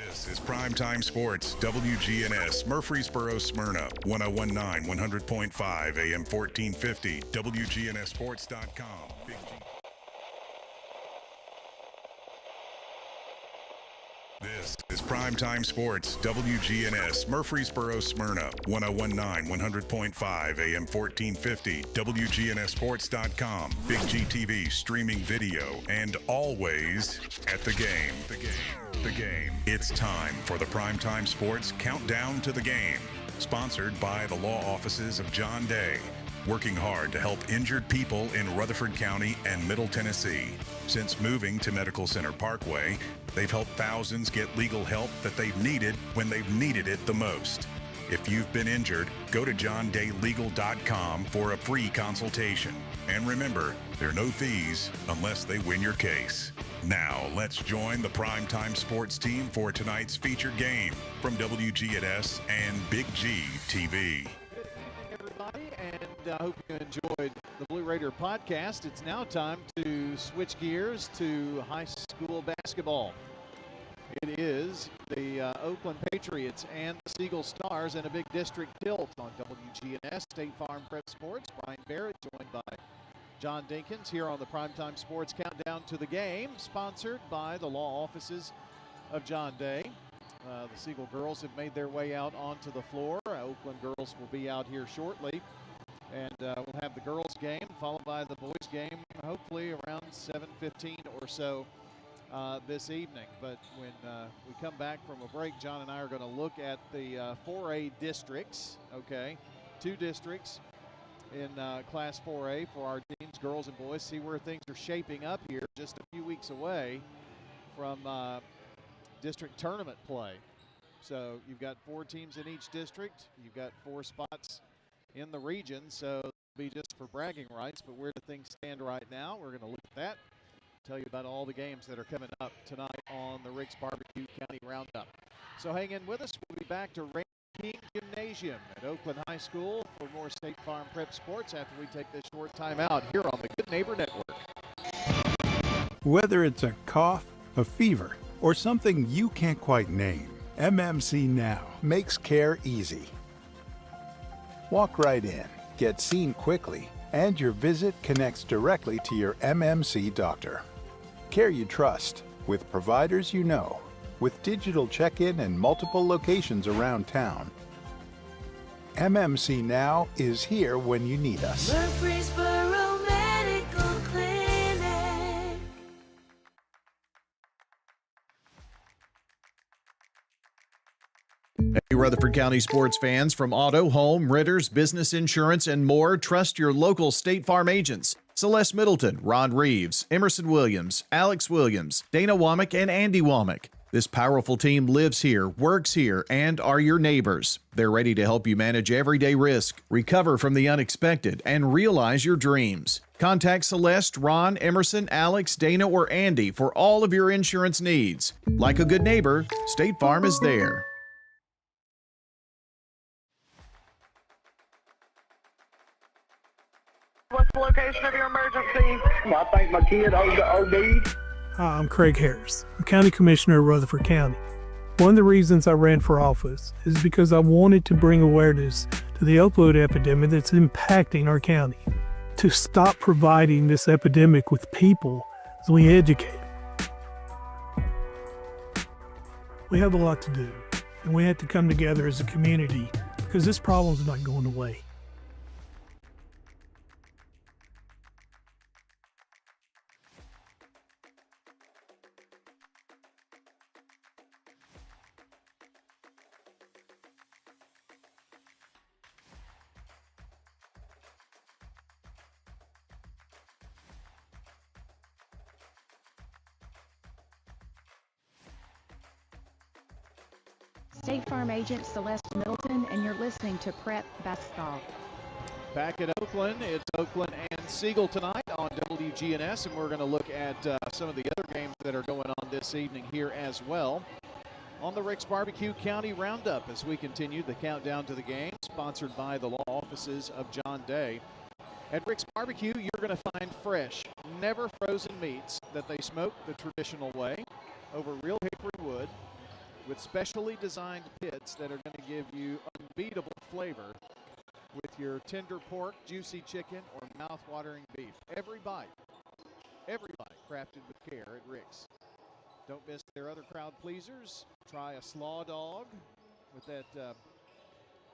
This is Primetime Sports, WGNS, Murfreesboro, Smyrna, 1019, 100.5, AM 1450, WGNSSports.com. Big G. This is Primetime Sports, WGNS, Murfreesboro, Smyrna, 1019, 100.5, AM 1450, WGNSSports.com. Big GTV, streaming video, and always at the game. The game. It's time for the Primetime Sports Countdown to the Game, sponsored by the law offices of John Day, working hard to help injured people in Rutherford County and Middle Tennessee. Since moving to Medical Center Parkway, they've helped thousands get legal help that they've needed when they've needed it the most. If you've been injured, go to johndaylegal.com for a free consultation. And remember, there are no fees unless they win your case. Now, let's join the Primetime Sports team for tonight's featured game from WGNS and Big G TV. Good evening, everybody, and I hope you enjoyed the Blue Raider podcast. It's now time to switch gears to high school basketball. It is the Oakland Patriots and the Siegel Stars in a big district tilt on WGNS State Farm Prep Sports. Brian Barrett joined by John Dinkins here on the Primetime Sports Countdown to the Game, sponsored by the law offices of John Day. The Siegel girls have made their way out onto the floor. Oakland girls will be out here shortly. And we'll have the girls' game followed by the boys' game, hopefully around 7:15 or so this evening. But when we come back from a break, John and I are going to look at the 4A districts, okay? 2 districts in Class 4A for our teams, girls and boys, see where things are shaping up here just a few weeks away from district tournament play. So you've got 4 teams in each district. You've got 4 spots in the region, so it'll be just for bragging rights. But where do things stand right now? We're going to look at that, tell you about all the games that are coming up tonight on the Rick's Barbecue County Roundup. So hang in with us. We'll be back to Rain King Gymnasium at Oakland High School for more State Farm Prep Sports after we take this short time out here on the Good Neighbor Network. Whether it's a cough, a fever, or something you can't quite name, MMC Now makes care easy. Walk right in, get seen quickly, and your visit connects directly to your MMC doctor. Care you trust, with providers you know, with digital check-in and multiple locations around town. MMC Now is here when you need us. Murfreesboro Medical Clinic. Hey, Rutherford County sports fans, from auto, home, renters, business insurance, and more, trust your local State Farm agents. Celeste Middleton, Ron Reeves, Emerson Williams, Alex Williams, Dana Womack, and Andy Womack. This powerful team lives here, works here, and are your neighbors. They're ready to help you manage everyday risk, recover from the unexpected, and realize your dreams. Contact Celeste, Ron, Emerson, Alex, Dana, or Andy for all of your insurance needs. Like a good neighbor, State Farm is there. What's the location of your emergency? I think my kid OD'd. Hi, I'm Craig Harris. I'm County Commissioner of Rutherford County. One of the reasons I ran for office is because I wanted to bring awareness to the opioid epidemic that's impacting our county. To stop providing this epidemic with people as we educate them. We have a lot to do, and we have to come together as a community because this problem's not going away. State Farm agent Celeste Middleton, and you're listening to Prep Basketball. Back at Oakland, it's Oakland and Siegel tonight on WGNS, and we're going to look at some of the other games that are going on this evening here as well on the Rick's Barbecue County Roundup as we continue the countdown to the game, sponsored by the law offices of John Day. At Rick's Barbecue, you're going to find fresh, never frozen meats that they smoke the traditional way over real hickory wood. with specially designed pits that are going to give you unbeatable flavor with your tender pork, juicy chicken, or mouth-watering beef. Every bite crafted with care at Rick's. Don't miss their other crowd pleasers. Try a slaw dog with that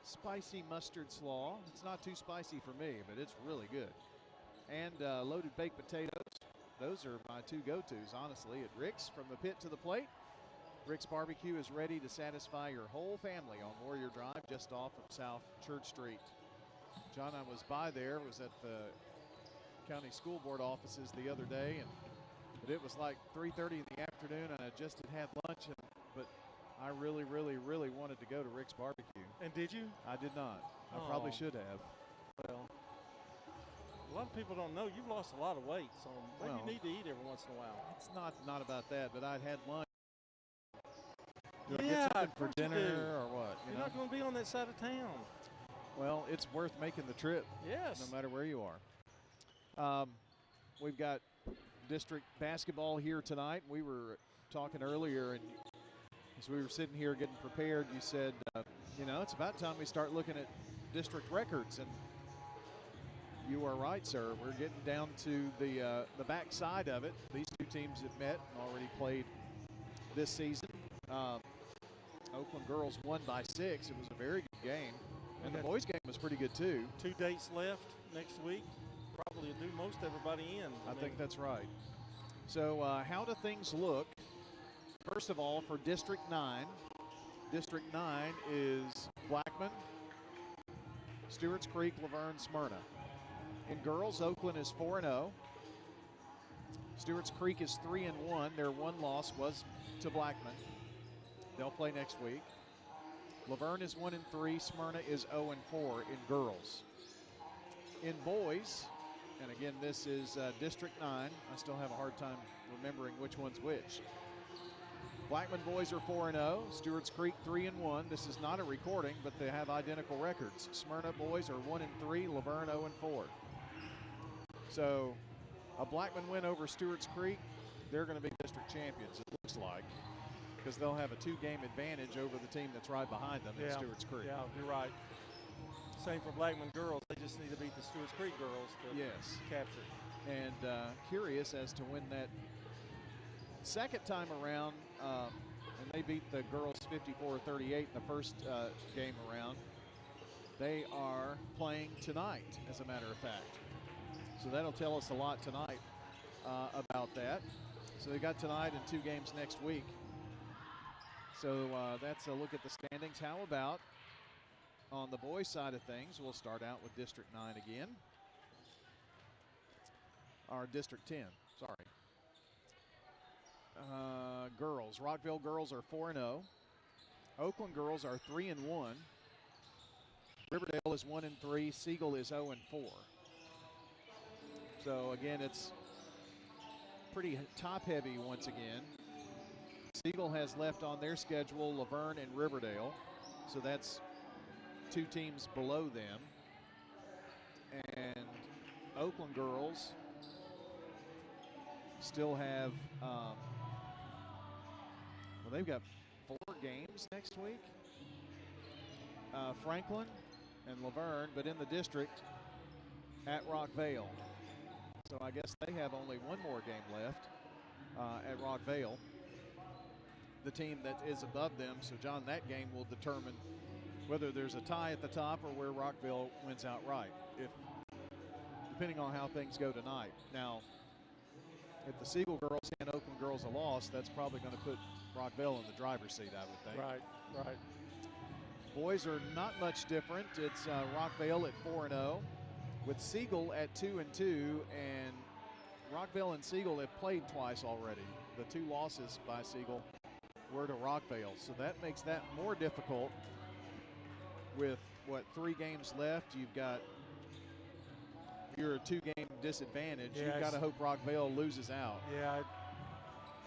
spicy mustard slaw. It's not too spicy for me, but it's really good. And loaded baked potatoes. Those are my two go-tos, honestly, at Rick's. From the pit to the plate, Rick's Barbecue is ready to satisfy your whole family on Warrior Drive, just off of South Church Street. John, I was by there, was at the county school board offices the other day, but it was like 3:30 in the afternoon, and I just had lunch, but I really, really, really wanted to go to Rick's Barbecue. And did you? I did not. I probably should have. Well, a lot of people don't know you've lost a lot of weight, so maybe you need to eat every once in a while. It's not about that, but I'd had lunch. Do I Yeah, get something of for course you dinner do. or what? You're not going to be on that side of town. Well, it's worth making the trip. Yes. No matter where you are. We've got district basketball here tonight. We were talking earlier, and as we were sitting here getting prepared, you said, it's about time we start looking at district records. And you are right, sir. We're getting down to the back side of it. These two teams have met and already played this season. Oakland girls won by 6. It was a very good game. And the boys' game was pretty good, too. 2 dates left next week. Probably do most everybody in. I think that's right. So how do things look? First of all, for District 9. District 9 is Blackman, Stewart's Creek, Laverne, Smyrna. In girls, Oakland is 4-0. Stewart's Creek is 3-1. Their one loss was to Blackman. They'll play next week. Laverne is 1-3. Smyrna is 0-4 in girls. In boys, and again, this is District 9. I still have a hard time remembering which one's which. Blackman boys are 4-0. Stewart's Creek 3-1. This is not a recording, but they have identical records. Smyrna boys are 1-3. Laverne 0-4. So a Blackman win over Stewart's Creek, they're going to be district champions, it looks like, because they'll have a 2-game advantage over the team that's right behind them in Stewart's Creek. Yeah, you're right. Same for Blackman girls. They just need to beat the Stewart's Creek girls to capture it. And curious as to when that second time around, and they beat the girls 54-38 in the first game around. They are playing tonight, as a matter of fact. So that'll tell us a lot tonight about that. So they got tonight and 2 games next week. So that's a look at the standings. How about on the boys' side of things? We'll start out with District 9 again. Or District 10, sorry. Girls. Rockville girls are 4-0. Oakland girls are 3-1. Riverdale is 1-3. Siegel is 0-4. So again, it's pretty top-heavy once again. Siegel has left on their schedule Laverne and Riverdale, so that's 2 teams below them. And Oakland girls still have, they've got 4 games next week. Franklin and Laverne, but in the district at Rockvale. So I guess they have only 1 more game left at Rockvale, the team that is above them. So, John, that game will determine whether there's a tie at the top or where Rockville wins outright, depending on how things go tonight. Now, if the Siegel girls and Oakland girls are lost, that's probably going to put Rockville in the driver's seat, I would think. Right. Boys are not much different. It's Rockvale at 4-0. With Siegel at 2-2, and Rockville and Siegel have played twice already. The 2 losses by Siegel were to Rockville, so that makes that more difficult. With 3 games left, you're a 2-game disadvantage. Yeah, you've got to hope Rockville loses out. Yeah,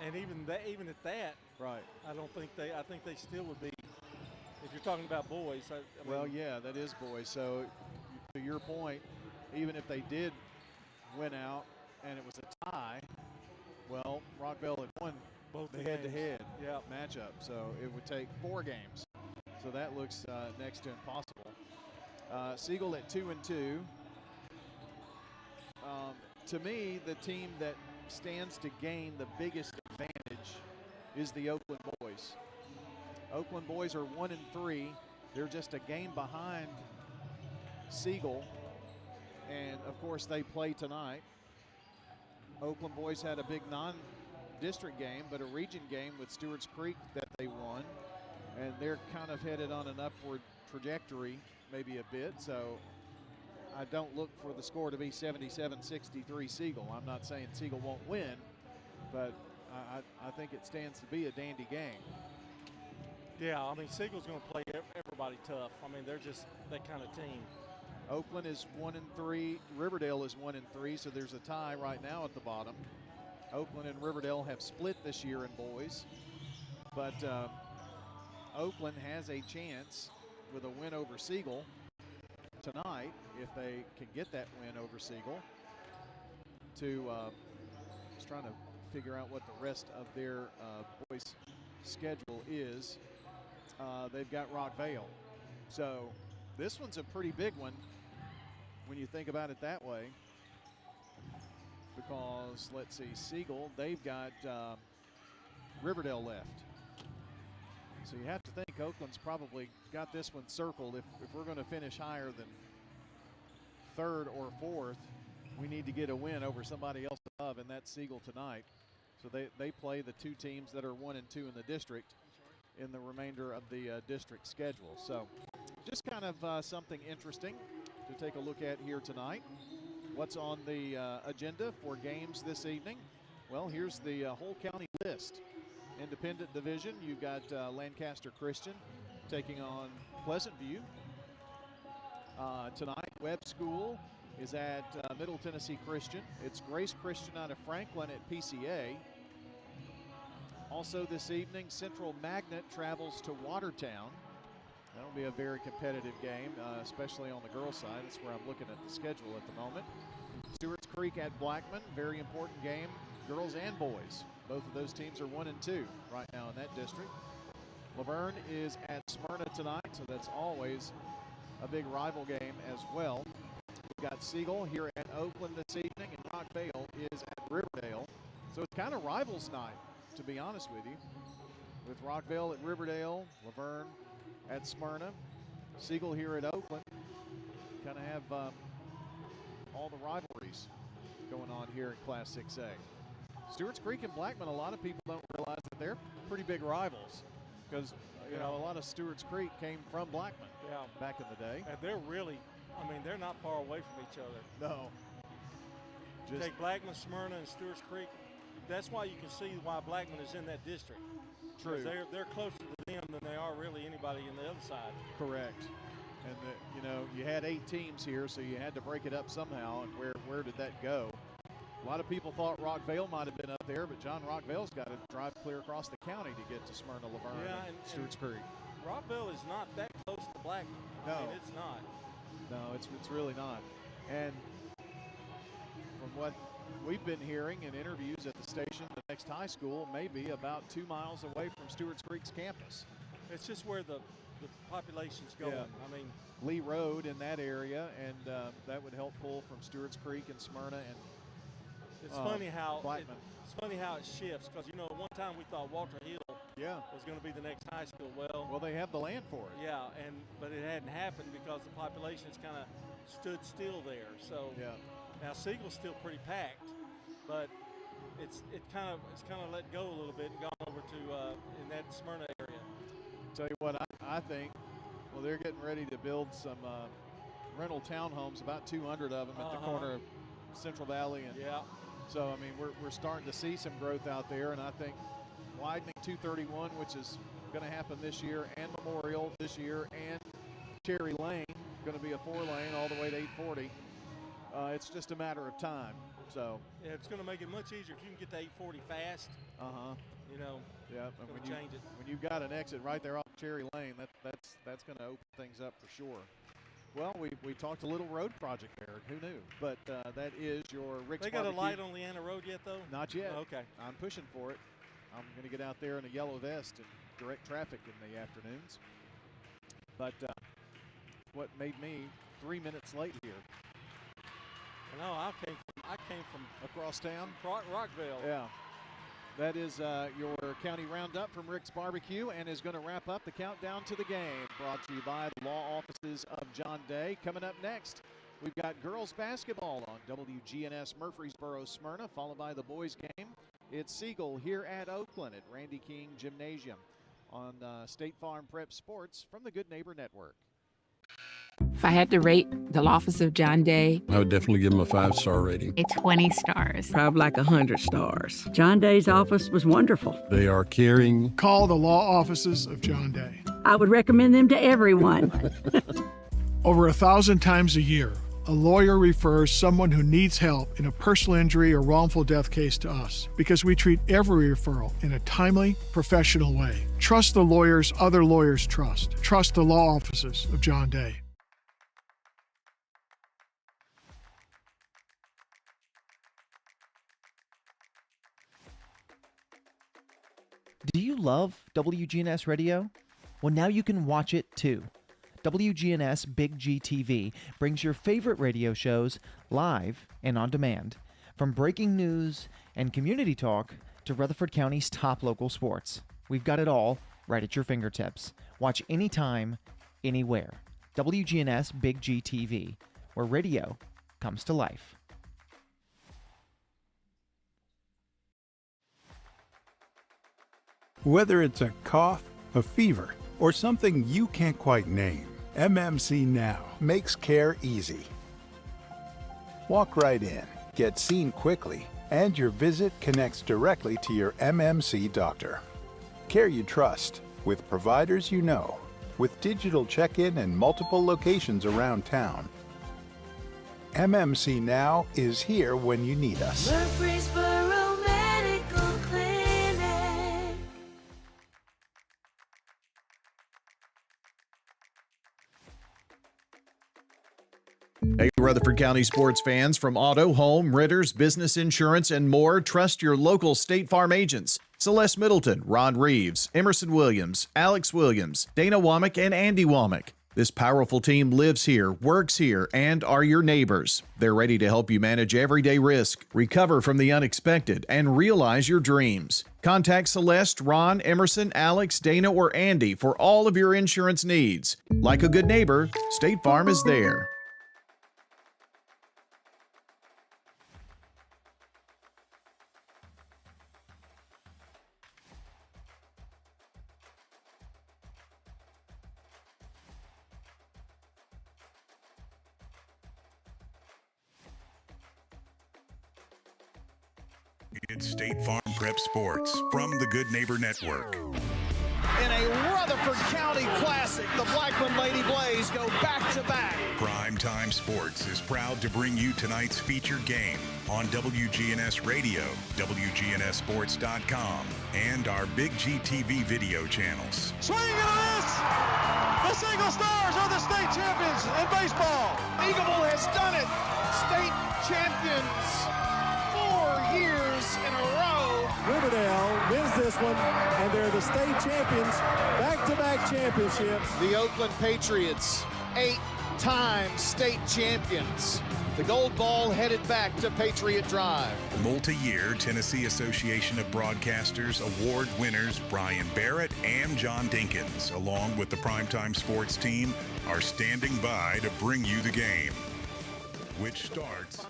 and even at that, right? I think they still would be. If you're talking about boys, I well, mean, yeah, that is boys. So to your point, even if they did win out and it was a tie, well, Rockville had won Both the the head-to-head Yep. matchup. So it would take 4 games. So that looks next to impossible. Siegel at 2-2. To me, the team that stands to gain the biggest advantage is the Oakland boys. Oakland boys are 1-3. They're just a game behind Siegel. And, of course, they play tonight. Oakland boys had a big non-district game, but a region game with Stewart's Creek that they won. And they're kind of headed on an upward trajectory maybe a bit. So I don't look for the score to be 77-63 Siegel. I'm not saying Siegel won't win, but I think it stands to be a dandy game. Yeah, I mean, Siegel's going to play everybody tough. I mean, they're just that kind of team. Oakland is 1-3. Riverdale is 1-3, so there's a tie right now at the bottom. Oakland and Riverdale have split this year in boys, but Oakland has a chance with a win over Siegel tonight, if they can get that win over Siegel, to just trying to figure out what the rest of their boys' schedule is. They've got Rockvale. So this one's a pretty big one when you think about it that way, because let's see, Siegel, they've got Riverdale left. So you have to think Oakland's probably got this one circled. If we're going to finish higher than 3rd or 4th, we need to get a win over somebody else above, and that's Siegel tonight. So they play the 2 teams that are 1 and 2 in the district in the remainder of the district schedule. So just kind of something interesting to take a look at here tonight. What's on the agenda for games this evening? Well, here's the whole county list. Independent division, you've got Lancaster Christian taking on Pleasant View. Tonight, Webb School is at Middle Tennessee Christian. It's Grace Christian out of Franklin at PCA. Also this evening, Central Magnet travels to Watertown. That'll be a very competitive game, especially on the girls' side. That's where I'm looking at the schedule at the moment. Stewart's Creek at Blackman, very important game, girls and boys. Both of those teams are 1 and 2 right now in that district. Laverne is at Smyrna tonight, so that's always a big rival game as well. We've got Siegel here at Oakland this evening, and Rockvale is at Riverdale. So it's kind of rivals night, to be honest with you, with Rockvale at Riverdale, Laverne at Smyrna, Siegel here at Oakland. Kind of have all the rivalries going on here in Class 6A. Stewart's Creek and Blackman, a lot of people don't realize that they're pretty big rivals, because you know, a lot of Stewart's Creek came from Blackman back in the day. And they're really, I mean, they're not far away from each other. No. Take Blackman, Smyrna, and Stewart's Creek. That's why you can see why Blackman is in that district. True. They're closer to them than they are really anybody in the other side. Correct. And you know, you had 8 teams here, so you had to break it up somehow. And where did that go? A lot of people thought Rockvale might have been up there, but John Rockvale's got to drive clear across the county to get to Smyrna, Laverne, and Stewart's Creek. Rockvale is not that close to Blackman. No. I mean, it's not. No, it's really not. And from what we've been hearing in interviews at the station, the next high school may be about 2 miles away from Stewart's Creek's campus. It's just where the population's going. Yeah. I mean, Lee Road in that area, and that would help pull from Stewart's Creek and Smyrna and it's funny how Blackman. It's funny how it shifts, because you know, at one time we thought Walter Hill was going to be the next high school. Well, they have the land for it. Yeah, but it hadn't happened because the population's kind of stood still there. So now Siegel's still pretty packed, but it's kind of let go a little bit and gone over to in that Smyrna area. Tell you what, I think. Well, they're getting ready to build some rental townhomes, about 200 of them at the corner of Central Valley and. So, I mean, we're starting to see some growth out there, and I think widening 231, which is going to happen this year, and Memorial this year, and Cherry Lane, going to be a 4-lane all the way to 840. It's just a matter of time. So yeah, it's going to make it much easier if you can get to 840 fast. You know. Yeah, and when you've got an exit right there off Cherry Lane, that's going to open things up for sure. Well, we talked a little road project there. Who knew? But that is your Rick's They got Barbecue. a light on Leanna Road yet, though? Not yet. Oh, okay. I'm pushing for it. I'm going to get out there in a yellow vest and direct traffic in the afternoons. But what made me 3 minutes late here. No, I came from across town, Rockville. Yeah. That is your county roundup from Rick's Barbecue, and is going to wrap up the countdown to the game. Brought to you by the law offices of John Day. Coming up next, we've got girls basketball on WGNS Murfreesboro Smyrna, followed by the boys game. It's Siegel here at Oakland at Randy King Gymnasium on State Farm Prep Sports from the Good Neighbor Network. If I had to rate the law office of John Day, I would definitely give him a 5-star rating. A 20 stars. Probably like 100 stars. John Day's office was wonderful. They are caring. Call the law offices of John Day. I would recommend them to everyone. Over 1,000 times a year, a lawyer refers someone who needs help in a personal injury or wrongful death case to us because we treat every referral in a timely, professional way. Trust the lawyers other lawyers trust. Trust the law offices of John Day. Do you love WGNS Radio? Well, now you can watch it too. WGNS Big G TV brings your favorite radio shows live and on demand. From breaking news and community talk to Rutherford County's top local sports. We've got it all right at your fingertips. Watch anytime, anywhere. WGNS Big G TV, where radio comes to life. Whether it's a cough, a fever, or something you can't quite name, MMC Now makes care easy. Walk right in, get seen quickly, and your visit connects directly to your MMC doctor. Care you trust, with providers you know, with digital check-in and multiple locations around town. MMC Now is here when you need us. Murfreesboro Medical Clinic. Hey, Rutherford County sports fans, from auto, home, renters, business insurance, and more, trust your local State Farm agents. Celeste Middleton, Ron Reeves, Emerson Williams, Alex Williams, Dana Womack, and Andy Womack. This powerful team lives here, works here, and are your neighbors. They're ready to help you manage everyday risk, recover from the unexpected, and realize your dreams. Contact Celeste, Ron, Emerson, Alex, Dana, or Andy for all of your insurance needs. Like a good neighbor, State Farm is there. It's State Farm Prep Sports from the Good Neighbor Network. In a Rutherford County Classic, the Blackman Lady Blaze go back-to-back. Primetime Sports is proud to bring you tonight's featured game on WGNS Radio, WGNSSports.com, and our Big G TV video channels. Swing and a miss! The Single Stars are the state champions in baseball. Eagleville has done it. State champions 4 years in a row. Riverdale wins this one, and they're the state champions, back-to-back championships. The Oakland Patriots, 8-time state champions. The gold ball headed back to Patriot Drive. Multi-year Tennessee Association of Broadcasters award winners Brian Barrett and John Dinkins, along with the Primetime Sports team, are standing by to bring you the game, which starts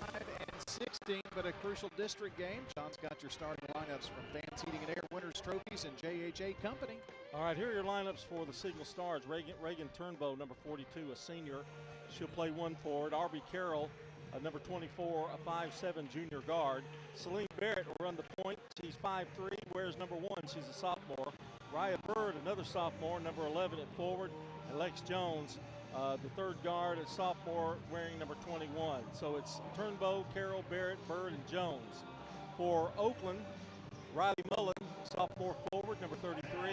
16, but a crucial district game. John's got your starting lineups from Vance Heating and Air Winners Trophies and JHA Company. All right, here are your lineups for the Signal Stars. Reagan Turnbow, number 42, a senior. She'll play one forward. Arby Carroll, number 24, a 5'7" junior guard. Celine Barrett will run the point. She's 5'3", wears number 1. She's a sophomore. Raya Bird, another sophomore, number 11 at forward. And Lex Jones, the third guard, a sophomore, wearing number 21. So it's Turnbow, Carroll, Barrett, Bird, and Jones. For Oakland, Riley Mullen, sophomore forward, number 33.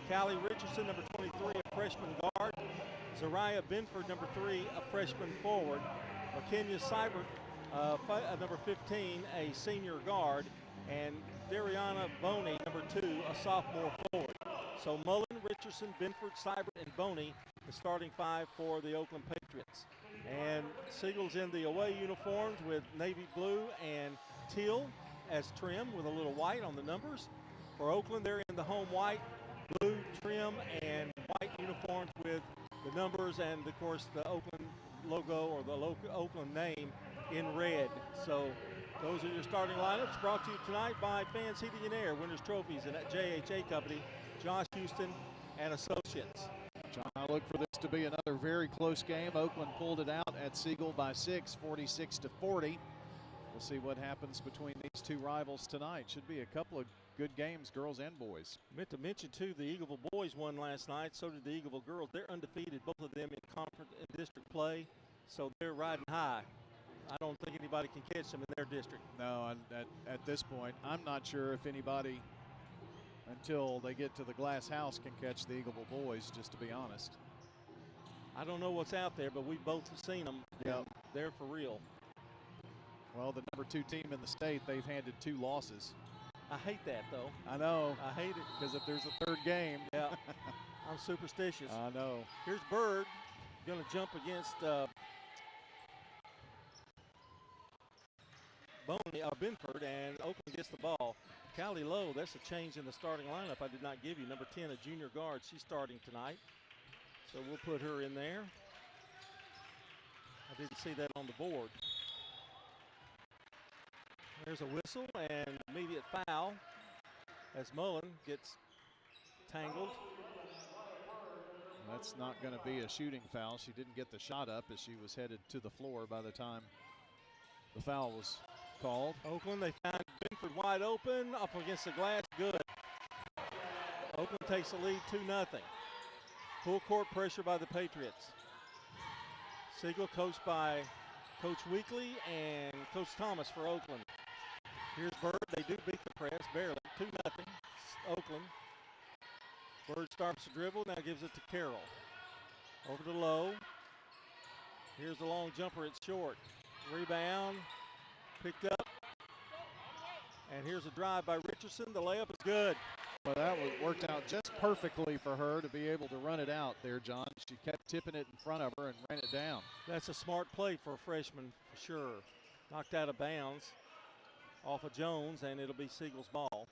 Callie Richardson, number 23, a freshman guard. Zariah Benford, number 3, a freshman forward. Kenya Seibert, number 15, a senior guard. And Dariana Boney, number 2, a sophomore forward. So Mullen, Richardson, Benford, Seibert, and Boney, the starting 5 for the Oakland Patriots. And Siegel's in the away uniforms with navy blue and teal as trim with a little white on the numbers. For Oakland, they're in the home white, blue trim, and white uniforms with the numbers and, of course, the Oakland logo or the Oakland name in red. So those are your starting lineups, brought to you tonight by Fans Heating and Air, Winners Trophies, and at JHA Company, Josh Houston and Associates. John, I look for this to be another very close game. Oakland pulled it out at Siegel by 6, 46-40. We'll see what happens between these two rivals tonight. Should be a couple of good games, girls and boys. Meant to mention, too, the Eagleville boys won last night. So did the Eagleville girls. They're undefeated, both of them in conference and district play. So they're riding high. I don't think anybody can catch them in their district. No, at this point, I'm not sure if anybody, until they get to the glass house, can catch the Eagleville boys, just to be honest. I don't know what's out there, but we both have seen them. Yep. They're for real. Well, the number 2 team in the state, they've handed 2 losses. I hate that, though. I know. I hate it. Because if there's a third game. Yeah, I'm superstitious. I know. Here's Bird going to jump against Benford, and Oakland gets the ball. Callie Lowe, that's a change in the starting lineup I did not give you. Number 10, a junior guard. She's starting tonight. So we'll put her in there. I didn't see that on the board. There's a whistle and immediate foul as Mullen gets tangled. That's not going to be a shooting foul. She didn't get the shot up as she was headed to the floor by the time the foul was called. Oakland, they found Benford wide open, up against the glass, good. Oakland takes the lead 2-0. Full court pressure by the Patriots. Siegel coached by Coach Weekly and Coach Thomas for Oakland. Here's Bird, they do beat the press, barely, 2-0, Oakland. Bird starts to dribble, now gives it to Carroll. Over to Lowe. Here's the long jumper, it's short. Rebound, picked up. And here's a drive by Richardson, the layup is good. Well, that worked out just perfectly for her to be able to run it out there, John. She kept tipping it in front of her and ran it down. That's a smart play for a freshman, for sure. Knocked out of bounds off of Jones, and it'll be Siegel's ball.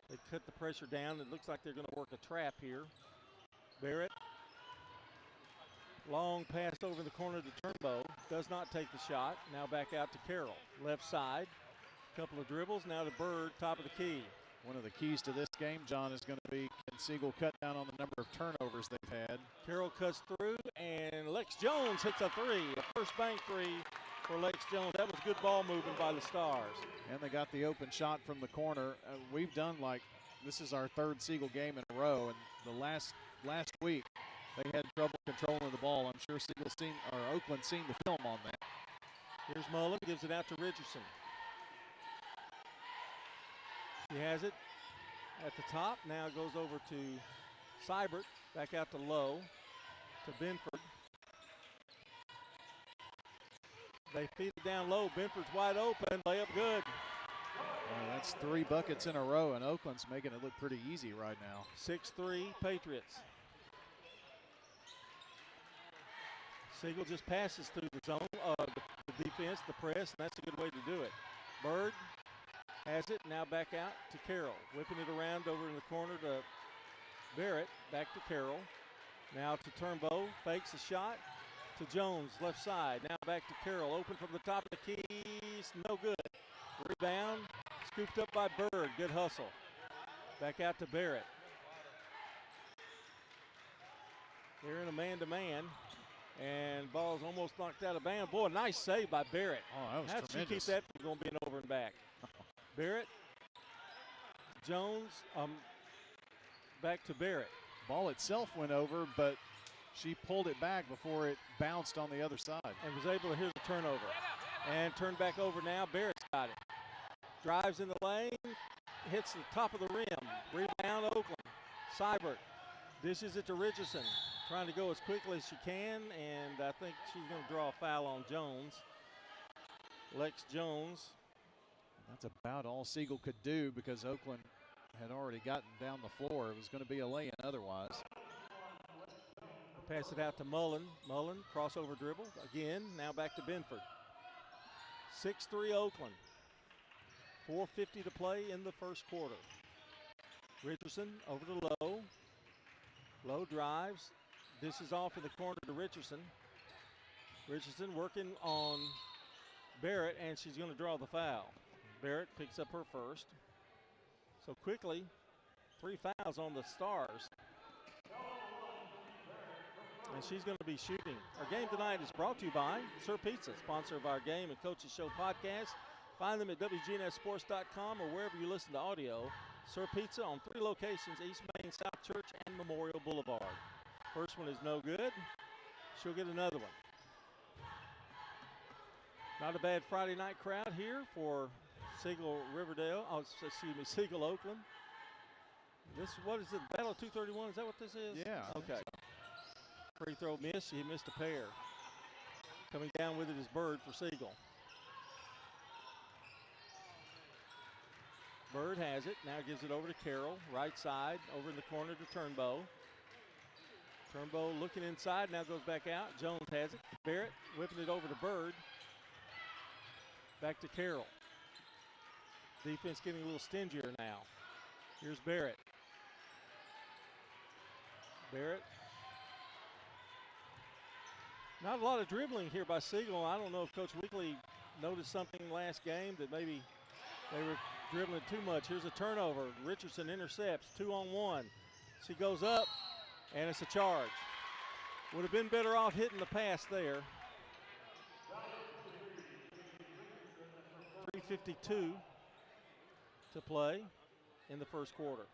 They cut the pressure down. It looks like they're going to work a trap here. Barrett. Long pass over the corner to Turnbow. Does not take the shot. Now back out to Carroll. Left side. Couple of dribbles. Now to Bird, top of the key. One of the keys to this game, John, is going to be, can Siegel cut down on the number of turnovers they've had? Carroll cuts through, and Lex Jones hits a 3. A first bank 3 for Lex Jones. That was good ball moving by the Stars. And they got the open shot from the corner. We've done this is our 3rd Siegel game in a row, and the last week they had trouble controlling the ball. I'm sure Oakland seen the film on that. Here's Mullen, gives it out to Richardson. She has it at the top. Now goes over to Seibert. Back out to Lowe, to Benford. They feed it down low. Benford's wide open. Layup good. That's 3 buckets in a row, and Oakland's making it look pretty easy right now. 6-3 Patriots. Siegel just passes through the zone, the defense, the press, and that's a good way to do it. Bird has it, now back out to Carroll. Whipping it around over in the corner to Barrett, back to Carroll. Now to Turnbow, fakes a shot to Jones, left side. Now back to Carroll, open from the top of the keys, no good. Rebound, scooped up by Bird, good hustle. Back out to Barrett. They're in a man-to-man, and ball's almost knocked out of bounds. Boy, nice save by Barrett. Oh, that was How'd tremendous. she keep that from going being over and back? Barrett, Jones, back to Barrett. Ball itself went over, but she pulled it back before it bounced on the other side. And was able to, here's the turnover. And turned back over now, Barrett's got it. Drives in the lane, hits the top of the rim. Rebound Oakland. Seibert dishes it to Richardson. Trying to go as quickly as she can, and I think she's going to draw a foul on Jones. Lex Jones That's about all Siegel could do because Oakland had already gotten down the floor. It was going to be a lay-in otherwise. Pass it out to Mullen. Mullen, crossover dribble. Again, now back to Benford. 6-3 Oakland. 4:50 to play in the first quarter. Richardson over to Lowe. Lowe drives. Dishes off in the corner to Richardson. Richardson working on Barrett, and she's going to draw the foul. Barrett picks up her first. So quickly, 3 fouls on the Stars. And she's going to be shooting. Our game tonight is brought to you by Sir Pizza, sponsor of our Game and Coaches Show podcast. Find them at WGNSSports.com or wherever you listen to audio. Sir Pizza on 3 locations, East Main, South Church, and Memorial Boulevard. First one is no good. She'll get another one. Not a bad Friday night crowd here for Siegel Riverdale. Oh, excuse me, Siegel Oakland. This, what is it, Battle of 231? Is that what this is? Yeah. Okay. Free throw miss. He missed a pair. Coming down with it is Bird for Siegel. Bird has it. Now gives it over to Carroll. Right side. Over in the corner to Turnbow. Turnbow looking inside. Now goes back out. Jones has it. Barrett whipping it over to Bird. Back to Carroll. Defense getting a little stingier now. Here's Barrett. Barrett. Not a lot of dribbling here by Siegel. I don't know if Coach Weekly noticed something last game that maybe they were dribbling too much. Here's a turnover. Richardson intercepts, 2-on-1. She goes up, and it's a charge. Would have been better off hitting the pass there. 3:52 to play in the first quarter.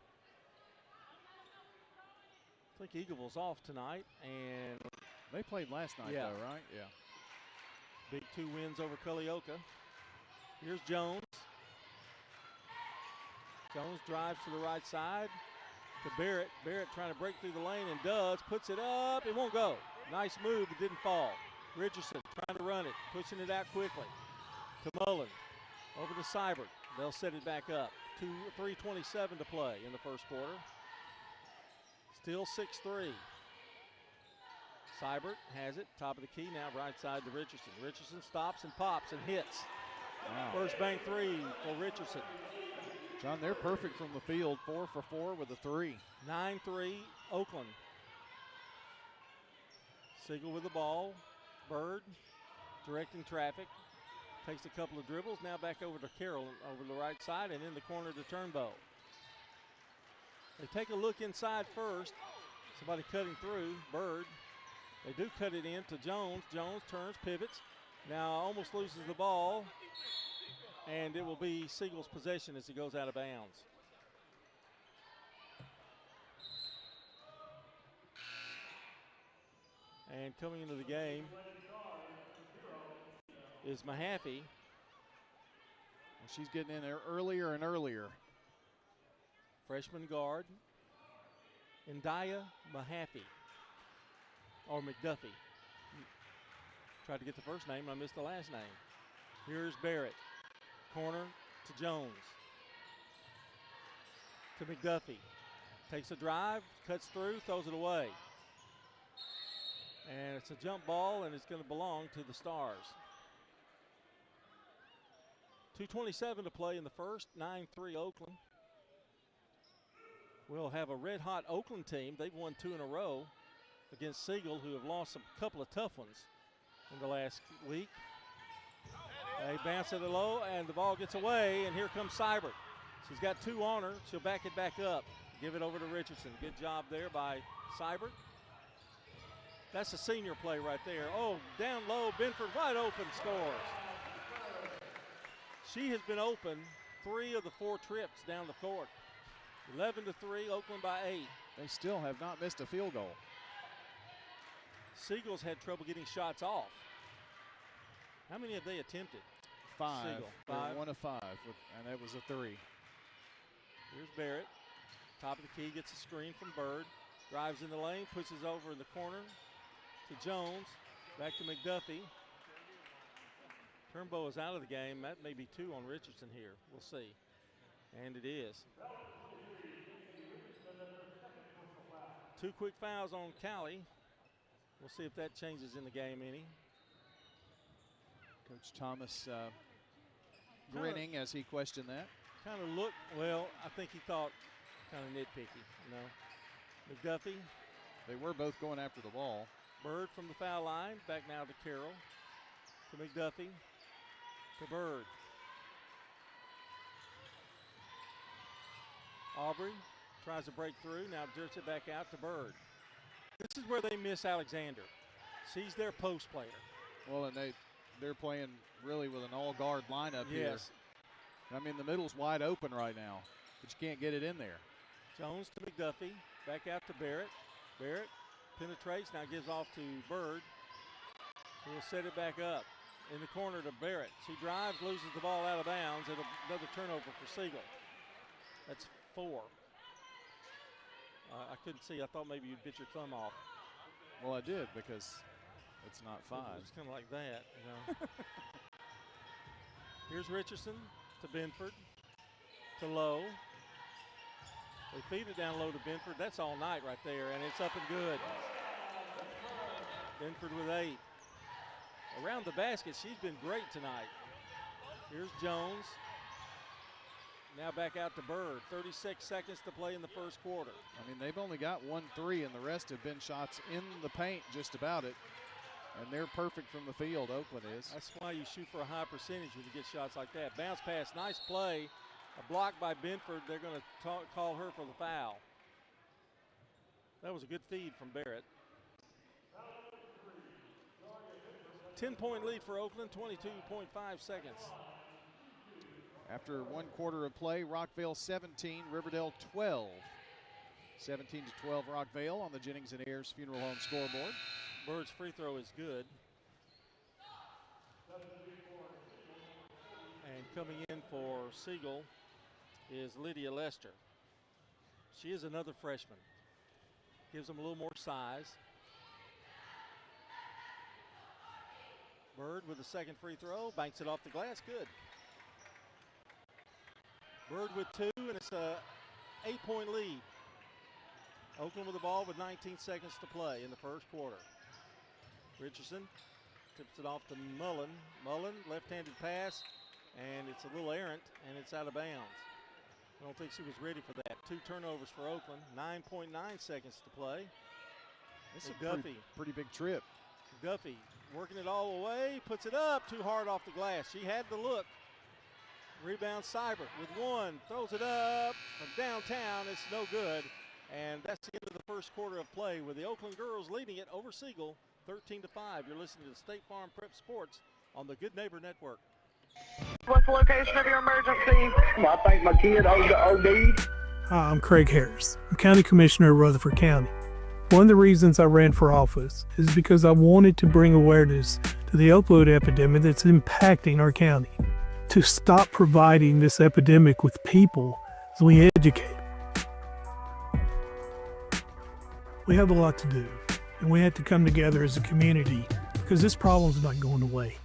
I think Eagleville's off tonight, and they played last night, though, right? Yeah. Big 2 wins over Culleoka. Here's Jones. Jones drives to the right side to Barrett. Barrett trying to break through the lane and does. Puts it up. It won't go. Nice move, but didn't fall. Richardson trying to run it, pushing it out quickly to Mullen. Over to Seibert. They'll set it back up. 3:27 to play in the first quarter. Still 6-3. Seibert has it, top of the key, now right side to Richardson. Richardson stops and pops and hits. Wow. First bank 3 for Richardson. John, they're perfect from the field, 4 for 4 with a 3. 9-3 Oakland. Siegel with the ball. Bird directing traffic. Takes a couple of dribbles, now back over to Carroll over the right side and in the corner to Turnbow. They take a look inside first. Somebody cutting through, Bird. They do cut it in to Jones. Jones turns, pivots. Now almost loses the ball. And it will be Siegel's possession as he goes out of bounds. And coming into the game is Mahaffey. And she's getting in there earlier and earlier. Freshman guard, Indaya Mahaffey, or McDuffie. Tried to get the first name, I missed the last name. Here's Barrett, corner to Jones, to McDuffie. Takes a drive, cuts through, throws it away. And it's a jump ball, and it's going to belong to the Stars. 2:27 to play in the first, 9-3 Oakland. We'll have a red-hot Oakland team. They've won 2 in a row against Siegel, who have lost a couple of tough ones in the last week. They bounce it low, and the ball gets away, and here comes Seibert. She's got 2 on her. She'll back it back up. Give it over to Richardson. Good job there by Seibert. That's a senior play right there. Oh, down low, Benford wide open, scores. She has been open 3 of the 4 trips down the court. 11-3, Oakland by 8. They still have not missed a field goal. Siegel's had trouble getting shots off. How many have they attempted? 5. Siegel. They're 5. 1 of 5, and that was a 3. Here's Barrett. Top of the key, gets a screen from Bird. Drives in the lane, pushes over in the corner to Jones. Back to McDuffie. Turnbow is out of the game. That may be 2 on Richardson here. We'll see. And it is. 2 quick fouls on Callie. We'll see if that changes in the game any. Coach Thomas grinning as he questioned that. Kind of looked, well, I think he thought kind of nitpicky, you know. McDuffie. They were both going after the ball. Bird from the foul line. Back now to Carroll. To McDuffie. To Bird. Aubrey tries to break through. Now jerks it back out to Bird. This is where they miss Alexander. She's their post player. Well, and they're playing really with an all-guard lineup here. I mean, the middle's wide open right now, but you can't get it in there. Jones to McDuffie. Back out to Barrett. Barrett penetrates, now gives off to Bird. He'll set it back up in the corner to Barrett. She drives, loses the ball out of bounds, and another turnover for Siegel. That's 4. I couldn't see. I thought maybe you'd bit your thumb off. Well, I did, because it's not 5. It's kind of like that, you know. Here's Richardson to Benford, to Lowe. They feed it down low to Benford. That's all night right there, and it's up and good. Benford with 8. Around the basket, she's been great tonight. Here's Jones. Now back out to Bird. 36 seconds to play in the first quarter. I mean, they've only got 1 3, and the rest have been shots in the paint just about it. And they're perfect from the field, Oakland is. That's why you shoot for a high percentage when you get shots like that. Bounce pass, nice play. A block by Benford. They're going to call her for the foul. That was a good feed from Barrett. 10-point lead for Oakland, 22.5 seconds. After 1 quarter of play, Rockvale 17, Riverdale 12. 17-12 Rockvale on the Jennings and Ayers Funeral Home scoreboard. Bird's free throw is good. And coming in for Siegel is Lydia Lester. She is another freshman. Gives them a little more size. Bird with the second free throw, banks it off the glass, good. Bird with 2, and it's a 8-point lead. Oakland with the ball with 19 seconds to play in the first quarter. Richardson tips it off to Mullen. Mullen, left-handed pass, and it's a little errant, and it's out of bounds. I don't think she was ready for that. 2 turnovers for Oakland, 9.9 seconds to play. This is a pretty big trip. Duffy working it all the way, puts it up, too hard off the glass. She had the look. Rebound Seibert with 1, throws it up from downtown. It's no good. And that's the end of the first quarter of play with the Oakland girls leading it over Siegel 13-5. You're listening to State Farm Prep Sports on the Good Neighbor Network. What's the location of your emergency? I think my kid OD'd. Hi, I'm Craig Harris. I'm County Commissioner of Rutherford County. One of the reasons I ran for office is because I wanted to bring awareness to the opioid epidemic that's impacting our county. To stop providing this epidemic with people as we educate them. We have a lot to do, and we have to come together as a community because this problem's not going away.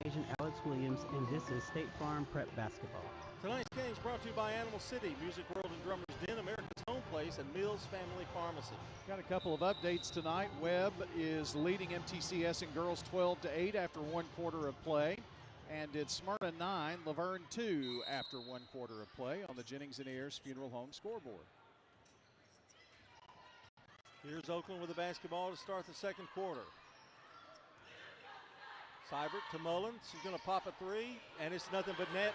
Agent Alex Williams, and this is State Farm Prep Basketball. Tonight's game is brought to you by Animal City, Music World and Drummers Den, America's Home Place, and Mills Family Pharmacy. Got a couple of updates tonight. Webb is leading MTCS in girls 12-8 after 1 quarter of play. And it's Smyrna 9, Laverne 2 after 1 quarter of play on the Jennings and Ayers Funeral Home scoreboard. Here's Oakland with the basketball to start the second quarter. Seibert to Mullen. She's going to pop a 3, and it's nothing but net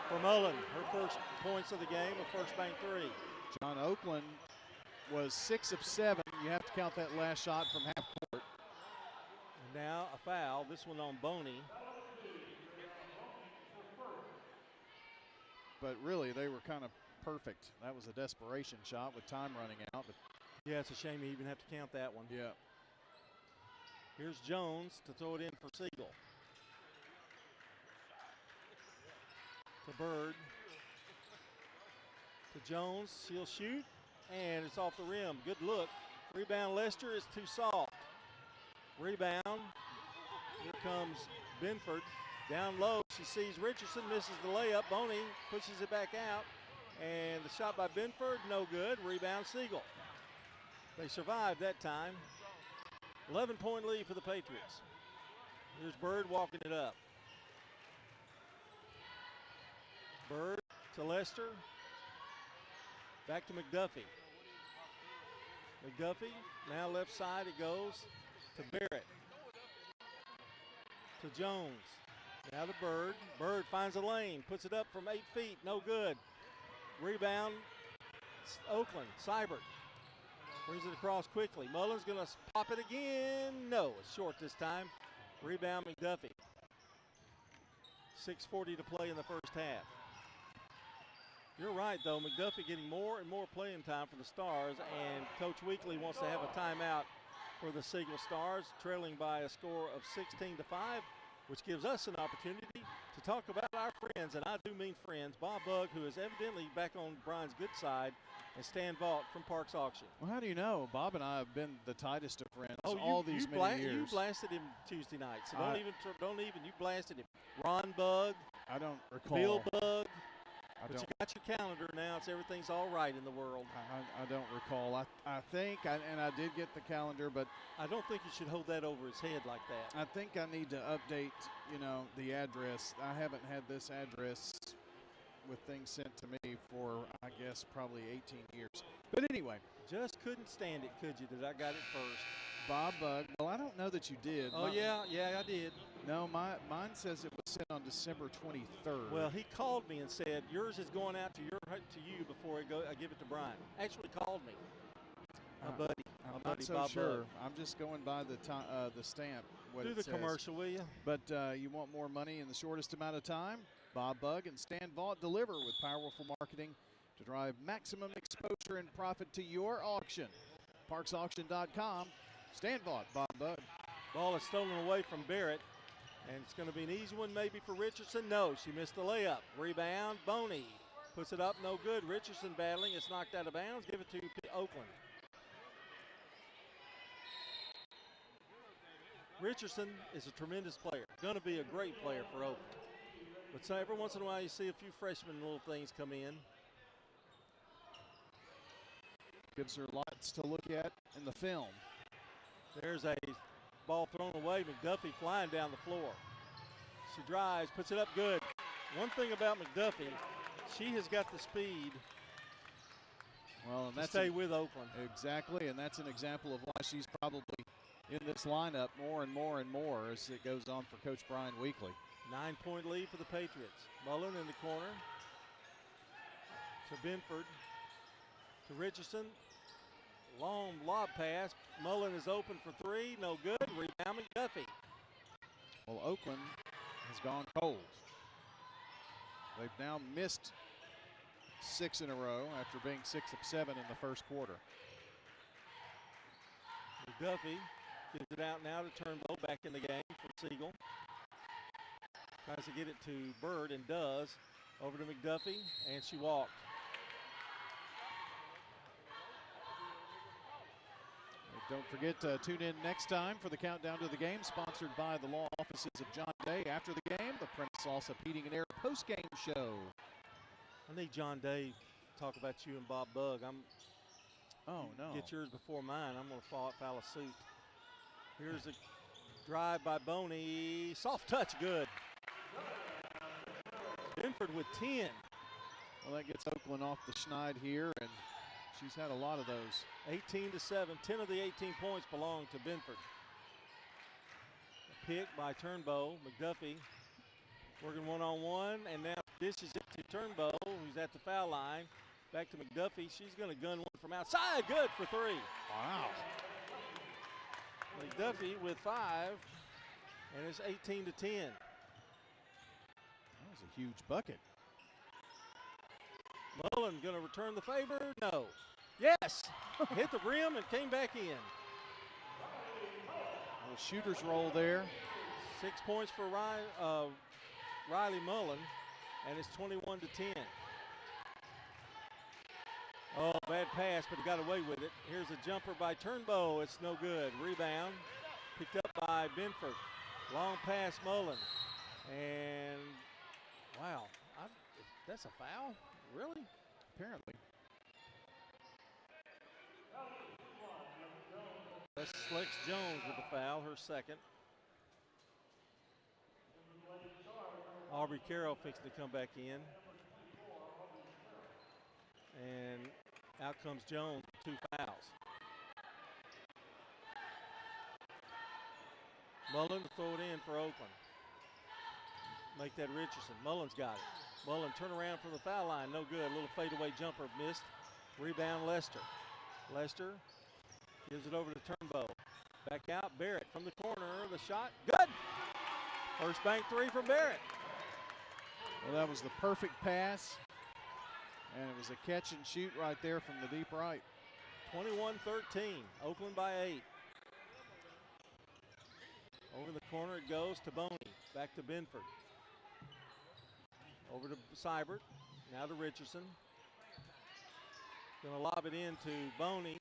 for Mullen. Her first points of the game, a first bank 3. John Oakland was 6 of 7. You have to count that last shot from half court. And now a foul, this one on Boney. But really, they were kind of perfect. That was a desperation shot with time running out. But yeah, it's a shame you even have to count that one. Yeah. Here's Jones to throw it in for Siegel. To Bird. To Jones, he'll shoot, and it's off the rim. Good look. Rebound Lester is too soft. Rebound. Here comes Benford. Down low, she sees Richardson, misses the layup. Boney pushes it back out, and the shot by Benford, no good. Rebound Siegel. They survived that time. 11-point lead for the Patriots. Here's Bird walking it up. Bird to Lester. Back to McDuffie. McDuffie, now left side it goes to Barrett. To Jones. Now to Bird. Bird finds a lane, puts it up from 8 feet, no good. Rebound, Oakland, Seibert. Brings it across quickly. Mullen's going to pop it again. No, it's short this time. Rebound McDuffie. 6:40 to play in the first half. You're right, though. McDuffie getting more and more playing time for the Stars, and Coach Weekly wants to have a timeout for the Siegel Stars, trailing by a score of 16-5, which gives us an opportunity to talk about our friends, and I do mean friends, Bob Bugg, who is evidently back on Brian's good side, and Stan Vaught from Parks Auction. Well, how do you know? Bob and I have been the tightest of friends all these many years. You blasted him Tuesday night, so don't even. You blasted him. Ron Bugg. I don't recall. Bill Bugg. But you got your calendar now. It's everything's all right in the world. I don't recall. I think, and I did get the calendar, but I don't think you should hold that over his head like that. I think I need to update, the address. I haven't had this address with things sent to me for, I guess, probably 18 years. But anyway. Just couldn't stand it, could you, that I got it first? Bob Bugg. Well, I don't know that you did. Oh, yeah, I did. No, mine says it was sent on December 23rd. Well, he called me and said, yours is going out to you before I give it to Brian. Actually called me. My buddy. I'm not so Bob sure. Bugg. I'm just going by the stamp. Do the commercial, will you? But you want more money in the shortest amount of time? Bob Bugg and Stan Vaught deliver with powerful marketing to drive maximum exposure and profit to your auction. ParksAuction.com. Stan Vaught, Bob Bugg. Ball is stolen away from Barrett, and it's going to be an easy one maybe for Richardson. No, she missed the layup. Rebound, Boney puts it up, no good. Richardson battling, it's knocked out of bounds. Give it to Oakland. Richardson is a tremendous player, going to be a great player for Oakland. But so every once in a while you see a few freshman little things come in. Gives her lots to look at in the film. There's a ball thrown away. McDuffie flying down the floor. She drives, puts it up good. One thing about McDuffie, she has got the speed to stay with Oakland. Exactly, and that's an example of why she's probably in this lineup more and more and more as it goes on for Coach Brian Weekly. 9-point lead for the Patriots. Mullen in the corner to Benford, to Richardson. Long lob pass. Mullen is open for three. No good. Rebound McDuffie. Well, Oakland has gone cold. They've now missed 6 in a row after being 6 of 7 in the first quarter. McDuffie gives it out now to Turnbow back in the game for Siegel. Tries to get it to Bird and does. Over to McDuffie, and she walked. Don't forget to tune in next time for the Countdown to the Game, sponsored by the law offices of John Day. After the game, the Prentice Salsa Heating and Air post-game show. I need John Day to talk about you and Bob Bugg. Oh, no. Get yours before mine. I'm going to file a suit. Here's a drive by Boney. Soft touch, good. Benford with 10. Well, that gets Oakland off the schneid here, and she's had a lot of those. 18-7. 10 of the 18 points belong to Benford. A pick by Turnbow. McDuffie working one-on-one, and now dishes it to Turnbow, who's at the foul line. Back to McDuffie. She's going to gun one from outside. Good for 3. Wow. McDuffie with 5, and it's 18-10. That was a huge bucket. Mullen going to return the favor. No. Yes. Hit the rim and came back in. Little shooter's roll there. 6 points for Riley Mullen, and it's 21-10. Oh, bad pass, but he got away with it. Here's a jumper by Turnbow. It's no good. Rebound picked up by Benford. Long pass, Mullen. And, wow, that's a foul? Really? Apparently. That's Lex Jones with the foul, her second. Aubrey Carroll fixing to come back in. And out comes Jones with 2 fouls. Mullen to throw it in for Oakland. Make that Richardson. Mullen's got it. Mullen turn around from the foul line. No good. A little fadeaway jumper missed. Rebound Lester. Lester gives it over to Turnbow. Back out. Barrett from the corner. The shot. Good. First bank 3 for Barrett. Well, that was the perfect pass. And it was a catch and shoot right there from the deep right. 21-13. Oakland by 8. Over the corner it goes to Boney. Back to Benford. Over to Seibert. Now to Richardson. Going to lob it into Boney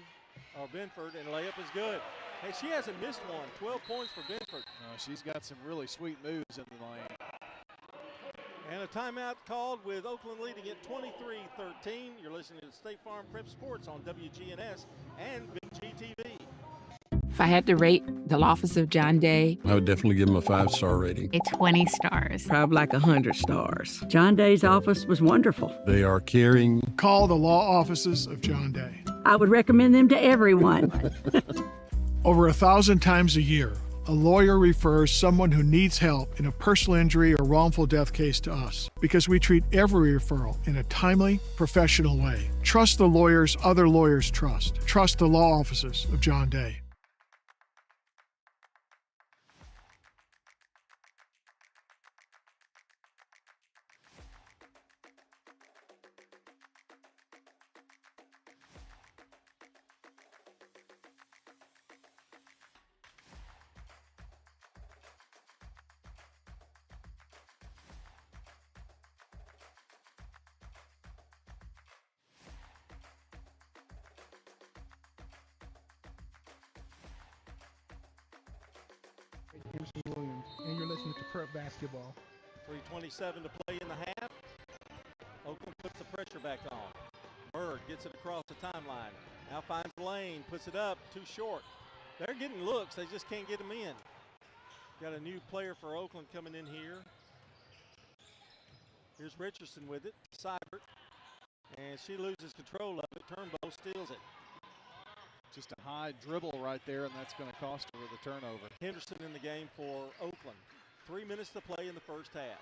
or Benford, and layup is good. Hey, she hasn't missed one. 12 points for Benford. She's got some really sweet moves in the lane. And a timeout called with Oakland leading at 23-13. You're listening to State Farm Prep Sports on WGNS and Big GTV. If I had to rate the office of John Day, I would definitely give him a 5-star rating. a 20 stars. Probably like 100 stars. John Day's office was wonderful. They are caring. Call the law offices of John Day. I would recommend them to everyone. Over 1,000 times a year, a lawyer refers someone who needs help in a personal injury or wrongful death case to us because we treat every referral in a timely, professional way. Trust the lawyers other lawyers trust. Trust the law offices of John Day. Emerson Williams, and you're listening to Prep Basketball. 3:27 to play in the half. Oakland puts the pressure back on. Bird gets it across the timeline. Now finds the lane, puts it up, too short. They're getting looks, they just can't get them in. Got a new player for Oakland coming in here. Here's Richardson with it, Seibert. And she loses control of it. Turnbow steals it. Just a high dribble right there, and that's going to cost her the turnover. Henderson in the game for Oakland. 3 minutes to play in the first half.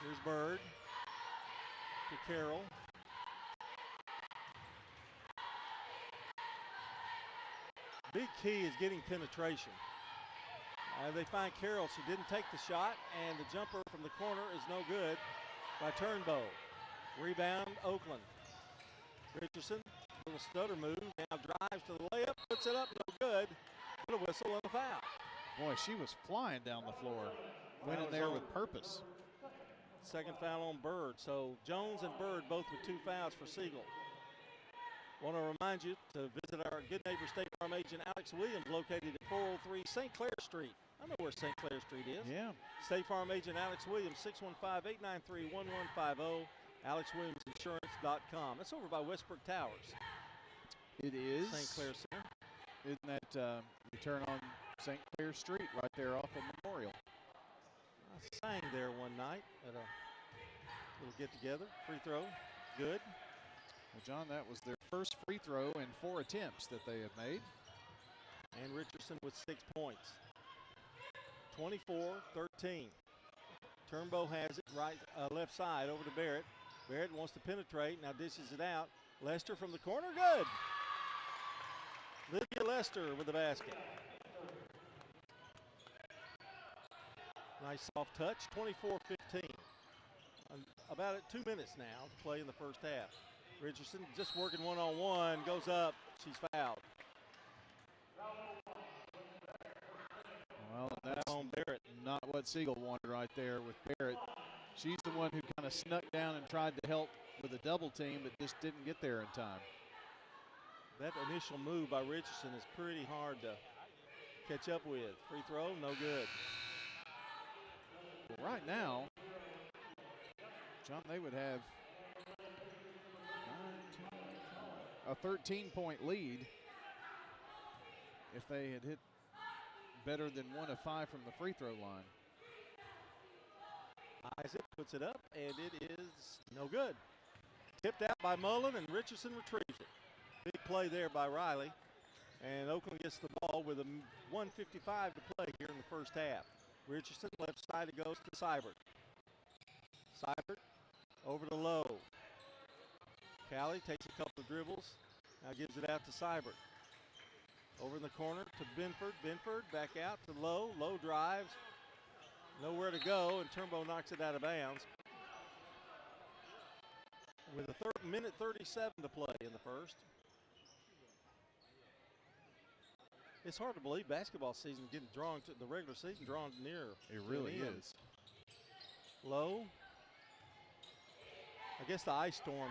Here's Bird to Carroll. Big key is getting penetration. They find Carroll. She didn't take the shot, and the jumper from the corner is no good by Turnbow. Rebound, Oakland. Richardson, little stutter move, now drives to the layup, puts it up, no good. Put a whistle and a foul. Boy, she was flying down the floor. Went in there with purpose. Second foul on Bird. So Jones and Bird both with 2 fouls for Siegel. Want to remind you to visit our good neighbor State Farm agent Alex Williams, located at 403 St. Clair Street. I know where St. Clair Street is. Yeah. State Farm agent Alex Williams, 615-893-1150. AlexWilliamsInsurance.com. That's over by Westbrook Towers. It is. St. Clair Center. Isn't that you turn on St. Clair Street right there off of Memorial? I sang there one night at a little get-together. Free throw. Good. Well, John, that was their first free throw in 4 attempts that they have made. And Richardson with 6 points. 24-13. Turnbow has it left side over to Barrett. Barrett wants to penetrate, now dishes it out. Lester from the corner, good. Lydia Lester with the basket. Nice soft touch, 24-15. About 2 minutes now to play in the first half. Richardson just working one-on-one, goes up, she's fouled. Well, that's on Barrett. Not what Siegel wanted right there with Barrett. She's the one who kind of snuck down and tried to help with a double team, but just didn't get there in time. That initial move by Richardson is pretty hard to catch up with. Free throw, no good. Right now, John, they would have a 13-point lead if they had hit better than 1 of 5 from the free throw line. Isaac puts it up, and it is no good. Tipped out by Mullen, and Richardson retrieves it. Big play there by Riley, and Oakland gets the ball with a 1:55 to play here in the first half. Richardson left side, it goes to Seibert. Seibert over to Lowe. Callie takes a couple of dribbles, now gives it out to Seibert. Over in the corner to Benford. Benford back out to Lowe. Lowe drives. Nowhere to go, and Turnbow knocks it out of bounds. With a minute 37 to play in the first. It's hard to believe basketball season getting drawn to the regular season drawn near. It really is. Lowe. I guess the ice storm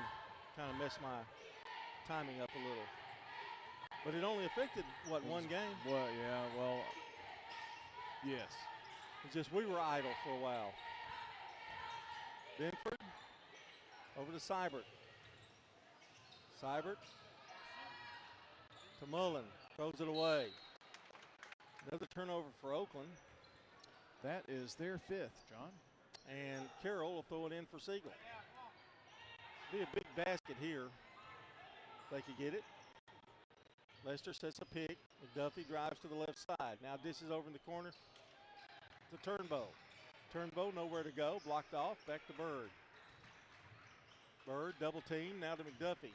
kind of messed my timing up a little. But it only affected, what, one game? Well, yeah, well, yes. It's just we were idle for a while. Benford over to Seibert. Seibert to Mullen. Throws it away. Another turnover for Oakland. That is their 5th, John. And Carroll will throw it in for Siegel. Be a big basket here if they could get it. Lester sets a pick. McDuffie drives to the left side. Now dishes over in the corner to Turnbow. Turnbow nowhere to go. Blocked off. Back to Bird. Bird double team. Now to McDuffie.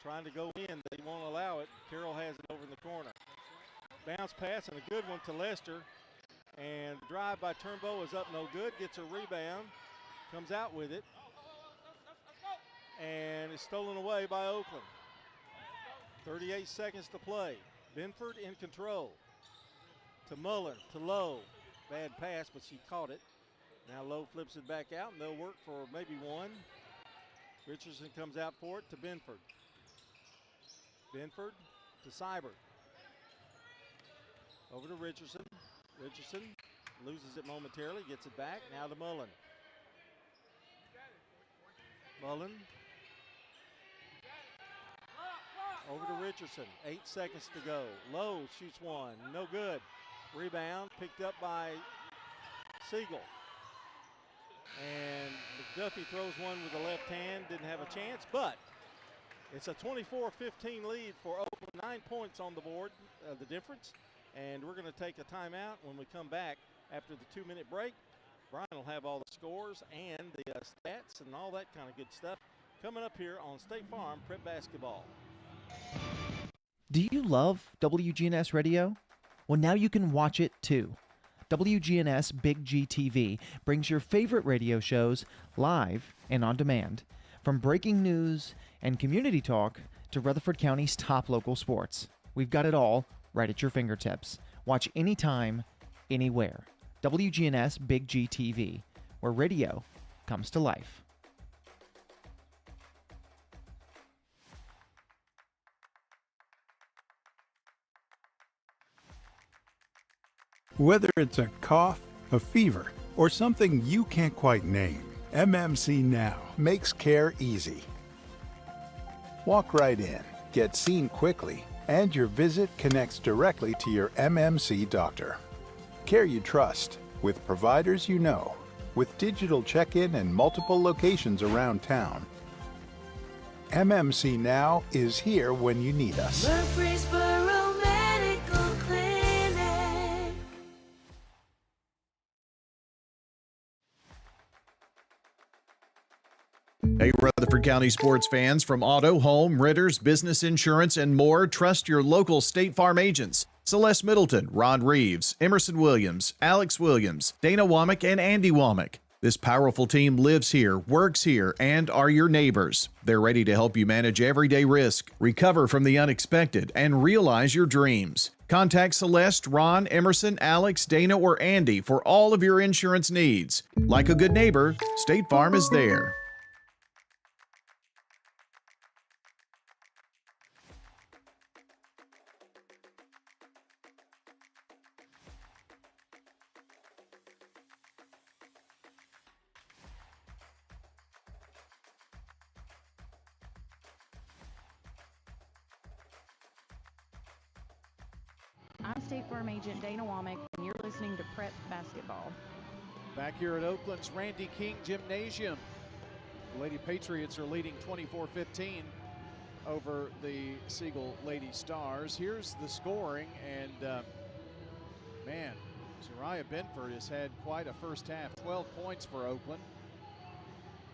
Trying to go in. They won't allow it. Carroll has it over in the corner. Bounce pass and a good one to Lester. And the drive by Turnbow is up no good. Gets a rebound. Comes out with it. And it's stolen away by Oakland. 38 seconds to play. Benford in control. To Mullen, to Lowe. Bad pass, but she caught it. Now Lowe flips it back out, and they'll work for maybe one. Richardson comes out for it to Benford. Benford to Seibert. Over to Richardson. Richardson loses it momentarily, gets it back. Now to Mullen. Mullen. Over to Richardson. 8 seconds to go. Lowe shoots one. No good. Rebound picked up by Siegel. And McDuffie throws one with the left hand. Didn't have a chance, but it's a 24-15 lead for Oakland. 9 points on the board, the difference. And we're going to take a timeout. When we come back after the 2-minute break, Brian will have all the scores and the stats and all that kind of good stuff coming up here on State Farm Prep Basketball. Do you love WGNS Radio? Well, now you can watch it too. WGNS Big G TV brings your favorite radio shows live and on demand. From breaking news and community talk to Rutherford County's top local sports. We've got it all right at your fingertips. Watch anytime, anywhere. WGNS Big G TV, where radio comes to life. Whether it's a cough, a fever, or something you can't quite name, MMC Now makes care easy. Walk right in, get seen quickly, and your visit connects directly to your MMC doctor. Care you trust, with providers you know, with digital check-in and multiple locations around town. MMC Now is here when you need us. Murfreesboro Medical Clinic. Hey, Rutherford County sports fans, from auto, home, renters, business insurance, and more, trust your local State Farm agents. Celeste Middleton, Ron Reeves, Emerson Williams, Alex Williams, Dana Womack, and Andy Womack. This powerful team lives here, works here, and are your neighbors. They're ready to help you manage everyday risk, recover from the unexpected, and realize your dreams. Contact Celeste, Ron, Emerson, Alex, Dana, or Andy for all of your insurance needs. Like a good neighbor, State Farm is there. I'm State Farm Agent Dana Womack, and you're listening to Prep Basketball. Back here at Oakland's Randy King Gymnasium, the Lady Patriots are leading 24-15 over the Siegel Lady Stars. Here's the scoring, and man, Zariah Benford has had quite a first half. 12 points for Oakland,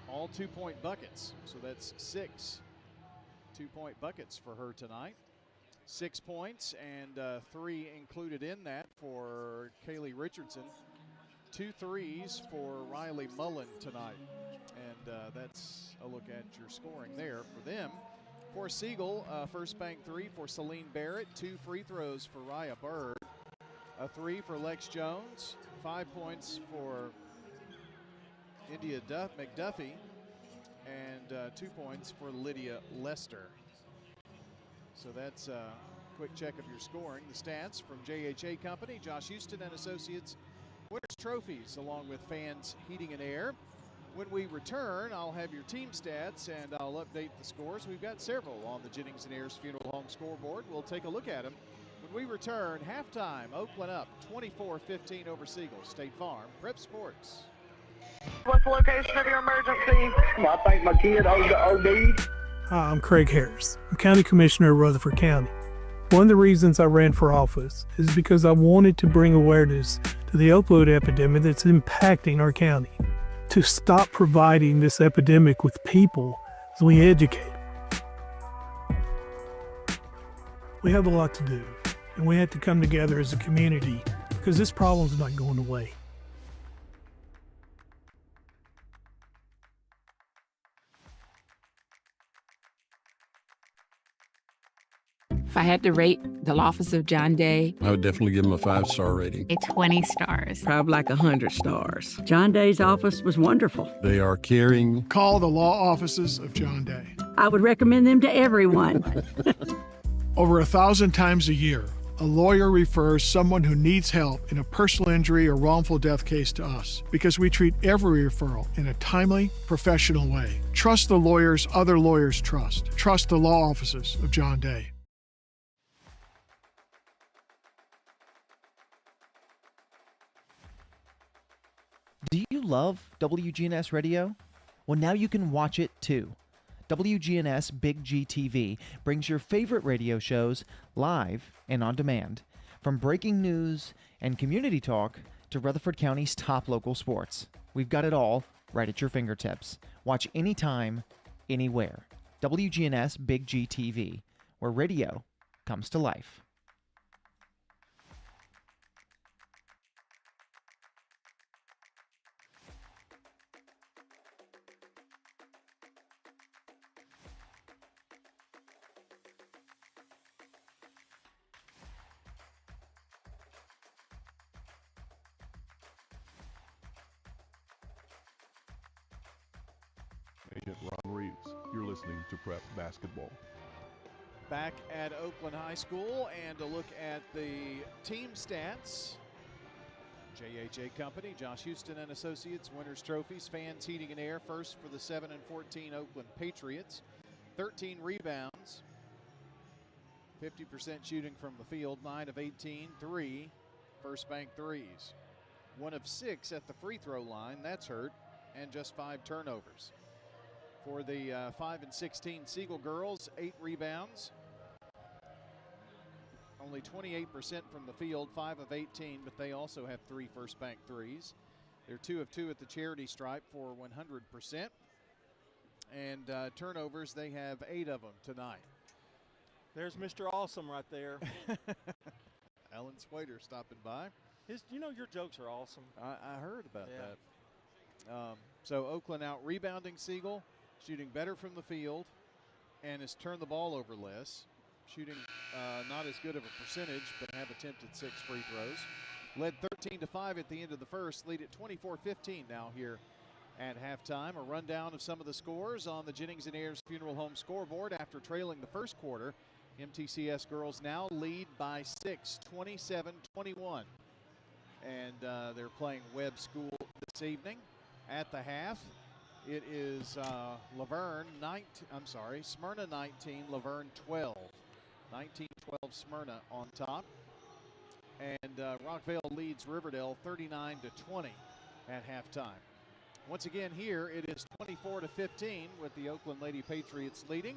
all 2-point buckets, so that's 6 2-point buckets for her tonight. 6 points and 3 included in that for Kaylee Richardson. 2 threes for Riley Mullen tonight. And that's a look at your scoring there for them. For Siegel, first bank 3 for Celine Barrett. 2 free throws for Raya Bird. A 3 for Lex Jones. 5 points for India McDuffie. And 2 points for Lydia Lester. So that's a quick check of your scoring. The stats from JHA Company, Josh Houston and Associates, winners trophies, along with Fans Heating and Air. When we return, I'll have your team stats and I'll update the scores. We've got several on the Jennings and Ayers Funeral Home scoreboard. We'll take a look at them. When we return, halftime, Oakland up 24-15 over Siegel. State Farm, Prep Sports. What's the location of your emergency? I think my kid OD'd. Hi, I'm Craig Harris. I'm County Commissioner of Rutherford County. One of the reasons I ran for office is because I wanted to bring awareness to the opioid epidemic that's impacting our county. To stop providing this epidemic with people as we educate. We have a lot to do, and we have to come together as a community because this problem's not going away. If I had to rate the office of John Day, I would definitely give him a 5-star rating. A 20 stars. Probably like 100 stars. John Day's office was wonderful. They are caring. Call the law offices of John Day. I would recommend them to everyone. Over 1,000 times a year, a lawyer refers someone who needs help in a personal injury or wrongful death case to us because we treat every referral in a timely, professional way. Trust the lawyers other lawyers trust. Trust the law offices of John Day. Do you love WGNS Radio? Well, now you can watch it too. WGNS Big G TV brings your favorite radio shows live and on demand. From breaking news and community talk to Rutherford County's top local sports. We've got it all right at your fingertips. Watch anytime, anywhere. WGNS Big G TV, where radio comes to life. Agent Ron Reeves. You're listening to Prep Basketball. Back at Oakland High School, and a look at the team stats. JHA Company, Josh Houston and Associates, winners trophies, Fans Heating and Air, first for the 7-14 Oakland Patriots. 13 rebounds, 50% shooting from the field, 9 of 18, 3 first bank threes. 1 of 6 at the free throw line, that's hurt, and just 5 turnovers. For the 5-16 Siegel girls, 8 rebounds. Only 28% from the field, 5 of 18, but they also have 3 first bank threes. They're 2 of 2 at the charity stripe for 100%. And turnovers, they have 8 of them tonight. There's Mr. Awesome right there. Alan Swader stopping by. Your jokes are awesome. I heard about that. So Oakland out rebounding Siegel, shooting better from the field, and has turned the ball over less. Shooting not as good of a percentage, but have attempted 6 free throws. Led 13-5 at the end of the first, lead at 24-15 now here at halftime. A rundown of some of the scores on the Jennings and Ayers Funeral Home scoreboard after trailing the first quarter. MTCS girls now lead by 6, 27-21. And they're playing Webb School this evening. At the half, it is Smyrna 19, Laverne 12. 19-12 Smyrna on top. And Rockvale leads Riverdale 39-20 at halftime. Once again here, it is 24-15 with the Oakland Lady Patriots leading.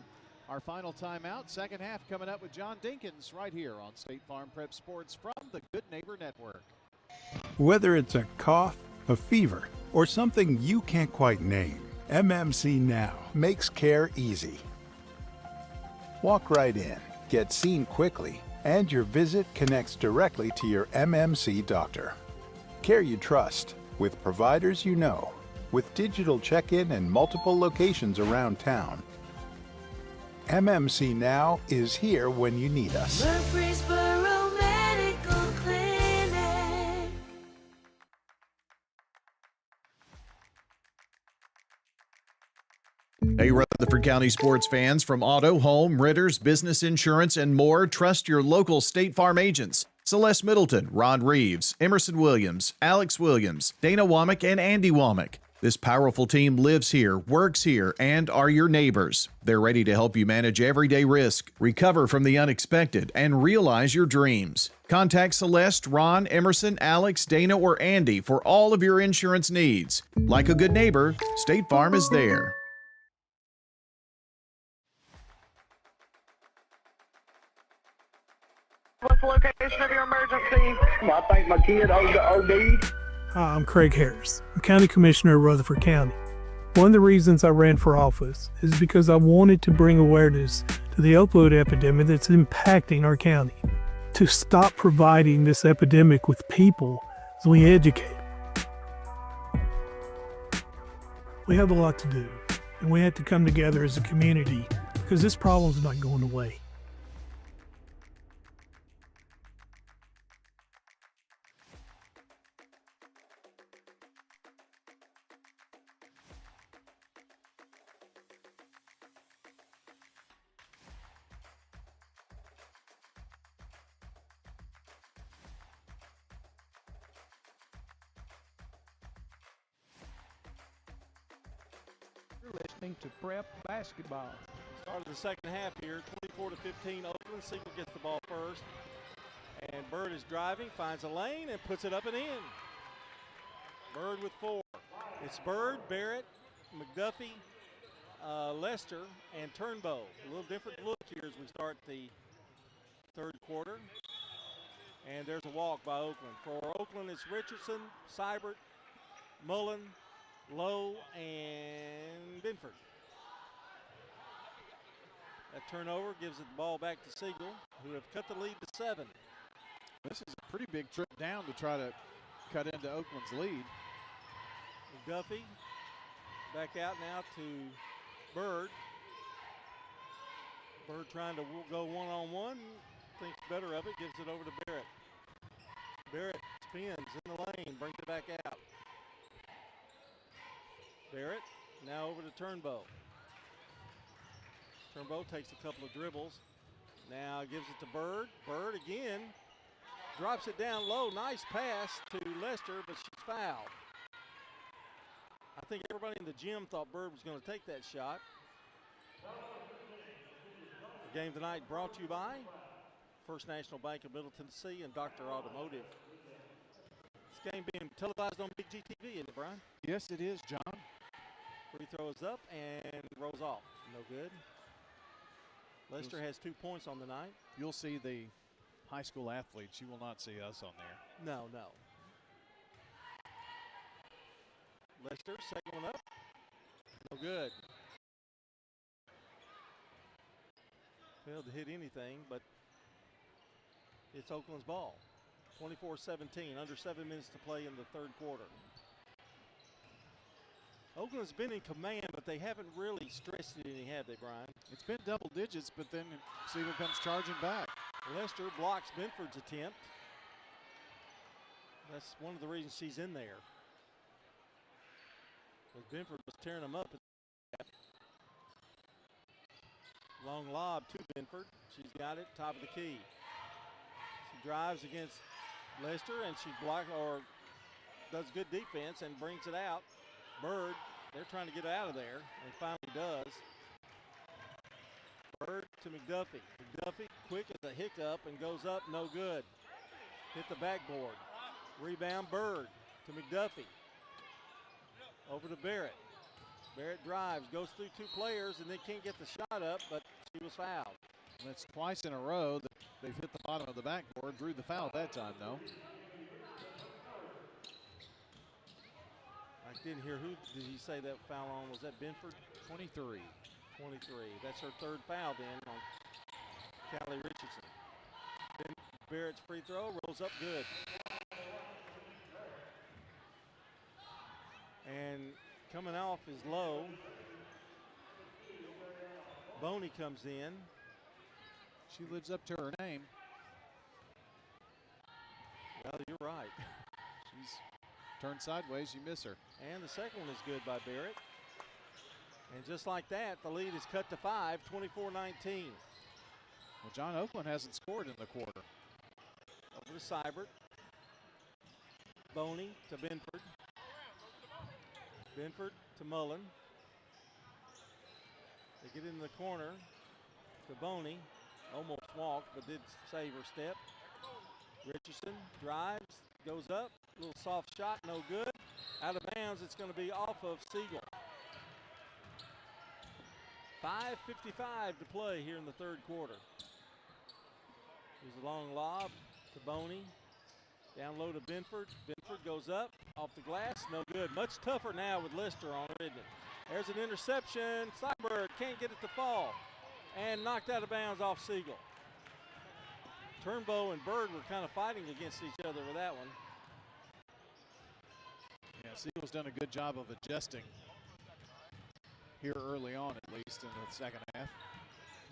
Our final timeout, second half coming up with John Dinkins right here on State Farm Prep Sports from the Good Neighbor Network. Whether it's a cough, a fever, or something you can't quite name, MMC Now makes care easy. Walk right in, get seen quickly, and your visit connects directly to your MMC doctor. Care you trust, with providers you know, with digital check-in and multiple locations around town. MMC Now is here when you need us. Murfreesboro Medical Clinic. Hey, Rutherford County sports fans, from auto, home, renters, business insurance, and more, trust your local State Farm agents. Celeste Middleton, Ron Reeves, Emerson Williams, Alex Williams, Dana Womack, and Andy Womack. This powerful team lives here, works here, and are your neighbors. They're ready to help you manage everyday risk, recover from the unexpected, and realize your dreams. Contact Celeste, Ron, Emerson, Alex, Dana, or Andy for all of your insurance needs. Like a good neighbor, State Farm is there. What's the location of your emergency? I think my kid OD'd. Hi, I'm Craig Harris. I'm County Commissioner of Rutherford County. One of the reasons I ran for office is because I wanted to bring awareness to the opioid epidemic that's impacting our county. To stop providing this epidemic with people as we educate. We have a lot to do, and we have to come together as a community because this problem's not going away. You're listening to Prep Basketball. Start of the second half here, 24-15 Oakland. Siegel gets the ball first. And Bird is driving, finds a lane, and puts it up and in. Bird with 4. It's Bird, Barrett, McDuffie, Lester, and Turnbow. A little different look here as we start the third quarter. And there's a walk by Oakland. For Oakland, it's Richardson, Seibert, Mullen, Lowe, and Binford. That turnover gives the ball back to Siegel, who have cut the lead to 7. This is a pretty big trip down to try to cut into Oakland's lead. McDuffie back out now to Bird. Bird trying to go one-on-one, thinks better of it, gives it over to Barrett. Barrett spins in the lane, brings it back out. Barrett now over to Turnbow. Turnbow takes a couple of dribbles. Now gives it to Bird. Bird again drops it down low. Nice pass to Lester, but she's fouled. I think everybody in the gym thought Bird was going to take that shot. The game tonight brought to you by First National Bank of Middle Tennessee and Dr. Automotive. This game being televised on Big GTV, isn't it, Brian? Yes, it is, John. Free throw is up and rolls off. No good. Lester has 2 points on the night. You'll see the high school athletes. You will not see us on there. No. Lester, second one up. No good. failed to hit anything, but it's Oakland's ball. 24-17, under 7 minutes to play in the third quarter. Oakland's been in command, but they haven't really stressed it any, have they, Brian? It's been double digits, but then Siegel comes charging back. Lester blocks Benford's attempt. That's one of the reasons she's in there. Because Benford was tearing them up. Long lob to Benford. She's got it, top of the key. She drives against Lester, and she does good defense and brings it out. Bird, they're trying to get out of there, and finally does. Bird to McDuffie. McDuffie, quick as a hiccup, and goes up, no good. Hit the backboard. Rebound, Bird to McDuffie. Over to Barrett. Barrett drives, goes through two players, and they can't get the shot up, but she was fouled. And that's twice in a row that they've hit the bottom of the backboard. Drew the foul that time, though. I didn't hear who did he say that foul on. Was that Benford? 23. 23. That's her third foul then on Callie Richardson. Then Barrett's free throw rolls up good. And coming off is low. Boney comes in. She lives up to her name. Well, you're right. She's turned sideways, you miss her. And the second one is good by Barrett. And just like that, the lead is cut to 5, 24-19. Well, John, Oakland hasn't scored in the quarter. Over to Seibert. Boney to Benford. Benford to Mullen. They get in the corner to Boney. Almost walked, but did save her step. Richardson drives, goes up. Little soft shot, no good. Out of bounds, it's going to be off of Siegel. 5:55 to play here in the third quarter. Here's a long lob to Boney. Down low to Benford. Benford goes up, off the glass, no good. Much tougher now with Lester on her, isn't it? There's an interception. Seibert can't get it to fall. And knocked out of bounds off Siegel. Turnbow and Bird were kind of fighting against each other with that one. Yeah, Siegel's done a good job of adjusting here early on, at least in the second half.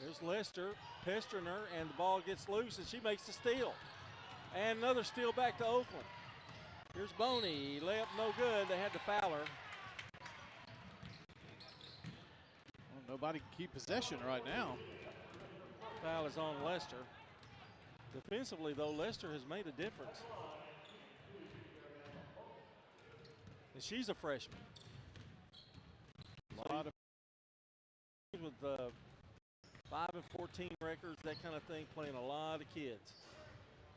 There's Lester pestering her, and the ball gets loose, and she makes the steal. And another steal back to Oakland. Here's Boney, layup no good. They had to foul her. Well, nobody can keep possession right now. Foul is on Lester. Defensively, though, Lester has made a difference. And she's a freshman. A lot of with 5 and 14 records, that kind of thing, playing a lot of kids.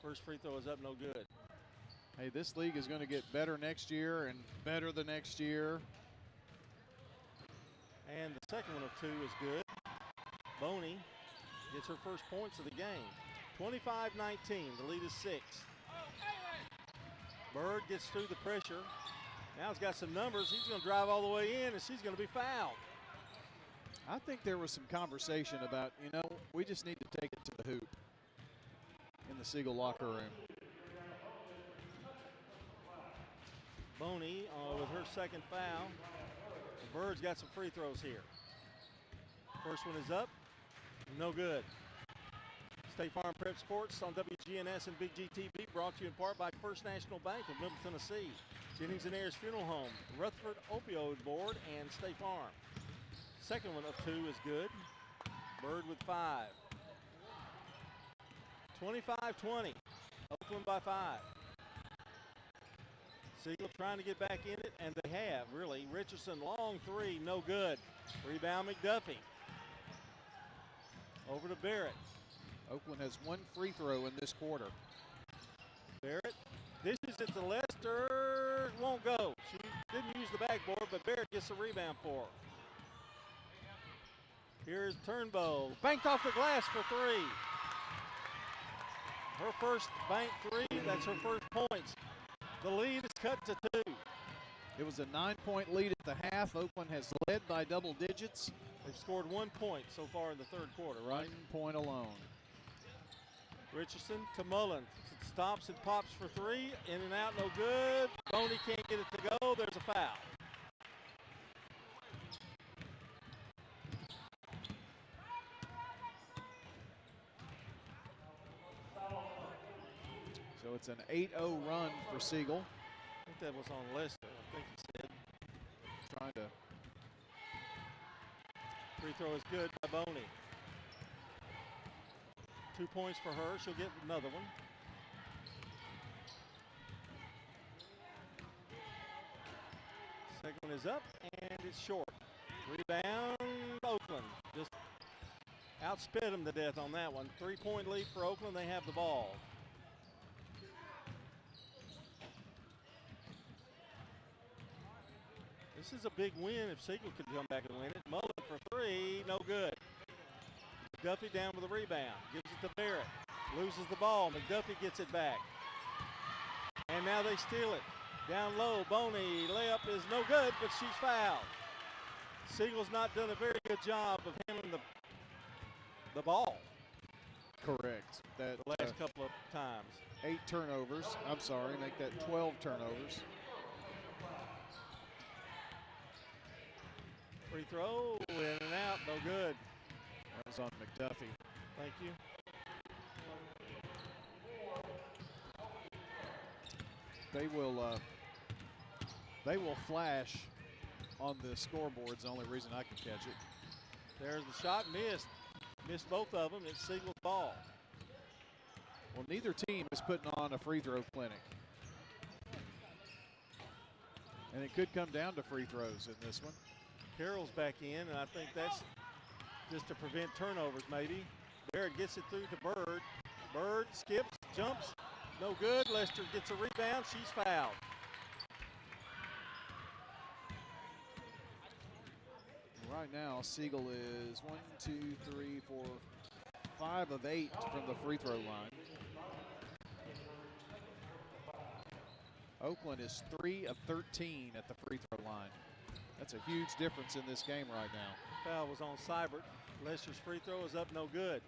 First free throw is up, no good. Hey, this league is going to get better next year and better the next year. And the second one of 2 is good. Boney gets her first points of the game. 25-19, the lead is 6. Bird gets through the pressure. Now he's got some numbers. He's going to drive all the way in, and she's going to be fouled. I think there was some conversation about, we just need to take it to the hoop in the Siegel locker room. Boney with her second foul. The Bird's got some free throws here. First one is up, no good. State Farm Prep Sports on WGNS and Big GTV, brought to you in part by First National Bank of Middle Tennessee, Jennings and Ayers Funeral Home, Rutherford Opioid Board, and State Farm. Second one of 2 is good. Bird with 5. 25-20. Oakland by 5. Siegel trying to get back in it, and they have, really. Richardson, long 3, no good. Rebound, McDuffie. Over to Barrett. Oakland has 1 free throw in this quarter. Barrett dishes it to Lester. Won't go. She didn't use the backboard, but Barrett gets the rebound for her. Here's Turnbow. Banked off the glass for 3. Her first bank 3. That's her first points. The lead is cut to 2. It was a 9-point lead at the half. Oakland has led by double digits. They've scored 1 point so far in the third quarter, right? 1 point alone. Richardson to Mullen. Stops and pops for three. In and out, no good. Boney can't get it to go. There's a foul. So it's an 8-0 run for Siegel. I think that was on Lester. I think he said. Trying to. Free throw is good by Boney. 2 points for her. She'll get another one. Second one is up, and it's short. Rebound, Oakland. Just outspit them to death on that one. 3-point lead for Oakland. They have the ball. This is a big win if Siegel could come back and win it. Mullen for three, no good. McDuffie down with the rebound. Gives it to Barrett. Loses the ball. McDuffie gets it back. And now they steal it. Down low, Boney. Layup is no good, but she's fouled. Siegel's not done a very good job of handling the ball. Correct. That the last couple of times. 8 turnovers. I'm sorry, make that 12 turnovers. Free throw, in and out, no good. That was on McDuffie. Thank you. They will flash on the scoreboards. The only reason I can catch it. There's the shot, missed. Missed both of them. It's Siegel's ball. Well, neither team is putting on a free throw clinic. And it could come down to free throws in this one. Carroll's back in, and I think that's just to prevent turnovers, maybe. Barrett gets it through to Bird. Bird skips, jumps, no good. Lester gets a rebound. She's fouled. Right now, Siegel is 5 of 8 from the free throw line. Oakland is 3 of 13 at the free throw line. That's a huge difference in this game right now. Foul was on Seibert. Lester's free throw is up, no good.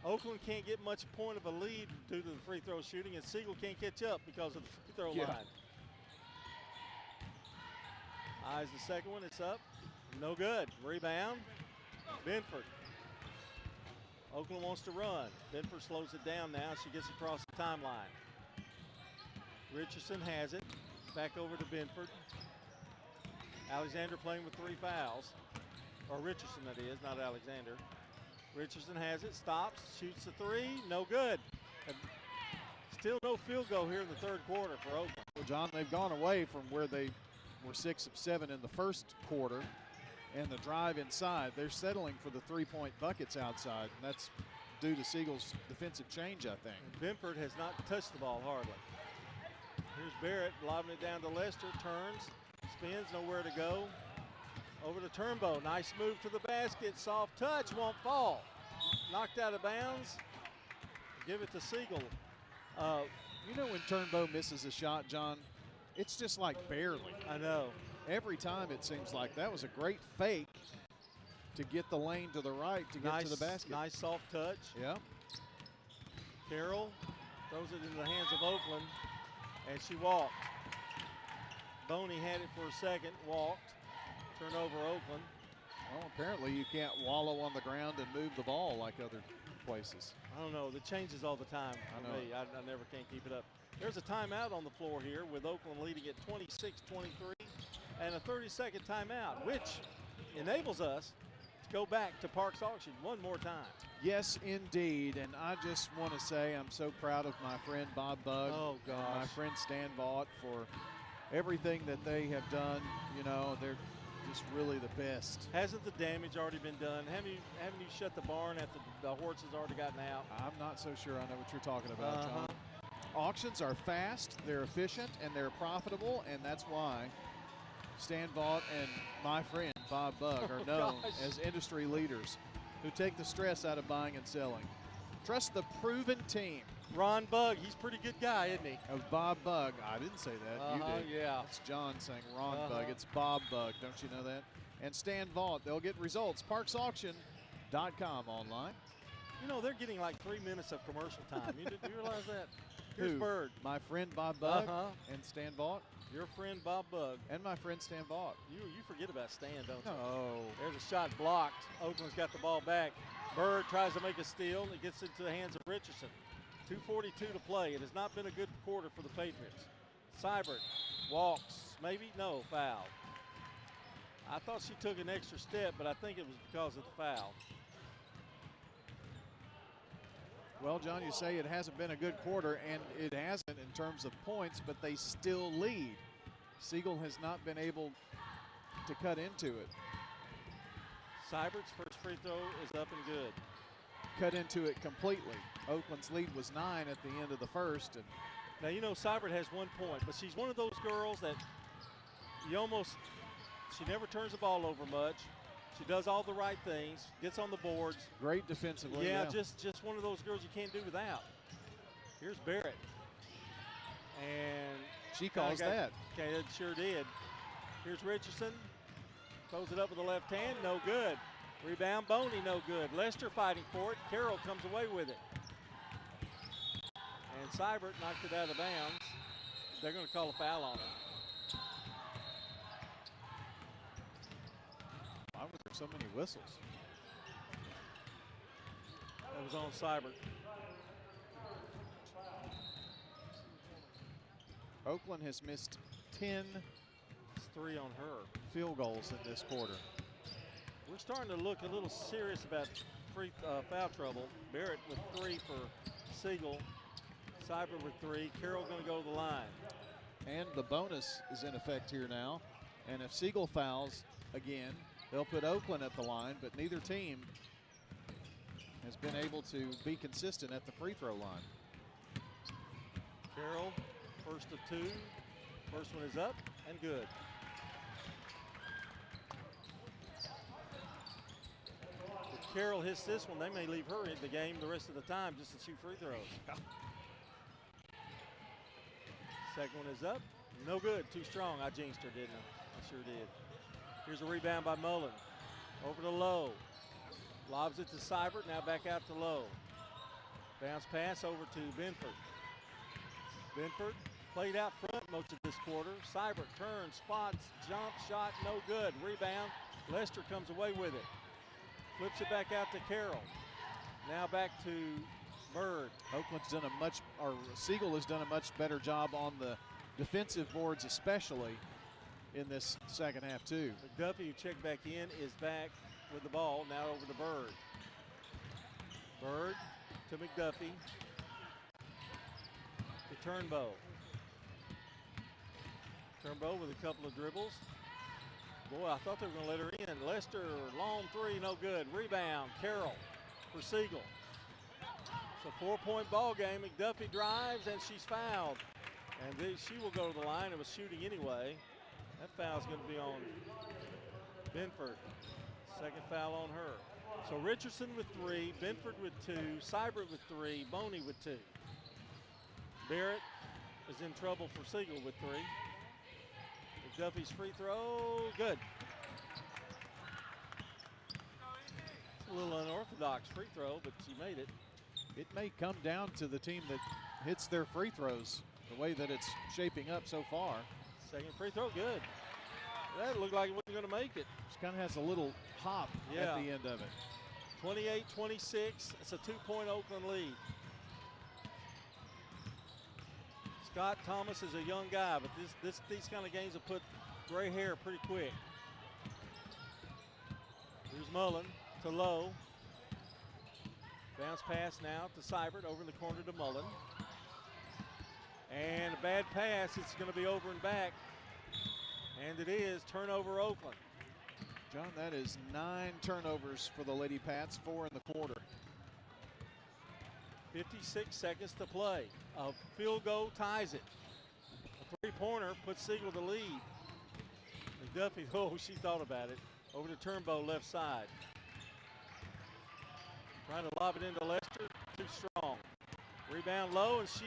Oakland can't get much point of a lead due to the free throw shooting, and Siegel can't catch up because of the free throw line. Eyes the second one, it's up, no good. Rebound, Benford. Oakland wants to run. Benford slows it down now. She gets across the timeline. Richardson has it. Back over to Benford. Alexander playing with 3 fouls. Or Richardson, that is, not Alexander. Richardson has it, stops, shoots the 3, no good. And still no field goal here in the third quarter for Oakland. Well, John, they've gone away from where they were 6 of 7 in the first quarter and the drive inside. They're settling for the 3-point buckets outside, and that's due to Siegel's defensive change, I think. And Benford has not touched the ball hardly. Here's Barrett lobbing it down to Lester, turns, spins, nowhere to go. Over to Turnbow, nice move to the basket, soft touch, won't fall. Knocked out of bounds, give it to Siegel. You know when Turnbow misses a shot, John, it's just like barely. I know. Every time it seems like that was a great fake to get the lane to the right to get to the basket. Nice soft touch. Yeah. Carroll throws it into the hands of Oakland, and she walked. Boney had it for a second, walked. Turnover Oakland. Well, apparently you can't wallow on the ground and move the ball like other places. I don't know. It changes all the time for me. I never can keep it up. There's a timeout on the floor here with Oakland leading at 26-23 and a 30-second timeout, which enables us to go back to Parks Auction one more time. Yes, indeed. And I just want to say I'm so proud of my friend Bob Bugg. Oh, gosh. My friend Stan Vaught for everything that they have done. You know, they're just really the best. Hasn't the damage already been done? Haven't you shut the barn after the horse has already gotten out? I'm not so sure I know what you're talking about, John. Auctions are fast, they're efficient, and they're profitable, and that's why Stan Vaught and my friend Bob Bugg are known as industry leaders who take the stress out of buying and selling. Trust the proven team. Ron Bugg, he's a pretty good guy, isn't he? Of Bob Bugg. I didn't say that. You did. Yeah. It's John saying Ron Bugg. It's Bob Bugg. Don't you know that? and Stan Vaught. They'll get results. ParksAuction.com online. You know, they're getting like 3 minutes of commercial time. Do you realize that? Here's Who? Bird. My friend Bob Bug and Stan Vaught. Your friend Bob Bug. And my friend Stan Vaught. You forget about Stan, don't you? No. There's a shot blocked. Oakland's got the ball back. Bird tries to make a steal, and it gets into the hands of Richardson. 2:42 to play. It has not been a good quarter for the Patriots. Seibert walks. Maybe? No, foul. I thought she took an extra step, but I think it was because of the foul. Well, John, you say it hasn't been a good quarter, and it hasn't in terms of points, but they still lead. Siegel has not been able to cut into it. Seibert's first free throw is up and good. Cut into it completely. Oakland's lead was 9 at the end of the first. And now, you know, Seibert has 1 point, but she's one of those girls that she never turns the ball over much. She does all the right things, gets on the boards. Great defensively. Yeah, just one of those girls you can't do without. Here's Barrett. And she calls that. Okay, it sure did. Here's Richardson. Throws it up with the left hand, no good. Rebound, Boney, no good. Lester fighting for it. Carroll comes away with it. And Seibert knocked it out of bounds. They're going to call a foul on her. Why were there so many whistles? That was on Seibert. Oakland has missed 10 It's 3 on her. Field goals in this quarter. We're starting to look a little serious about foul trouble. Barrett with 3 for Siegel. Seibert with 3. Carroll going to go to the line. And the bonus is in effect here now. And if Siegel fouls again, they'll put Oakland at the line, but neither team has been able to be consistent at the free throw line. Carroll, first of 2. First one is up and good. If Carroll hits this one, they may leave her in the game the rest of the time just to shoot free throws. Second one is up. No good. Too strong. I jinxed her, didn't I? I sure did. Here's a rebound by Mullen. Over to Lowe. Lobs it to Seibert. Now back out to Lowe. Bounce pass over to Benford. Benford played out front most of this quarter. Seibert turns, spots, jump shot, no good. Rebound. Lester comes away with it. Flips it back out to Carroll. Now back to Bird. Oakland's done Siegel has done a much better job on the defensive boards, especially in this second half too. McDuffie, who checked back in, is back with the ball. Now over to Bird. Bird to McDuffie. To Turnbow. Turnbow with a couple of dribbles. Boy, I thought they were going to let her in. Lester, long 3, no good. Rebound, Carroll for Siegel. It's a 4-point ball game. McDuffie drives, and she's fouled. And she will go to the line. It was shooting anyway. That foul's going to be on Benford. Second foul on her. So Richardson with 3, Benford with 2, Seibert with 3, Boney with 2. Barrett is in trouble for Siegel with 3. McDuffie's free throw, good. It's a little unorthodox free throw, but she made it. It may come down to the team that hits their free throws, the way that it's shaping up so far. Second free throw, good. That looked like it wasn't going to make it. Just kind of has a little pop at the end of it. 28-26, it's a 2-point Oakland lead. Scott Thomas is a young guy, but these kind of games will put gray hair pretty quick. Here's Mullen to Lowe. Bounce pass now to Seibert over in the corner to Mullen. And a bad pass. It's going to be over and back. And it is turnover Oakland. John, that is 9 turnovers for the Lady Pats, 4 in the quarter. 56 seconds to play. A field goal ties it. A 3-pointer puts Siegel to lead. McDuffie, oh, she thought about it. Over to Turnbow, left side. Trying to lob it into Lester, too strong. Rebound Low, and she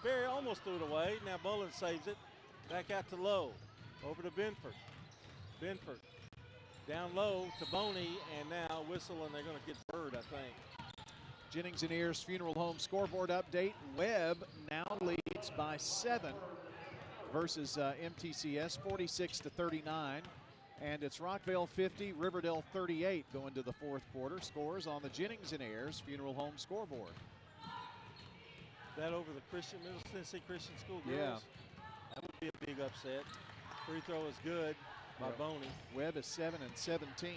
very almost threw it away. Now Mullen saves it. Back out to Low. Over to Benford. Benford Down low to Boney, and now whistle, and they're going to get Bird, I think. Jennings and Ayers Funeral Home scoreboard update. Webb now leads by 7 versus MTCS, 46-39. And it's Rockville 50, Riverdale 38 going to the fourth quarter. Scores on the Jennings and Ayers Funeral Home scoreboard. That over the Middle Tennessee Christian School girls? Yeah. That would be a big upset. Free throw is good by Boney. Webb is 7 and 17.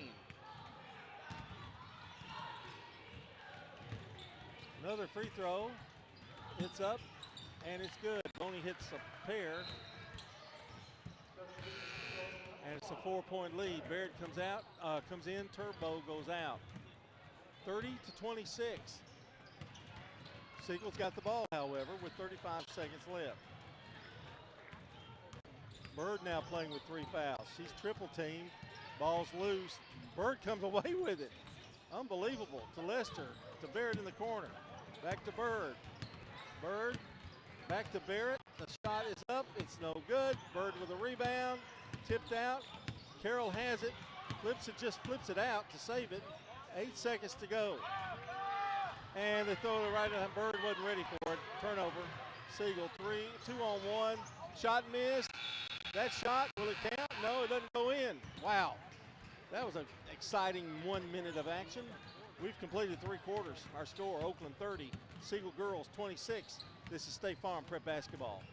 Another free throw. It's up, and it's good. Boney hits a pair. And it's a 4-point lead. Barrett comes in, Turbo goes out. 30-26. Siegel's got the ball, however, with 35 seconds left. Bird now playing with 3 fouls. She's triple teamed. Ball's loose. Bird comes away with it. Unbelievable. To Lester. To Barrett in the corner. Back to Bird. Bird. Back to Barrett. The shot is up. It's no good. Bird with a rebound. Tipped out. Carroll has it. Just flips it out to save it. 8 seconds to go. And they throw it right at Bird. Wasn't ready for it. Turnover. Siegel 2-on-1. Shot missed. That shot, will it count? No, it doesn't go in. Wow. That was an exciting 1 minute of action. We've completed 3 quarters. Our score, Oakland 30, Siegel girls 26. This is State Farm Prep Basketball.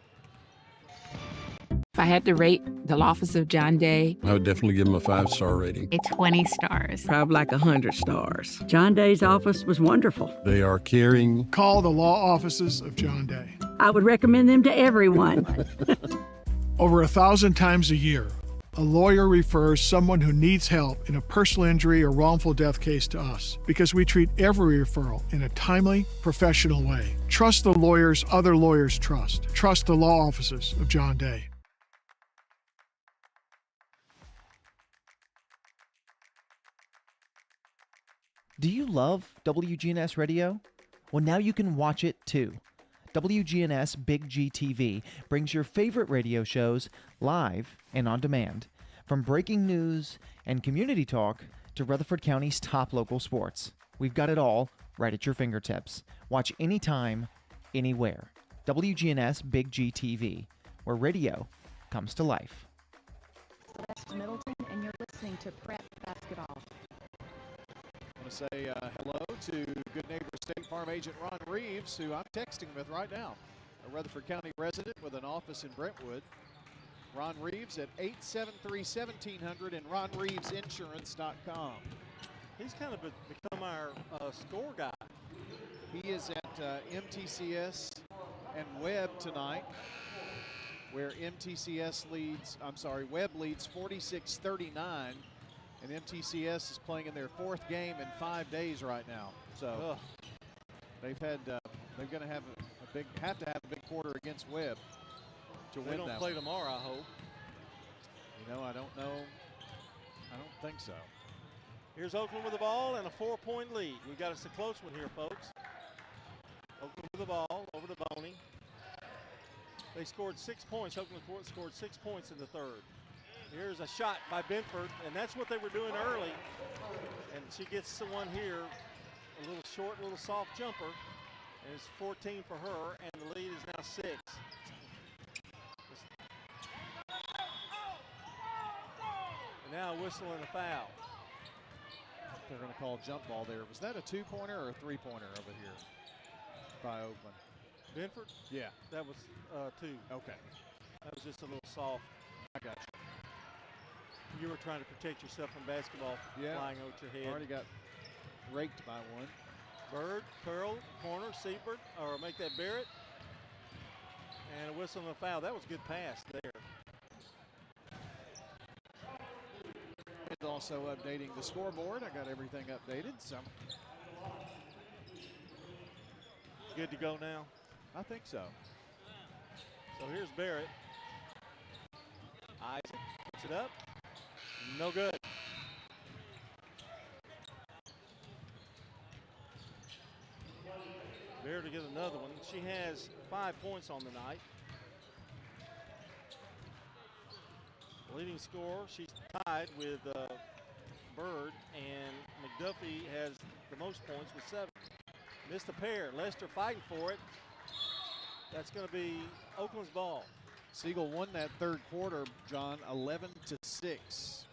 If I had to rate the office of John Day, I would definitely give him a 5-star rating. A 20 stars. Probably like 100 stars. John Day's office was wonderful. They are caring. Call the law offices of John Day. I would recommend them to everyone. Over 1,000 times a year, a lawyer refers someone who needs help in a personal injury or wrongful death case to us because we treat every referral in a timely, professional way. Trust the lawyers other lawyers trust. Trust the law offices of John Day. Do you love WGNS Radio? Well, now you can watch it too. WGNS Big G TV brings your favorite radio shows live and on demand. From breaking news and community talk to Rutherford County's top local sports. We've got it all right at your fingertips. Watch anytime, anywhere. WGNS Big G TV, where radio comes to life. Celeste Middleton, and you're listening to Prep Basketball. I want to say hello to good neighbor State Farm agent Ron Reeves, who I'm texting with right now. A Rutherford County resident with an office in Brentwood. Ron Reeves at 873-1700 and ronreevesinsurance.com. He's kind of become our score guy. He is at MTCS and Webb tonight, where Webb leads 46-39. And MTCS is playing in their 4th game in 5 days right now. So they're going to have a big quarter against Webb to win that. They don't play tomorrow, I hope. You know, I don't know. I don't think so. Here's Oakland with the ball and a 4-point lead. We've got us a close one here, folks. Oakland with the ball over to Boney. They scored 6 points. Oakland scored 6 points in the third. Here's a shot by Benford, and that's what they were doing early. And she gets the one here, a little short, little soft jumper. And it's 14 for her, and the lead is now 6. And now a whistle and a foul. They're going to call jump ball there. Was that a 2-pointer or a 3-pointer over here by Oakland? Benford? Yeah. That was 2. Okay. That was just a little soft. I got you. You were trying to protect yourself from basketball flying out your head. Already got raked by one. Bird, curl, corner, Siebert, or make that Barrett. And a whistle and a foul. That was a good pass there. And also updating the scoreboard. I got everything updated, so. Good to go now? I think so. So here's Barrett. Isaac puts it up. No good. Barrett to get another one. She has 5 points on the night. Leading scorer, she's tied with Bird, and McDuffie has the most points with 7. Missed a pair. Lester fighting for it. That's going to be Oakland's ball. Siegel won that third quarter, John, 11-6.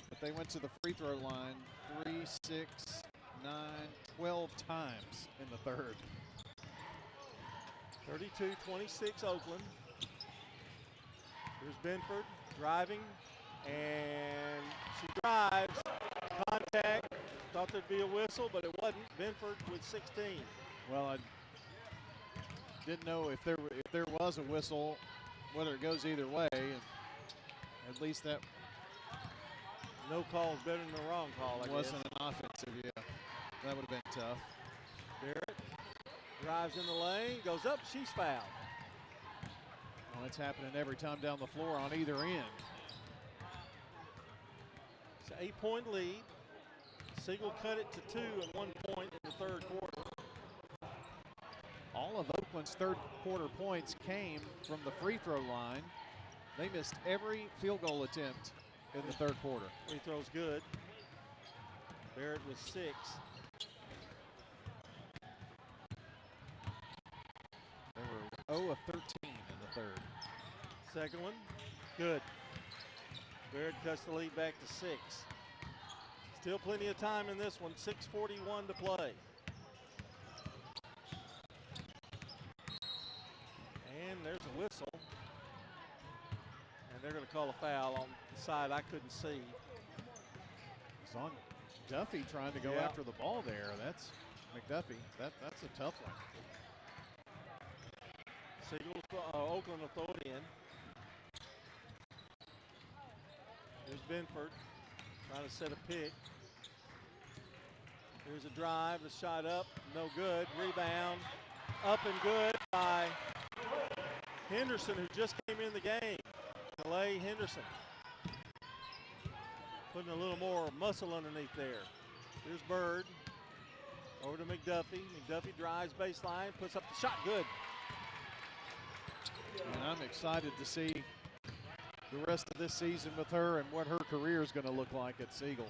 But they went to the free throw line 3, 6, 9, 12 times in the third. 32-26 Oakland. Here's Benford driving, and she drives. Contact. Thought there'd be a whistle, but it wasn't. Benford with 16. Well, I didn't know if there was a whistle, whether it goes either way. And at least that no call is better than the wrong call. I wasn't guess. an offensive. Yeah, that would have been tough. Barrett drives in the lane, goes up. She's fouled. Well, it's happening every time down the floor on either end. It's an 8-point lead. Siegel cut it to 2 at 1 point in the third quarter. All of Oakland's third quarter points came from the free throw line. They missed every field goal attempt in the third quarter. Free throw's good. Barrett with 6. They were 0 of 13 in the third. Second one, good. Barrett cuts the lead back to 6. Still plenty of time in this one, 6:41 to play. And there's a whistle. And they're going to call a foul on the side I couldn't see. It's on Duffy trying to go after the ball there. That's McDuffie. That's a tough one. Siegel, Oakland will throw it in. Here's Benford trying to set a pick. Here's a drive, the shot up, no good. Rebound, up and good by Henderson, who just came in the game. Calais Henderson. Putting a little more muscle underneath there. Here's Bird. Over to McDuffie. McDuffie drives baseline, puts up the shot, good. And I'm excited to see the rest of this season with her and what her career is going to look like at Siegel.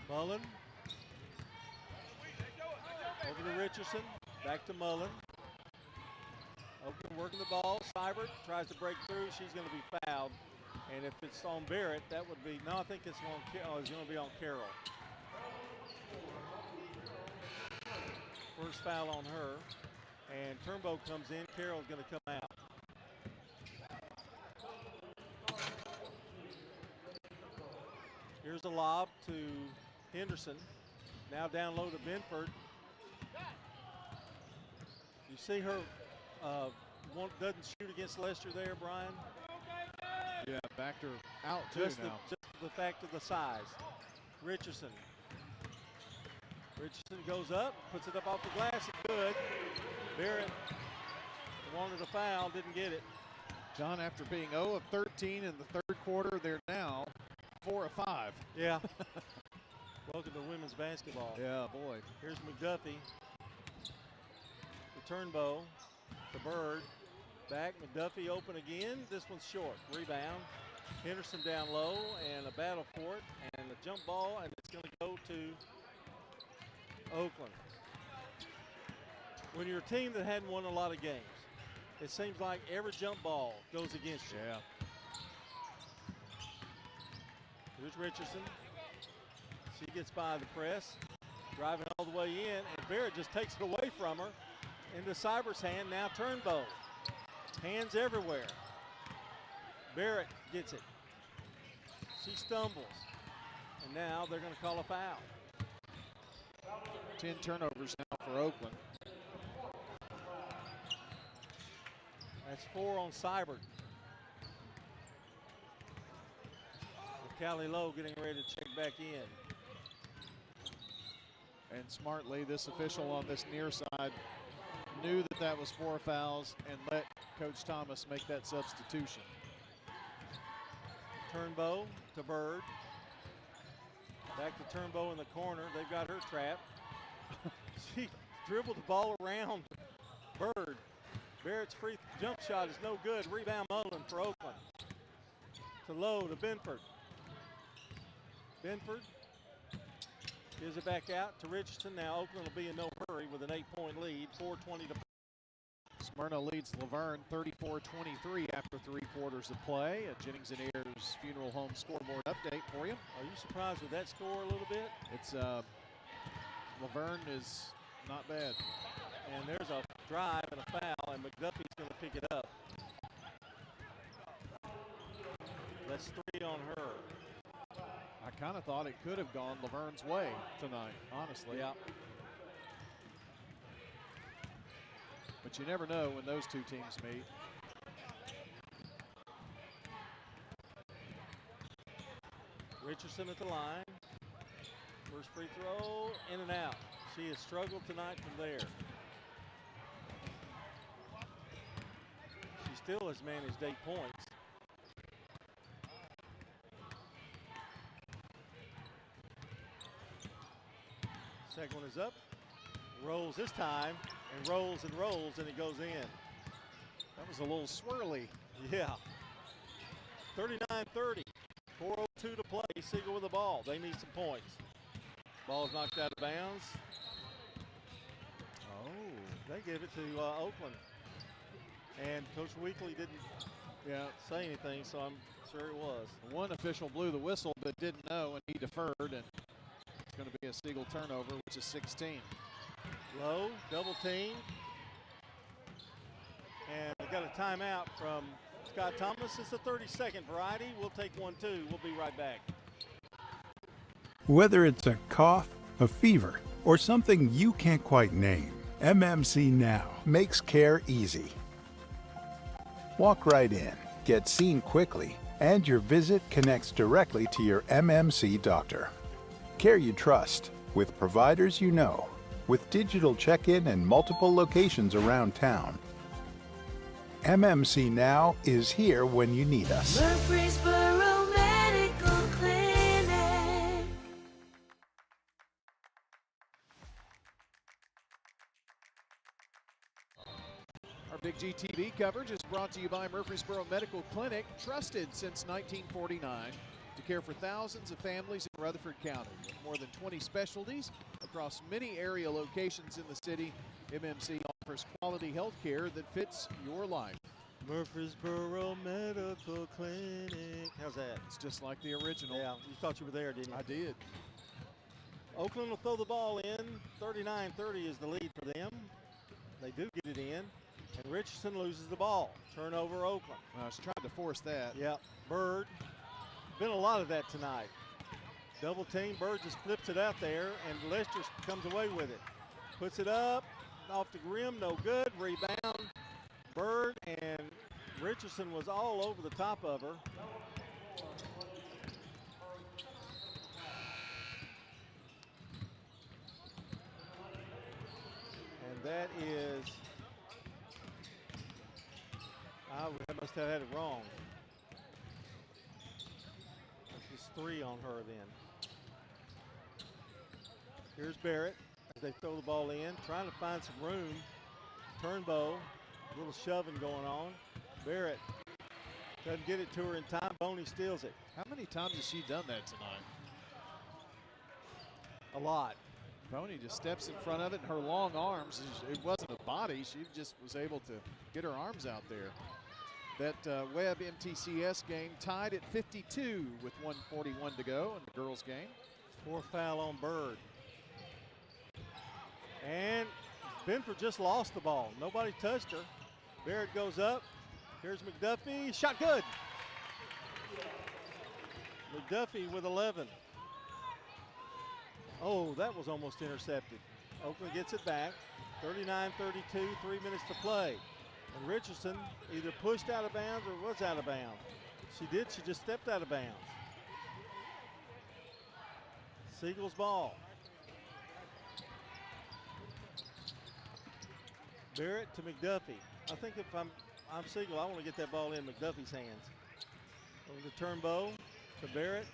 Mullen. Over to Richardson. Back to Mullen. Oakland working the ball. Seibert tries to break through. She's going to be fouled. And if it's on Barrett, that would be, no, I think it's going to be on Carroll. First foul on her. And Turnbow comes in. Carroll's going to come out. Here's a lob to Henderson. Now down low to Benford. You see her doesn't shoot against Lester there, Brian? Yeah, backed her out too just now. Just the fact of the size. Richardson. Richardson goes up, puts it up off the glass, it's good. Barrett wanted a foul, didn't get it. John, after being 0 of 13 in the third quarter, they're now 4 of 5. Yeah. Welcome to women's basketball. Yeah, boy. Here's McDuffie. The Turnbow. The Bird. Back. McDuffie open again. This one's short. Rebound. Henderson down low and a battle for it. And a jump ball, and it's going to go to Oakland. When you're a team that hadn't won a lot of games, it seems like every jump ball goes against you. Yeah. Here's Richardson. She gets by the press, driving all the way in, and Barrett just takes it away from her into Seibert's hand. Now Turnbow. Hands everywhere. Barrett gets it. She stumbles. And now they're going to call a foul. 10 turnovers now for Oakland. That's 4 on Seibert. Callie Lowe getting ready to check back in. And smartly, this official on this near side knew that that was 4 fouls and let Coach Thomas make that substitution. Turnbow to Bird. Back to Turnbow in the corner. They've got her trapped. She dribbled the ball around Bird. Barrett's free jump shot is no good. Rebound Mullen for Oakland. to Lowe to Benford. Benford gives it back out to Richardson. Now Oakland will be in no hurry with an 8-point lead, 4:20 to play. Smyrna leads Laverne 34-23 after 3 quarters of play. A Jennings and Ayers Funeral Home scoreboard update for you. Are you surprised with that score a little bit? It's Laverne is not bad. And there's a drive and a foul, and McDuffie's going to pick it up. That's 3 on her. I kind of thought it could have gone Laverne's way tonight, honestly. Yeah. But you never know when those two teams meet. Richardson at the line. First free throw, in and out. She has struggled tonight from there. She still has managed 8 points. Second one is up. Rolls this time, and rolls, and it goes in. That was a little swirly. Yeah. 39-30. 4:02 to play. Siegel with the ball. They need some points. Ball's knocked out of bounds. Oh, they gave it to Oakland. And Coach Weekly didn't say anything, so I'm sure it was. One official blew the whistle but didn't know, and he deferred, and it's going to be a Siegel turnover, which is 16. Low, double team. And they got a timeout from Scott Thomas. It's the 30-second variety. We'll take one, too. We'll be right back. Whether it's a cough, a fever, or something you can't quite name, MMC Now makes care easy. Walk right in, get seen quickly, and your visit connects directly to your MMC doctor. Care you trust, with providers you know, with digital check-in and multiple locations around town. MMC Now is here when you need us. Murfreesboro Medical Clinic. Our Big G TV coverage is brought to you by Murfreesboro Medical Clinic, trusted since 1949 to care for thousands of families in Rutherford County. With more than 20 specialties across many area locations in the city, MMC offers quality health care that fits your life. Murfreesboro Medical Clinic. How's that? It's just like the original. Yeah, you thought you were there, didn't you? I did. Oakland will throw the ball in. 39-30 is the lead for them. They do get it in, and Richardson loses the ball. Turnover, Oakland. I was trying to force that. Yeah, Bird. Been a lot of that tonight. Double team, Bird just flips it out there, and Lester comes away with it. Puts it up, off the rim, no good. Rebound, Bird, and Richardson was all over the top of her. And that is, I must have had it wrong. It's 3 on her then. Here's Barrett as they throw the ball in, trying to find some room. Turnbow, a little shoving going on. Barrett doesn't get it to her in time. Boney steals it. How many times has she done that tonight? A lot. Boney just steps in front of it, and her long arms, it wasn't a body. She just was able to get her arms out there. That Webb MTCS game tied at 52 with 1:41 to go in the girls' game. 4th foul on Bird. And Benford just lost the ball. Nobody touched her. Barrett goes up. Here's McDuffie. Shot good. McDuffie with 11. Oh, that was almost intercepted. Oakland gets it back. 39-32, 3 minutes to play. And Richardson either pushed out of bounds or was out of bounds. She just stepped out of bounds. Siegel's ball. Barrett to McDuffie. I think if I'm Siegel, I want to get that ball in McDuffie's hands. Over to Turnbow, to Barrett.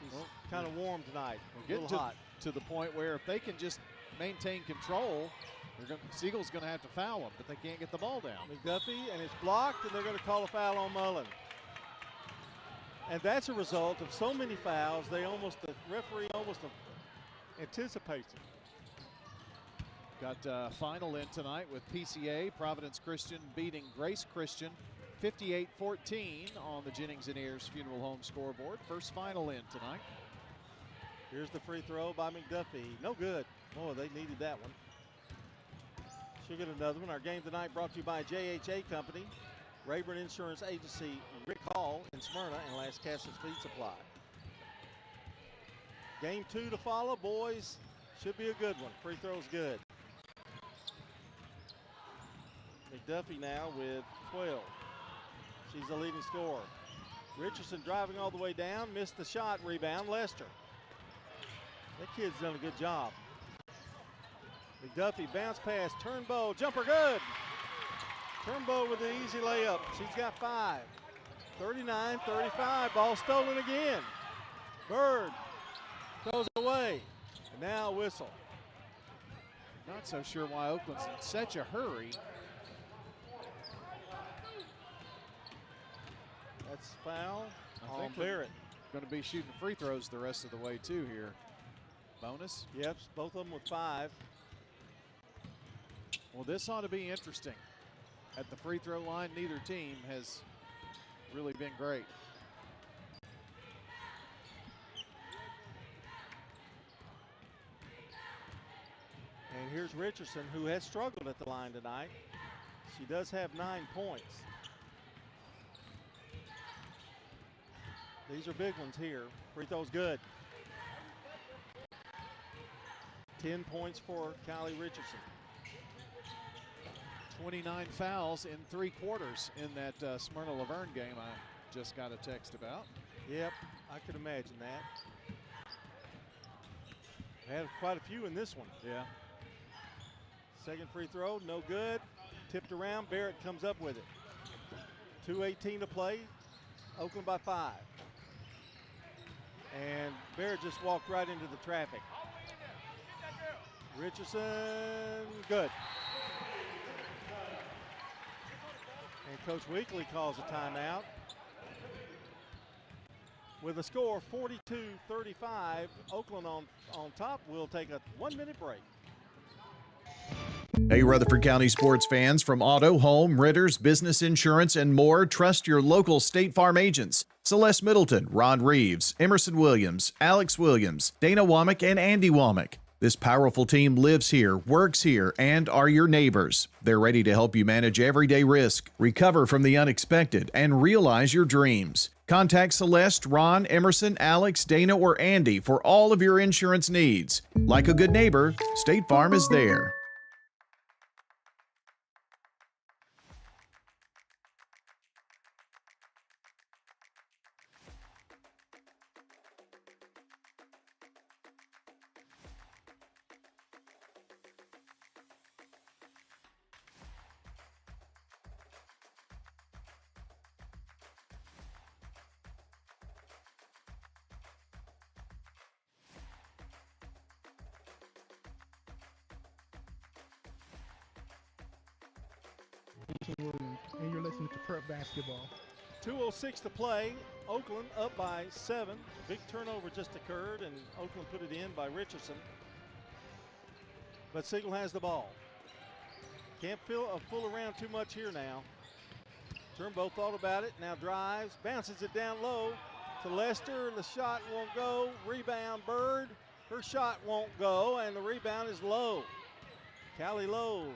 She's kind of warm tonight. We're a little getting hot. To the point where if they can just maintain control, Siegel's going to have to foul them, but they can't get the ball down. McDuffie, and it's blocked, and they're going to call a foul on Mullen. And that's a result of so many fouls, the referee almost anticipates it. Got a final in tonight with PCA, Providence Christian beating Grace Christian 58-14 on the Jennings and Ayers Funeral Home scoreboard. First final in tonight. Here's the free throw by McDuffie. No good. Boy, they needed that one. She'll get another one. Our game tonight brought to you by JHA Company, Rayburn Insurance Agency, Rick Hall in Smyrna, and Las Casas Feed Supply. Game 2 to follow, boys. Should be a good one. Free throw's good. McDuffie now with 12. She's the leading scorer. Richardson driving all the way down, missed the shot, rebound, Lester. That kid's done a good job. McDuffie bounce pass, Turnbow, jumper good. Turnbow with the easy layup. She's got 5. 39-35, ball stolen again. Bird throws it away. And now a whistle. Not so sure why Oakland's in such a hurry. That's foul I on think Barrett. Going to be shooting free throws the rest of the way too here. Bonus? Yep, both of them with 5. Well, this ought to be interesting. At the free throw line, neither team has really been great. And here's Richardson, who has struggled at the line tonight. She does have 9 points. These are big ones here. Free throw's good. 10 points for Kylie Richardson. 29 fouls in 3 quarters in that Smyrna Laverne game I just got a text about. Yep, I could imagine that. Had quite a few in this one. Yeah. Second free throw, no good. Tipped around, Barrett comes up with it. 2:18 to play, Oakland by 5. And Barrett just walked right into the traffic. Richardson, good. And Coach Weekly calls a timeout. With a score 42-35, Oakland on top. We'll take a 1-minute break. Hey, Rutherford County sports fans, from auto, home, renters, business insurance, and more, trust your local State Farm agents. Celeste Middleton, Ron Reeves, Emerson Williams, Alex Williams, Dana Womack, and Andy Womack. This powerful team lives here, works here, and are your neighbors. They're ready to help you manage everyday risk, recover from the unexpected, and realize your dreams. Contact Celeste, Ron, Emerson, Alex, Dana, or Andy for all of your insurance needs. Like a good neighbor, State Farm is there. Williams, and you're listening to Prep Basketball. 2:06 to play. Oakland up by 7. Big turnover just occurred, and Oakland put it in by Richardson. But Siegel has the ball. Can't fool around too much here now. Turnbow thought about it, now drives, bounces it down low to Lester. The shot won't go. Rebound, Bird. Her shot won't go, and the rebound is Lowe. Callie Lowe,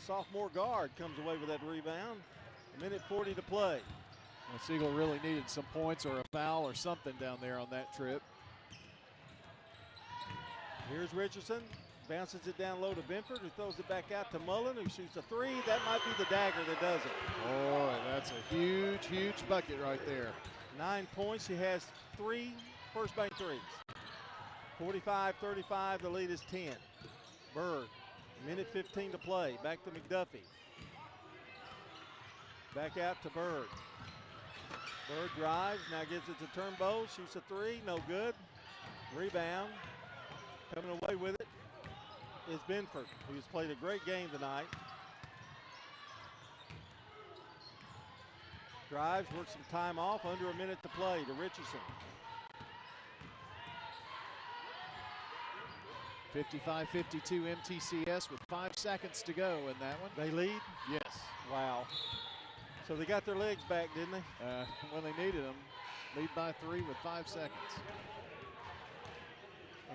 sophomore guard, comes away with that rebound. 1:40 to play. Well, Siegel really needed some points or a foul or something down there on that trip. Here's Richardson. Bounces it down low to Benford, who throws it back out to Mullen, who shoots a 3. That might be the dagger that does it. Boy, that's a huge, huge bucket right there. 9 points. She has 3 first bank threes. 45-35, the lead is 10. Bird, 1:15 to play. Back to McDuffie. Back out to Bird. Bird drives, now gives it to Turnbow, shoots a 3, no good. Rebound, coming away with it is Benford, who's played a great game tonight. Drives, works some time off, under a minute to play to Richardson. 55-52 MTCS with 5 seconds to go in that one. They lead? Yes. Wow. So they got their legs back, didn't they? When they needed them. Lead by 3 with 5 seconds.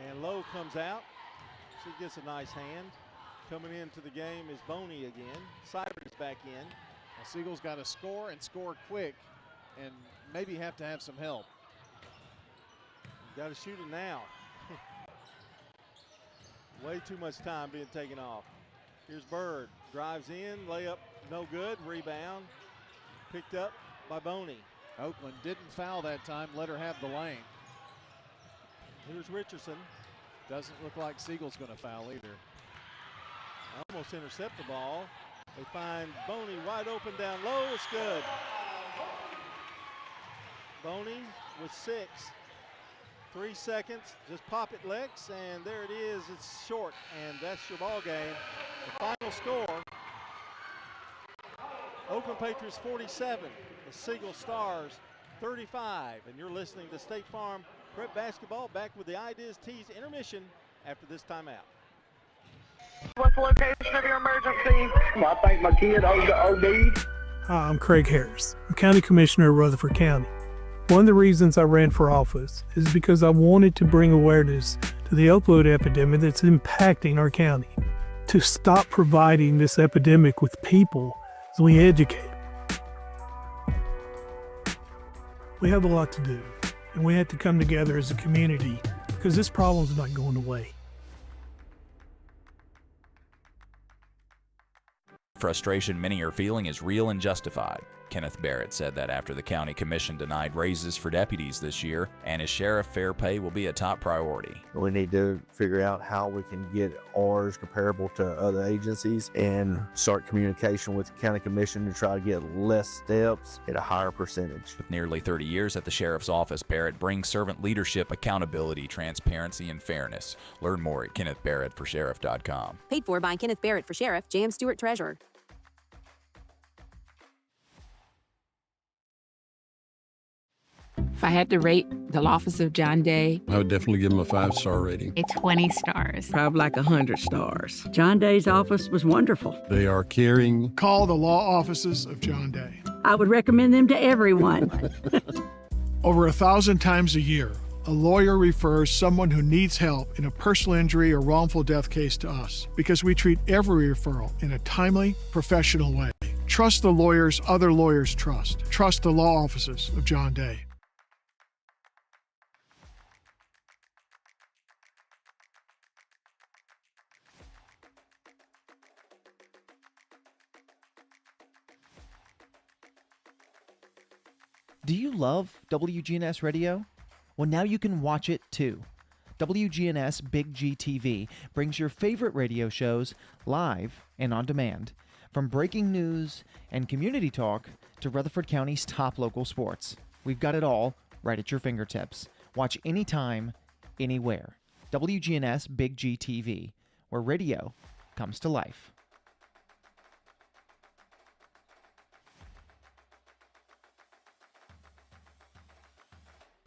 And Lowe comes out. She gets a nice hand. Coming into the game is Boney again. Cybert is back in. Well, Siegel's got to score and score quick and maybe have to have some help. Got to shoot it now. Way too much time being taken off. Here's Bird. Drives in, layup, no good. Rebound. Picked up by Boney. Oakland didn't foul that time, let her have the lane. Here's Richardson. Doesn't look like Siegel's going to foul either. Almost intercept the ball. They find Boney wide open down low. It's good. Boney with 6. 3 seconds. Just pop it, Lex, and there it is. It's short, and that's your ball game. The final score: Oakland Patriots 47, the Siegel Stars 35. And you're listening to State Farm Prep Basketball. Back with the Ideas Tees intermission after this timeout. What's the location of your emergency? I think my kid OD'd. Hi, I'm Craig Harris. I'm County Commissioner of Rutherford County. One of the reasons I ran for office is because I wanted to bring awareness to the opioid epidemic that's impacting our county. To stop providing this epidemic with people as we educate them. We have a lot to do, and we have to come together as a community because this problem's not going away. Frustration many are feeling is real and justified. Kenneth Barrett said that after the county commission denied raises for deputies this year, and as sheriff, fair pay will be a top priority. We need to figure out how we can get ours comparable to other agencies and start communication with the county commission to try to get less steps at a higher percentage. With nearly 30 years at the sheriff's office, Barrett brings servant leadership, accountability, transparency, and fairness. Learn more at KennethBarrettForSheriff.com. Paid for by Kenneth Barrett for Sheriff, J.M. Stewart Treasurer. If I had to rate the office of John Day, I would definitely give him a 5-star rating. A 20 stars. Probably like 100 stars. John Day's office was wonderful. They are caring. Call the law offices of John Day. I would recommend them to everyone. Over 1,000 times a year, a lawyer refers someone who needs help in a personal injury or wrongful death case to us because we treat every referral in a timely, professional way. Trust the lawyers other lawyers trust. Trust the law offices of John Day. Do you love WGNS Radio? Well, now you can watch it too. WGNS Big G TV brings your favorite radio shows live and on demand. From breaking news and community talk to Rutherford County's top local sports. We've got it all right at your fingertips. Watch anytime, anywhere. WGNS Big G TV, where radio comes to life.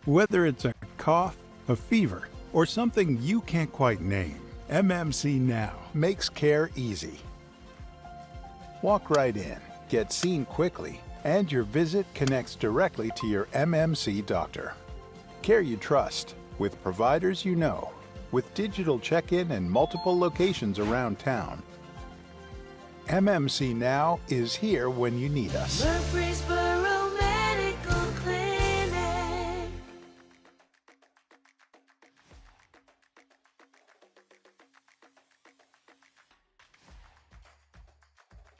Whether it's a cough, a fever, or something you can't quite name, MMC Now makes care easy. Walk right in, get seen quickly, and your visit connects directly to your MMC doctor. Care you trust, with providers you know, with digital check-in and multiple locations around town. MMC Now is here when you need us. Murfreesboro Medical Clinic.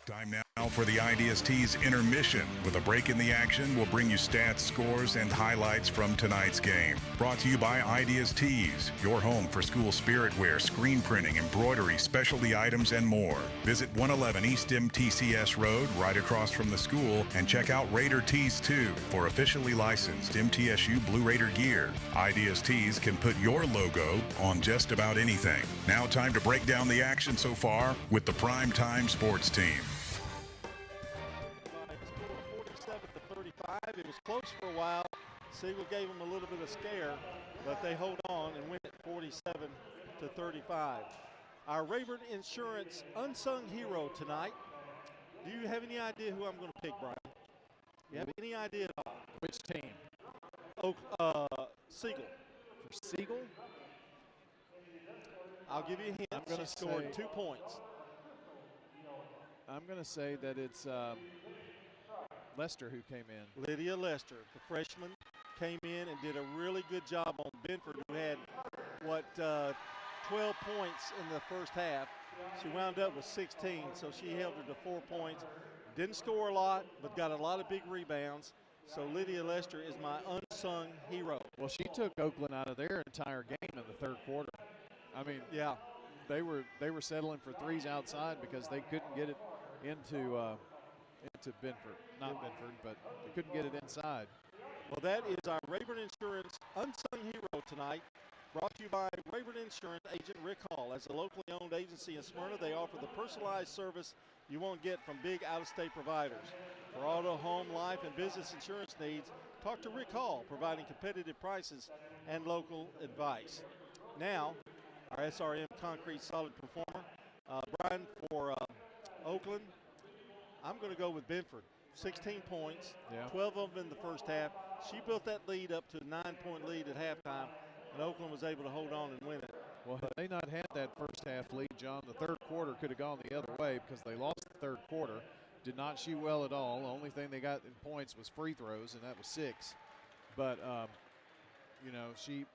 Time now for the Ideas Tees intermission. With a break in the action, we'll bring you stats, scores, and highlights from tonight's game. Brought to you by Ideas Tees, your home for school spirit wear, screen printing, embroidery, specialty items, and more. Visit 111 East MTCS Road, right across from the school, and check out Raider Tees 2 for officially licensed MTSU Blue Raider gear. Ideas Tees can put your logo on just about anything. Now time to break down the action so far with the Prime Time Sports Team. close for a while. Siegel gave them a little bit of scare, but they hold on and win it 47-35. Our Rayburn Insurance unsung hero tonight. Do you have any idea who I'm going to pick, Brian? You have any idea at all? Which team? Siegel. For Siegel? I'll give you a hint. I'm going to score 2 points. I'm going to say that it's Lester who came in. Lydia Lester, the freshman, came in and did a really good job on Benford, who had, 12 points in the first half. She wound up with 16, so she held her to 4 points. Didn't score a lot, but got a lot of big rebounds. So Lydia Lester is my unsung hero. Well, she took Oakland out of their entire game in the third quarter. I mean, yeah, they were settling for threes outside because they couldn't get it into Benford. Not Benford, but they couldn't get it inside. Well, that is our Rayburn Insurance unsung hero tonight. Brought to you by Rayburn Insurance agent Rick Hall. As a locally owned agency in Smyrna, they offer the personalized service you won't get from big out-of-state providers. For auto, home, life, and business insurance needs, talk to Rick Hall, providing competitive prices and local advice. Now, our SRM Concrete Solid Performer, Brian, for Oakland, I'm going to go with Benford. 16 points, 12 of them in the first half. She built that lead up to a 9-point lead at halftime, and Oakland was able to hold on and win it. Well, had they not had that first half lead, John, the third quarter could have gone the other way because they lost the third quarter. Did not shoot well at all. The only thing they got in points was free throws, and that was 6. But, she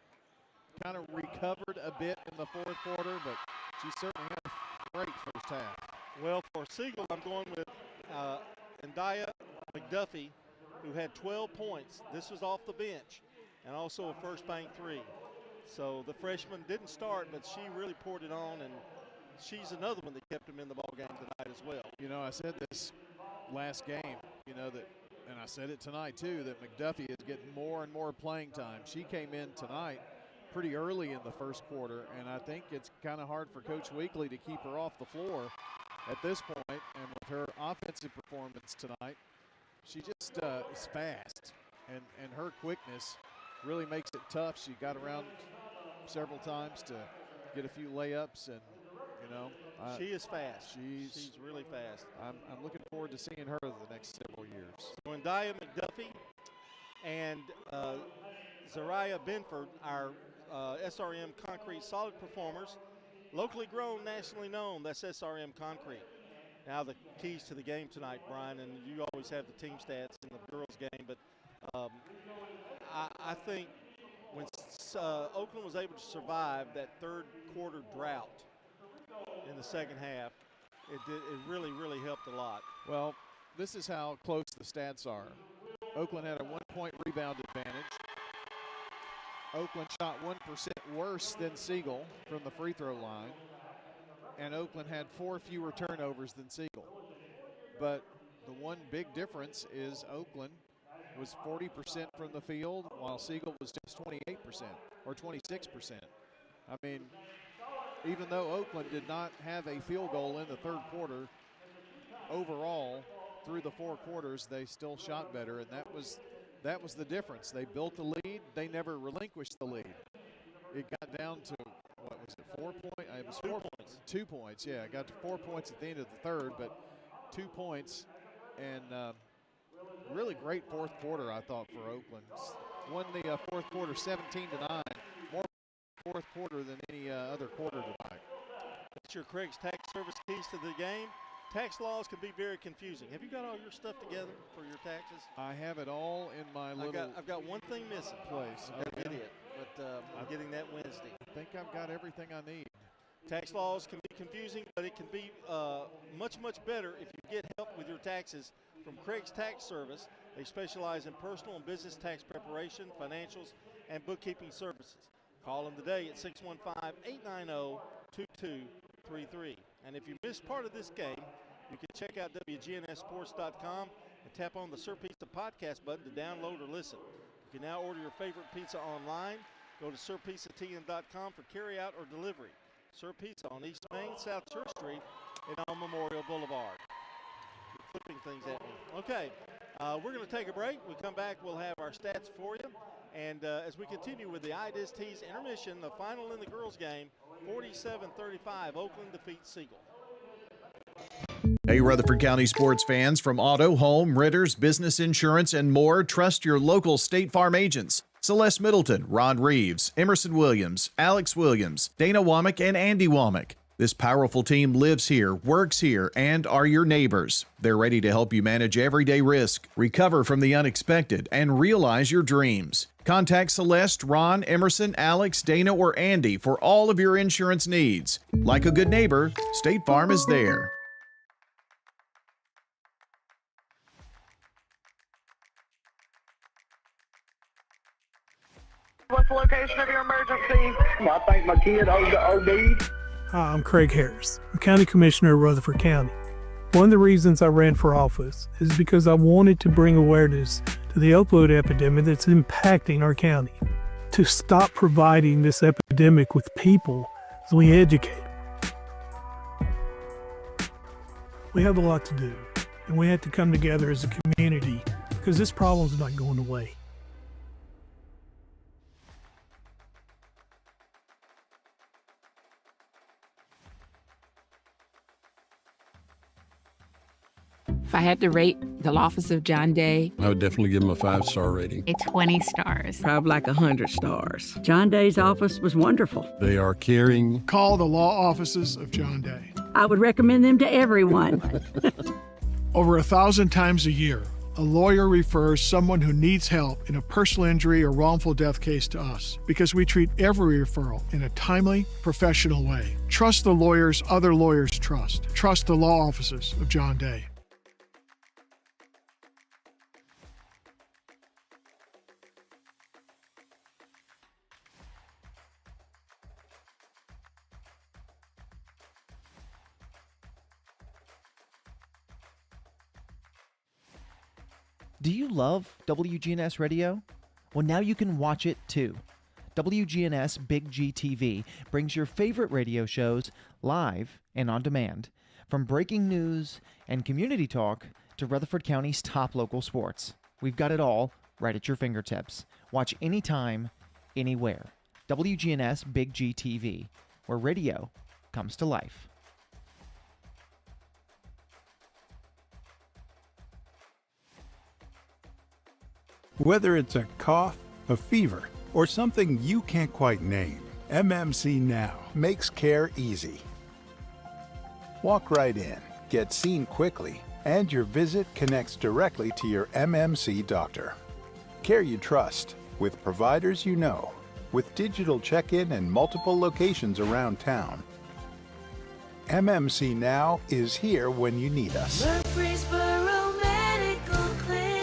kind of recovered a bit in the fourth quarter, but she certainly had a great first half. Well, for Siegel, I'm going with Andaya McDuffie, who had 12 points. This was off the bench, and also a first bank 3. So the freshman didn't start, but she really poured it on, and she's another one that kept him in the ball game tonight as well. I said this last game, and I said it tonight too, that McDuffie is getting more and more playing time. She came in tonight pretty early in the first quarter, and I think it's kind of hard for Coach Weekly to keep her off the floor at this point. And with her offensive performance tonight, she just is fast, and her quickness really makes it tough. She got around several times to get a few layups, and she is fast. She's really fast. I'm looking forward to seeing her the next several years. So Andaya McDuffie and Zariah Benford, our SRM Concrete Solid Performers, locally grown, nationally known. That's SRM Concrete. Now the keys to the game tonight, Brian, and you always have the team stats in the girls' game, but I think when Oakland was able to survive that third quarter drought in the second half, it really, really helped a lot. Well, this is how close the stats are. Oakland had a 1-point rebound advantage. Oakland shot 1% worse than Siegel from the free throw line, and Oakland had 4 fewer turnovers than Siegel. But the one big difference is Oakland was 40% from the field, while Siegel was just 28% or 26%. I mean, even though Oakland did not have a field goal in the third quarter, overall, through the 4 quarters, they still shot better, and that was the difference. They built the lead. They never relinquished the lead. It got down to, what was it, 4 points? It was 4 points. 2 points, yeah. It got to 4 points at the end of the third, but 2 points. And really great fourth quarter, I thought, for Oakland. Won the fourth quarter 17-9. More fourth quarter than any other quarter tonight. That's your Craig's Tax Service keys to the game. Tax laws can be very confusing. Have you got all your stuff together for your taxes? I have it all in my little I've got one thing missing. Place. I've got to get it, but I'm getting that Wednesday. I think I've got everything I need. Tax laws can be confusing, but it can be much, much better if you get help with your taxes from Craig's Tax Service. They specialize in personal and business tax preparation, financials, and bookkeeping services. Call them today at 615-890-2233. And if you missed part of this game, you can check out WGNSSports.com and tap on the Sir Pizza podcast button to download or listen. You can now order your favorite pizza online. Go to SirPizzaTN.com for carryout or delivery. Sir Pizza on East Main, South Church Street, and on Memorial Boulevard. You're flipping things at me. Okay, We're going to take a break. We'll come back. We'll have our stats for you. And as we continue with the IDIS-T's intermission, the final in the girls' game, 47-35, Oakland defeats Siegel. Hey, Rutherford County sports fans, from auto, home, renters, business insurance, and more, trust your local State Farm agents. Celeste Middleton, Ron Reeves, Emerson Williams, Alex Williams, Dana Womack, and Andy Womack. This powerful team lives here, works here, and are your neighbors. They're ready to help you manage everyday risk, recover from the unexpected, and realize your dreams. Contact Celeste, Ron, Emerson, Alex, Dana, or Andy for all of your insurance needs. Like a good neighbor, State Farm is there. What's the location of your emergency? I think my kid OD'd. Hi, I'm Craig Harris. I'm County Commissioner of Rutherford County. One of the reasons I ran for office is because I wanted to bring awareness to the opioid epidemic that's impacting our county. To stop providing this epidemic with people as we educate them. We have a lot to do, and we have to come together as a community because this problem's not going away. If I had to rate the office of John Day, I would definitely give him a 5-star rating. A 20 stars. Probably like 100 stars. John Day's office was wonderful. They are caring. Call the law offices of John Day. I would recommend them to everyone. Over 1,000 times a year, a lawyer refers someone who needs help in a personal injury or wrongful death case to us because we treat every referral in a timely, professional way. Trust the lawyers other lawyers trust. Trust the law offices of John Day. Do you love WGNS Radio? Well, now you can watch it too. WGNS Big G TV brings your favorite radio shows live and on demand. From breaking news and community talk to Rutherford County's top local sports. We've got it all right at your fingertips. Watch anytime, anywhere. WGNS Big G TV, where radio comes to life. Whether it's a cough, a fever, or something you can't quite name, MMC Now makes care easy. Walk right in, get seen quickly, and your visit connects directly to your MMC doctor. Care you trust, with providers you know, with digital check-in and multiple locations around town. MMC Now is here when you need us. Murfreesboro Medical Clinic.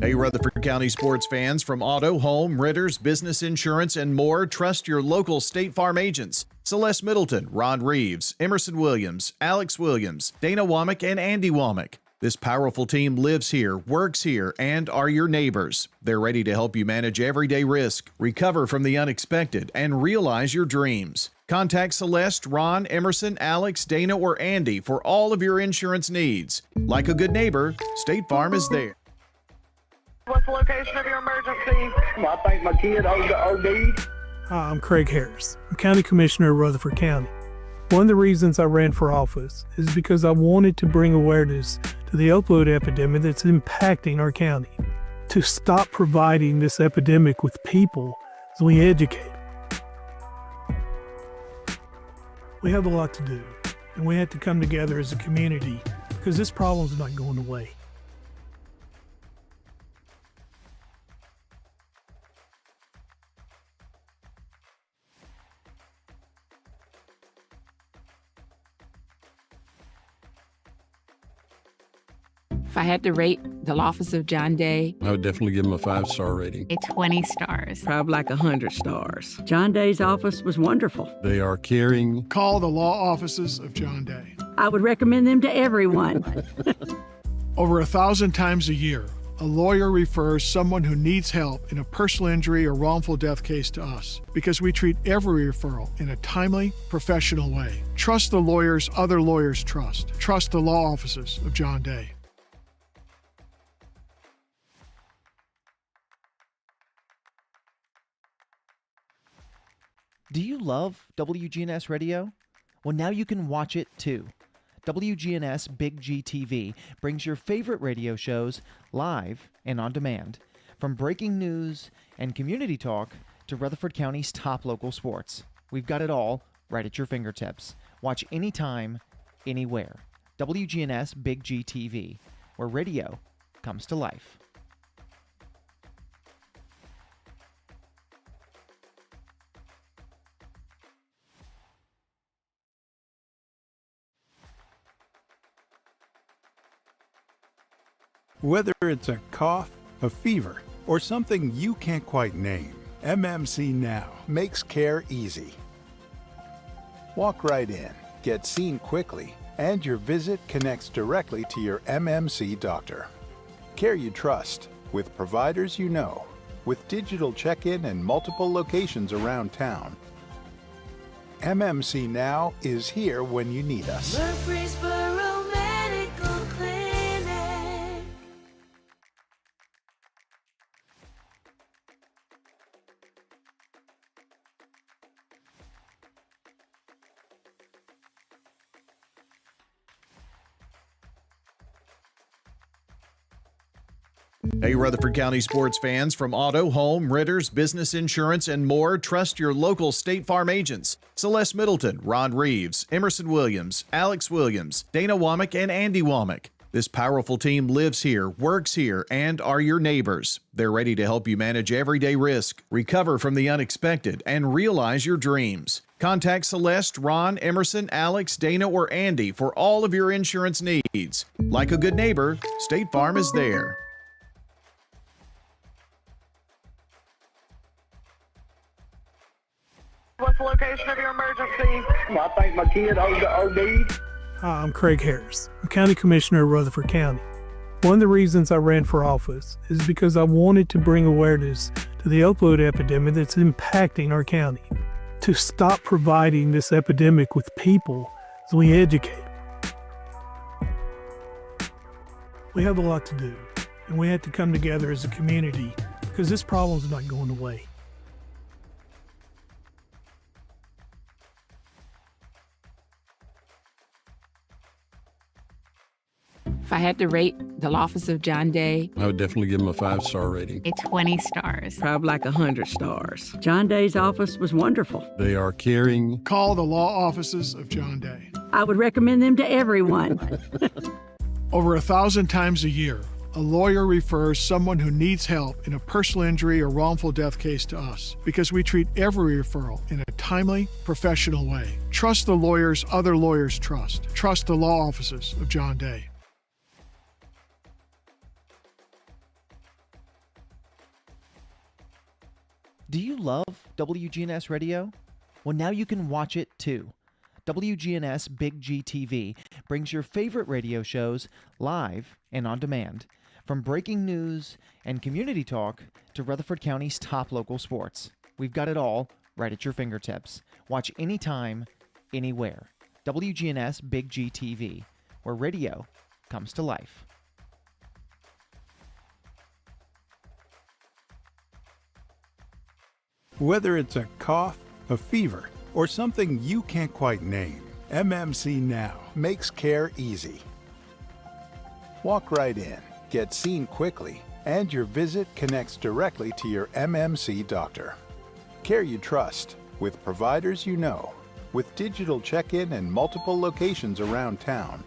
Hey, Rutherford County sports fans, from auto, home, renters, business insurance, and more, trust your local State Farm agents. Celeste Middleton, Ron Reeves, Emerson Williams, Alex Williams, Dana Womack, and Andy Womack. This powerful team lives here, works here, and are your neighbors. They're ready to help you manage everyday risk, recover from the unexpected, and realize your dreams. Contact Celeste, Ron, Emerson, Alex, Dana, or Andy for all of your insurance needs. Like a good neighbor, State Farm is there. What's the location of your emergency? I think my kid OD'd. Hi, I'm Craig Harris. I'm County Commissioner of Rutherford County. One of the reasons I ran for office is because I wanted to bring awareness to the opioid epidemic that's impacting our county. To stop providing this epidemic with people as we educate them. We have a lot to do, and we have to come together as a community because this problem's not going away. if I had to rate the office of John Day, I would definitely give him a 5-star rating. A 20 stars. Probably like 100 stars. John Day's office was wonderful. They are caring. Call the law offices of John Day. I would recommend them to everyone. Over 1,000 times a year, a lawyer refers someone who needs help in a personal injury or wrongful death case to us because we treat every referral in a timely, professional way. Trust the lawyers other lawyers trust. Trust the law offices of John Day. Do you love WGNS Radio? Well, now you can watch it too. WGNS Big G TV brings your favorite radio shows live and on demand. From breaking news and community talk to Rutherford County's top local sports. We've got it all right at your fingertips. Watch anytime, anywhere. WGNS Big G TV, where radio comes to life. Whether it's a cough, a fever, or something you can't quite name, MMC Now makes care easy. Walk right in, get seen quickly, and your visit connects directly to your MMC doctor. Care you trust, with providers you know, with digital check-in and multiple locations around town. MMC Now is here when you need us. Murfreesboro Medical Clinic. Hey, Rutherford County sports fans, from auto, home, renters, business insurance, and more, trust your local State Farm agents. Celeste Middleton, Ron Reeves, Emerson Williams, Alex Williams, Dana Womack, and Andy Womack. This powerful team lives here, works here, and are your neighbors. They're ready to help you manage everyday risk, recover from the unexpected, and realize your dreams. Contact Celeste, Ron, Emerson, Alex, Dana, or Andy for all of your insurance needs. Like a good neighbor, State Farm is there. What's the location of your emergency? I think my kid OD'd. Hi, I'm Craig Harris. I'm County Commissioner of Rutherford County. One of the reasons I ran for office is because I wanted to bring awareness to the opioid epidemic that's impacting our county. To stop providing this epidemic with people as we educate. We have a lot to do, and we have to come together as a community because this problem's not going away. If I had to rate the office of John Day, I would definitely give him a 5-star rating. A 20 stars. Probably like 100 stars. John Day's office was wonderful. They are caring. Call the law offices of John Day. I would recommend them to everyone. Over 1,000 times a year, a lawyer refers someone who needs help in a personal injury or wrongful death case to us because we treat every referral in a timely, professional way. Trust the lawyers other lawyers trust. Trust the law offices of John Day. Do you love WGNS Radio? Well, now you can watch it too. WGNS Big G TV brings your favorite radio shows live and on demand. From breaking news and community talk to Rutherford County's top local sports. We've got it all right at your fingertips. Watch anytime, anywhere. WGNS Big G TV, where radio comes to life. Whether it's a cough, a fever, or something you can't quite name, MMC Now makes care easy. Walk right in, get seen quickly, and your visit connects directly to your MMC doctor. Care you trust, with providers you know, with digital check-in and multiple locations around town.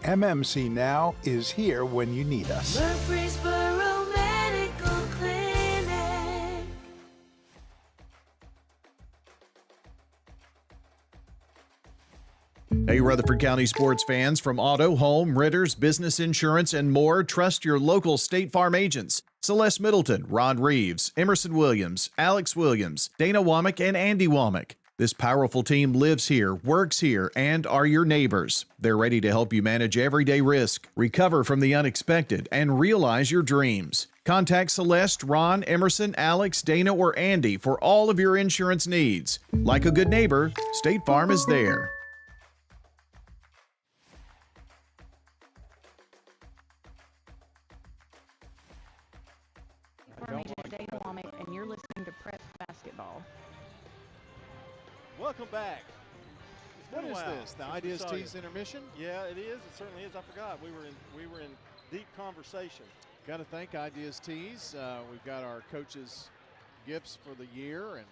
MMC Now is here when you need us. Murfreesboro Medical Clinic. Hey, Rutherford County sports fans, from auto, home, renters, business insurance, and more, trust your local State Farm agents. Celeste Middleton, Ron Reeves, Emerson Williams, Alex Williams, Dana Womack, and Andy Womack. This powerful team lives here, works here, and are your neighbors. They're ready to help you manage everyday risk, recover from the unexpected, and realize your dreams. Contact Celeste, Ron, Emerson, Alex, Dana, or Andy for all of your insurance needs. Like a good neighbor, State Farm is there. Farm Agent Dana Womack, and you're listening to Prep Basketball. Welcome back. What is this? The Ideas Tees intermission? Yeah, it is. It certainly is. I forgot. We were in deep conversation. Got to thank Ideas Tees. We've got our coaches' gifts for the year and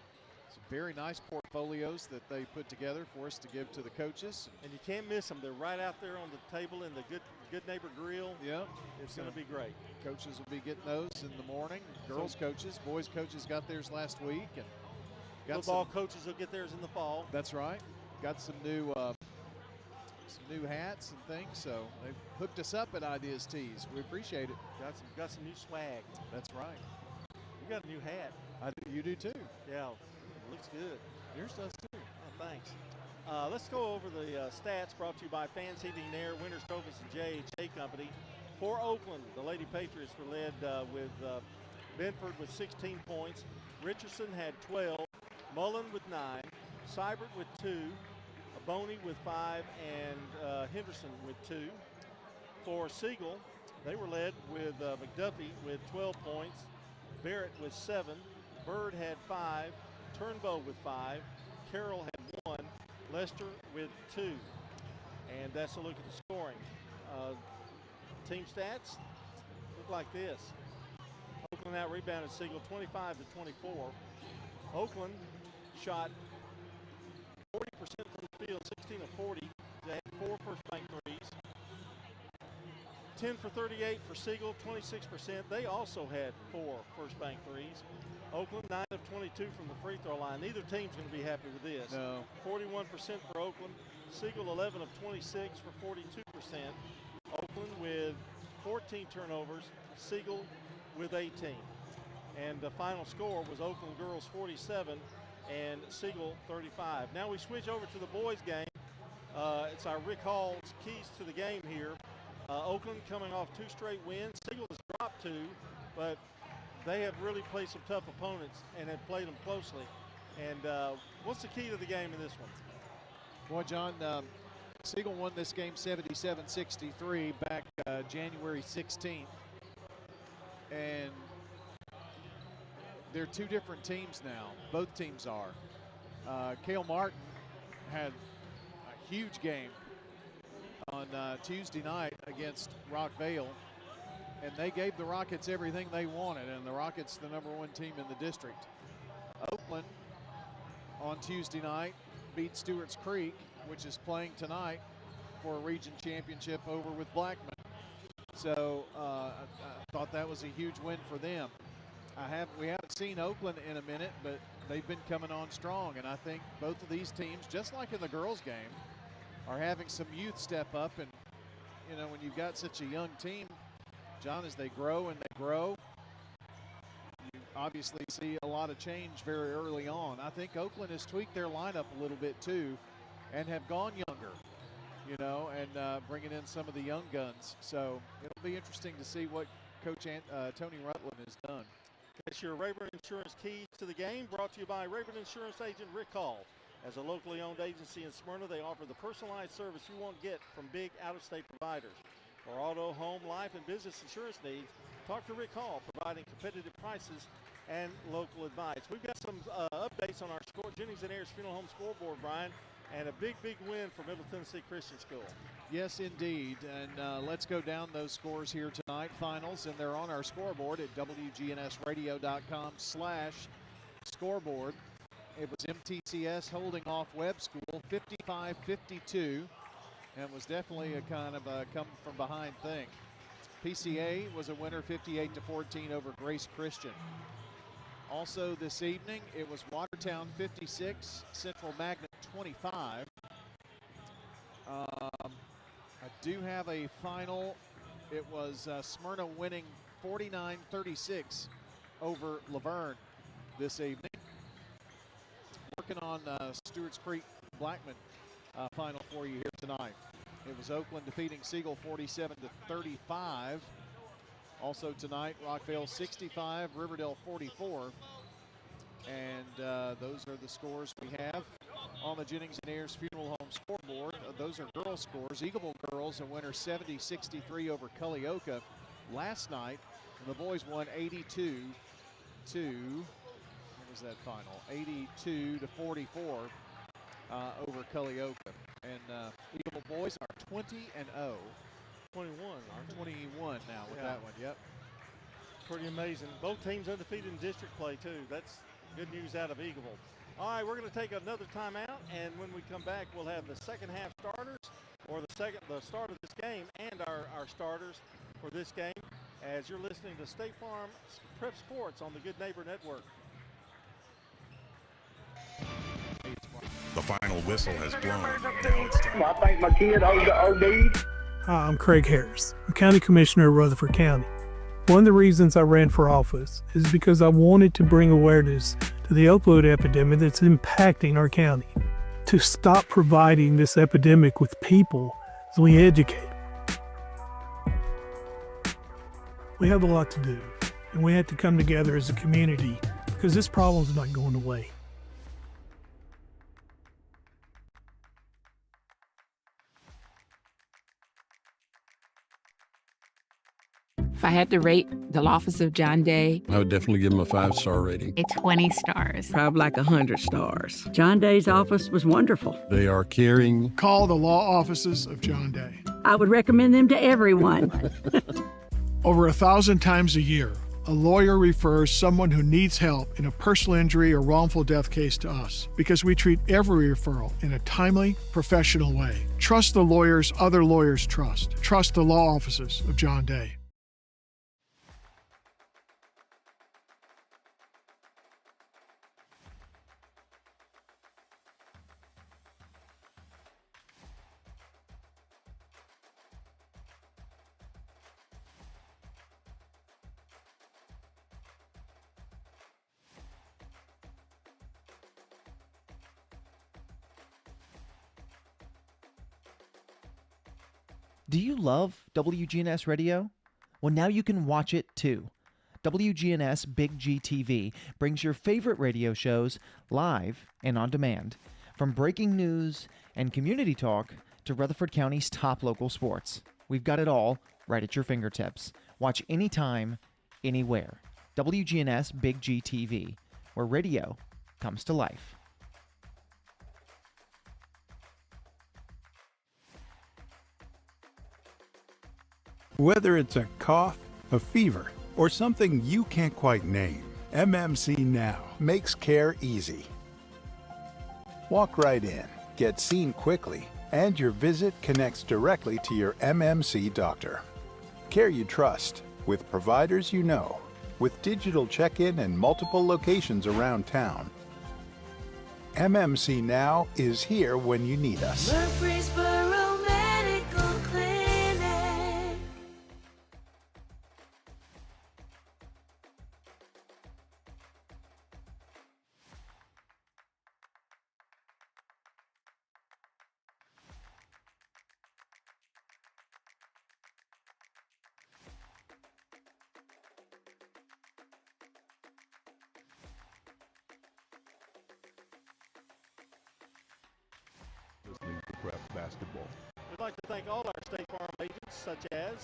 some very nice portfolios that they put together for us to give to the coaches. And you can't miss them. They're right out there on the table in the Good Neighbor Grill. Yep. It's going to be great. Coaches will be getting those in the morning. Girls coaches, boys coaches got theirs last week. And football coaches will get theirs in the fall. That's right. Got some new hats and things, so they've hooked us up at Ideas Tees. We appreciate it. Got some new swag. That's right. You got a new hat. You do too. Yeah, it looks good. Yours does too. Oh, thanks. Let's go over the stats brought to you by Fans Heating and Air, Winters, Covas, and J.H.A. Company. For Oakland, the Lady Patriots were led with Benford with 16 points. Richardson had 12. Mullen with 9. Seibert with 2. Boney with 5, and Henderson with 2. For Siegel, they were led with McDuffie with 12 points, Barrett with 7, Bird had 5, Turnbow with 5, Carroll had 1, Lester with 2. And that's a look at the scoring. Team stats look like this. Oakland out-rebounded Siegel 25-24. Oakland shot 40% from the field, 16 of 40. They had 4 first bank threes. 10 for 38 for Siegel, 26%. They also had 4 first bank threes. Oakland, 9 of 22 from the free throw line. Neither team's going to be happy with this. No. 41% for Oakland. Siegel, 11 of 26 for 42%. Oakland with 14 turnovers. Siegel with 18. And the final score was Oakland girls 47 and Siegel 35. Now we switch over to the boys game. It's our Rick Hall's keys to the game here. Oakland coming off 2 straight wins. Siegel has dropped 2, but they have really played some tough opponents and have played them closely. And what's the key to the game in this one? Boy, John, Siegel won this game 77-63 back January 16th. And they're 2 different teams now. Both teams are. Cale Martin had a huge game on Tuesday night against Rockvale, and they gave the Rockets everything they wanted, and the Rockets the #1 team in the district. Oakland on Tuesday night beat Stewart's Creek, which is playing tonight for a region championship over with Blackman. So I thought that was a huge win for them. We haven't seen Oakland in a minute, but they've been coming on strong, and I think both of these teams, just like in the girls' game, are having some youth step up. And you know, when you've got such a young team, John, as they grow and they grow, you obviously see a lot of change very early on. I think Oakland has tweaked their lineup a little bit too, and have gone younger, you know, and bringing in some of the young guns. So it'll be interesting to see what Coach Tony Rutland has done. It's your Rayburn Insurance Keys to the Game, brought to you by Rayburn Insurance Agent Rick Hall. As a locally owned agency in Smyrna, they offer the personalized service you won't get from big out-of-state providers. For auto, home, life, and business insurance needs, talk to Rick Hall, providing competitive prices and local advice. We've got some updates on our Jennings and Ayers Funeral Home scoreboard, Brian, and a big win for Middle Tennessee Christian School. Yes, indeed. And let's go down those scores here tonight, finals, and they're on our scoreboard at WGNSradio.com/scoreboard. It was MTCS holding off Webb School 55-52, and was definitely a kind of a come from behind thing. PCA was a winner 58-14 over Grace Christian. Also this evening, it was Watertown 56, Central Magnet 25. I do have a final. It was Smyrna winning 49-36 over Laverne this evening. Working on on Stewart's Creek Blackman final for you here tonight. It was Oakland defeating Siegel 47-35. Also tonight, Rockville 65, Riverdale 44. And those are the scores we have on the Jennings and Ayers Funeral Home scoreboard. Those are girls' scores. Eagleville girls a winner 70-63 over Culleoka last night. And the boys won 82 to, what was that final? 82 to 44 over Culleoka. And Eagleville boys are 20-0. 21. 21 now with that one, yep. Pretty amazing. Both teams undefeated in district play, too. That's good news out of Eagleville. All right, we're going to take another timeout, and when we come back, we'll have the second half starters, or the start of this game, and our starters for this game, as you're listening to State Farm Prep Sports on the Good Neighbor Network. The final whistle has blown. Now it's time. I think my kid OD'd. Hi, I'm Craig Harris. I'm County Commissioner of Rutherford County. One of the reasons I ran for office is because I wanted to bring awareness to the opioid epidemic that's impacting our county. To stop providing this epidemic with people as we educate. We have a lot to do, and we have to come together as a community because this problem's not going away. If I had to rate the office of John Day, I would definitely give him a 5-star rating. A 20 stars. Probably like 100 stars. John Day's office was wonderful. They are caring. Call the law offices of John Day. I would recommend them to everyone. Over 1,000 times a year, a lawyer refers someone who needs help in a personal injury or wrongful death case to us because we treat every referral in a timely, professional way. Trust the lawyers other lawyers trust. Trust the law offices of John Day. Do you love WGNS Radio? Well, now you can watch it too. WGNS Big G TV brings your favorite radio shows live and on demand. From breaking news and community talk to Rutherford County's top local sports. We've got it all right at your fingertips. Watch anytime, anywhere. WGNS Big G TV, where radio comes to life. Whether it's a cough, a fever, or something you can't quite name, MMC Now makes care easy. Walk right in, get seen quickly, and your visit connects directly to your MMC doctor. Care you trust, with providers you know, with digital check-in and multiple locations around town. MMC Now is here when you need us. Murfreesboro Medical Clinic. Listening to Prep Basketball. We'd like to thank all our State Farm agents, such as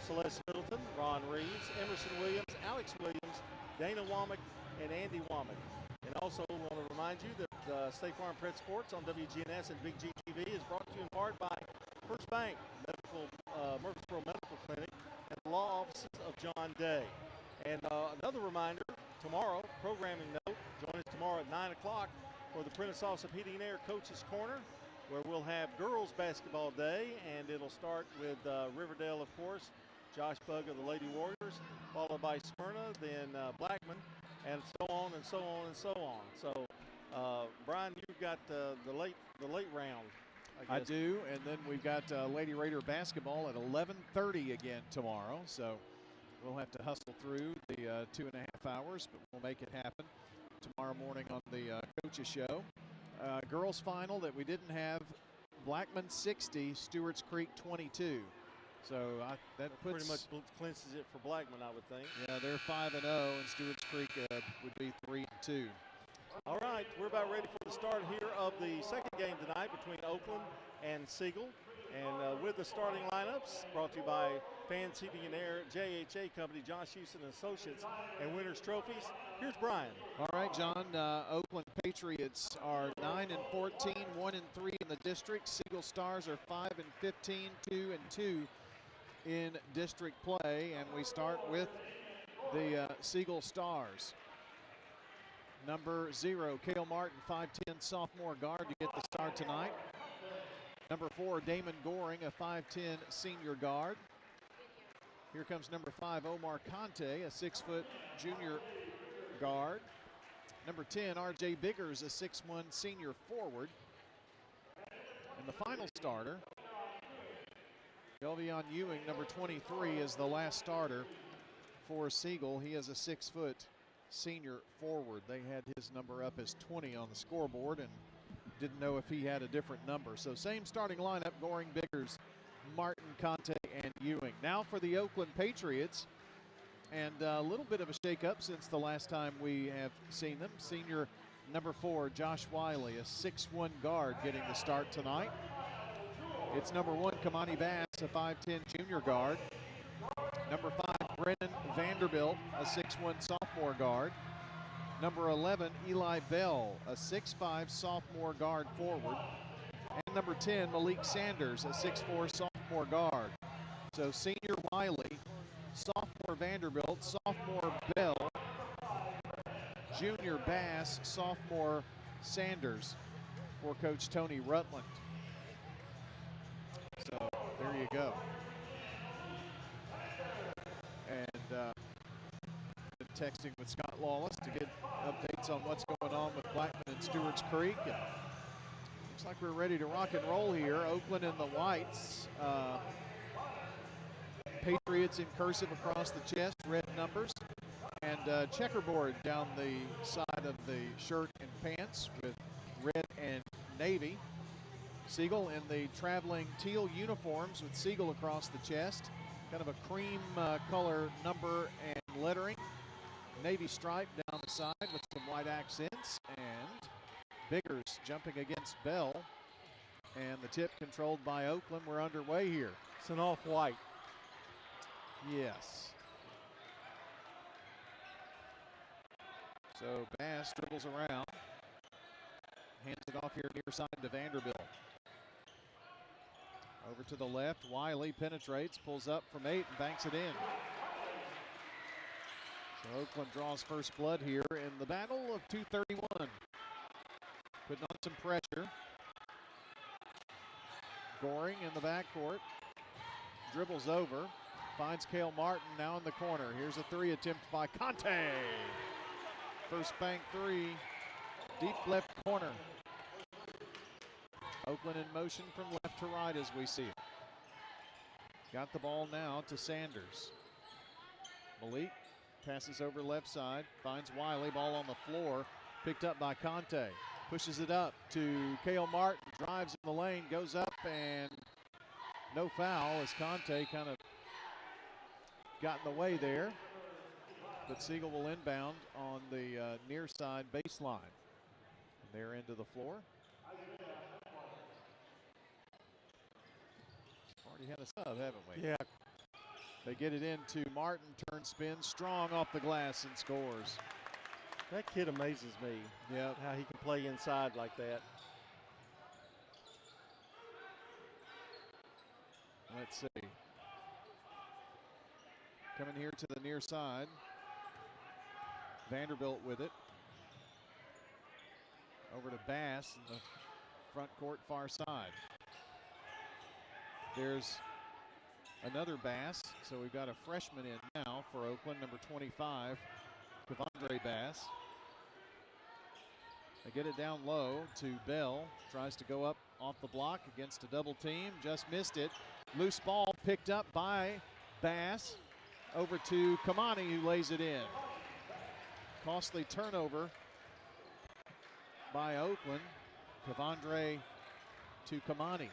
Celeste Middleton, Ron Reeves, Emerson Williams, Alex Williams, Dana Womack, and Andy Womack. And also want to remind you that State Farm Prep Sports on WGNS and Big G TV is brought to you in part by First Bank, Murfreesboro Medical Clinic, and the law offices of John Day. And another reminder, tomorrow, programming note, join us tomorrow at 9 o'clock for the Prentice Awesome Heating and Air Coach's Corner, where we'll have girls basketball day, and it'll start with Riverdale, of course, Josh Bugg of the Lady Warriors, followed by Smyrna, then Blackman, and so on and so on and so on. So, Brian, you've got the late round. I do, and then we've got Lady Raider basketball at 11:30 again tomorrow. So we'll have to hustle through the 2.5 hours, but we'll make it happen tomorrow morning on the Coaches Show. girls final that we didn't have, Blackman 60, Stewart's Creek 22. So that puts, pretty much clinches it for Blackman, I would think. Yeah, they're 5-0, and Stewart's Creek would be 3-2. All right, we're about ready for the start here of the second game tonight between Oakland and Siegel. And with the starting lineups brought to you by Fan Seating and Air, JHA Company, Josh Houston Associates, and Winners Trophies. Here's Brian. All right, John. Oakland Patriots are 9-14, 1-3 in the district. Siegel Stars are 5-15, 2-2 in district play. And we start with the Siegel Stars. Number 0, Cale Martin, 5'10", sophomore guard to get the start tonight. Number 4, Damon Goring, a 5'10", senior guard. Here comes number 5, Omar Conte, a 6-foot junior guard. Number 10, R.J. Biggers, a 6'1", senior forward. And the final starter, Elvion Ewing, number 23, is the last starter for Siegel. He is a 6-foot senior forward. They had his number up as 20 on the scoreboard and didn't know if he had a different number. So same starting lineup, Goring, Biggers, Martin, Conte, and Ewing. Now for the Oakland Patriots, and a little bit of a shake-up since the last time we have seen them. Senior number 4, Josh Wiley, a 6'1" guard getting the start tonight. It's number 1, Kamani Bass, a 5'10" junior guard. Number 5, Brennan Vanderbilt, a 6'1" sophomore guard. Number 11, Eli Bell, a 6'5" sophomore guard forward. And number 10, Malik Sanders, a 6'4" sophomore guard. So senior Wiley, sophomore Vanderbilt, sophomore Bell, junior Bass, sophomore Sanders for Coach Tony Rutland. So there you go. And been texting with Scott Lawless to get updates on what's going on with Blackman and Stewart's Creek. And looks like we're ready to rock and roll here. Oakland in the whites. Patriots in cursive across the chest, red numbers. And checkerboard down the side of the shirt and pants with red and navy. Siegel in the traveling teal uniforms with Siegel across the chest. Kind of a cream color number and lettering. Navy stripe down the side with some white accents. And Biggers jumping against Bell. And the tip controlled by Oakland. We're underway here. It's an off-white. Yes. So Bass dribbles around. Hands it off here near side to Vanderbilt. Over to the left, Wiley penetrates, pulls up from 8 and banks it in. So Oakland draws first blood here in the battle of 231. Putting on some pressure. Goring in the backcourt. Dribbles over. Finds Cale Martin now in the corner. Here's a 3 attempt by Conte. First bank 3. Deep left corner. Oakland in motion from left to right as we see it. Got the ball now to Sanders. Malik passes over left side. Finds Wiley. Ball on the floor. Picked up by Conte. Pushes it up to Cale Martin. Drives in the lane. Goes up and no foul as Conte kind of got in the way there. But Siegel will inbound on the near side baseline. And they're into the floor. Already had a sub, haven't we? Yeah. They get it into Martin, turn spin, strong off the glass and scores. That kid amazes me. Yeah. How he can play inside like that. Let's see. Coming here to the near side. Vanderbilt with it. Over to Bass in the front court far side. There's another Bass, so we've got a freshman in now for Oakland, number 25, Kevondre Bass. They get it down low to Bell, tries to go up off the block against a double team, just missed it. Loose ball picked up by Bass, over to Kamani who lays it in. Costly turnover by Oakland. Kavandre to Kamani.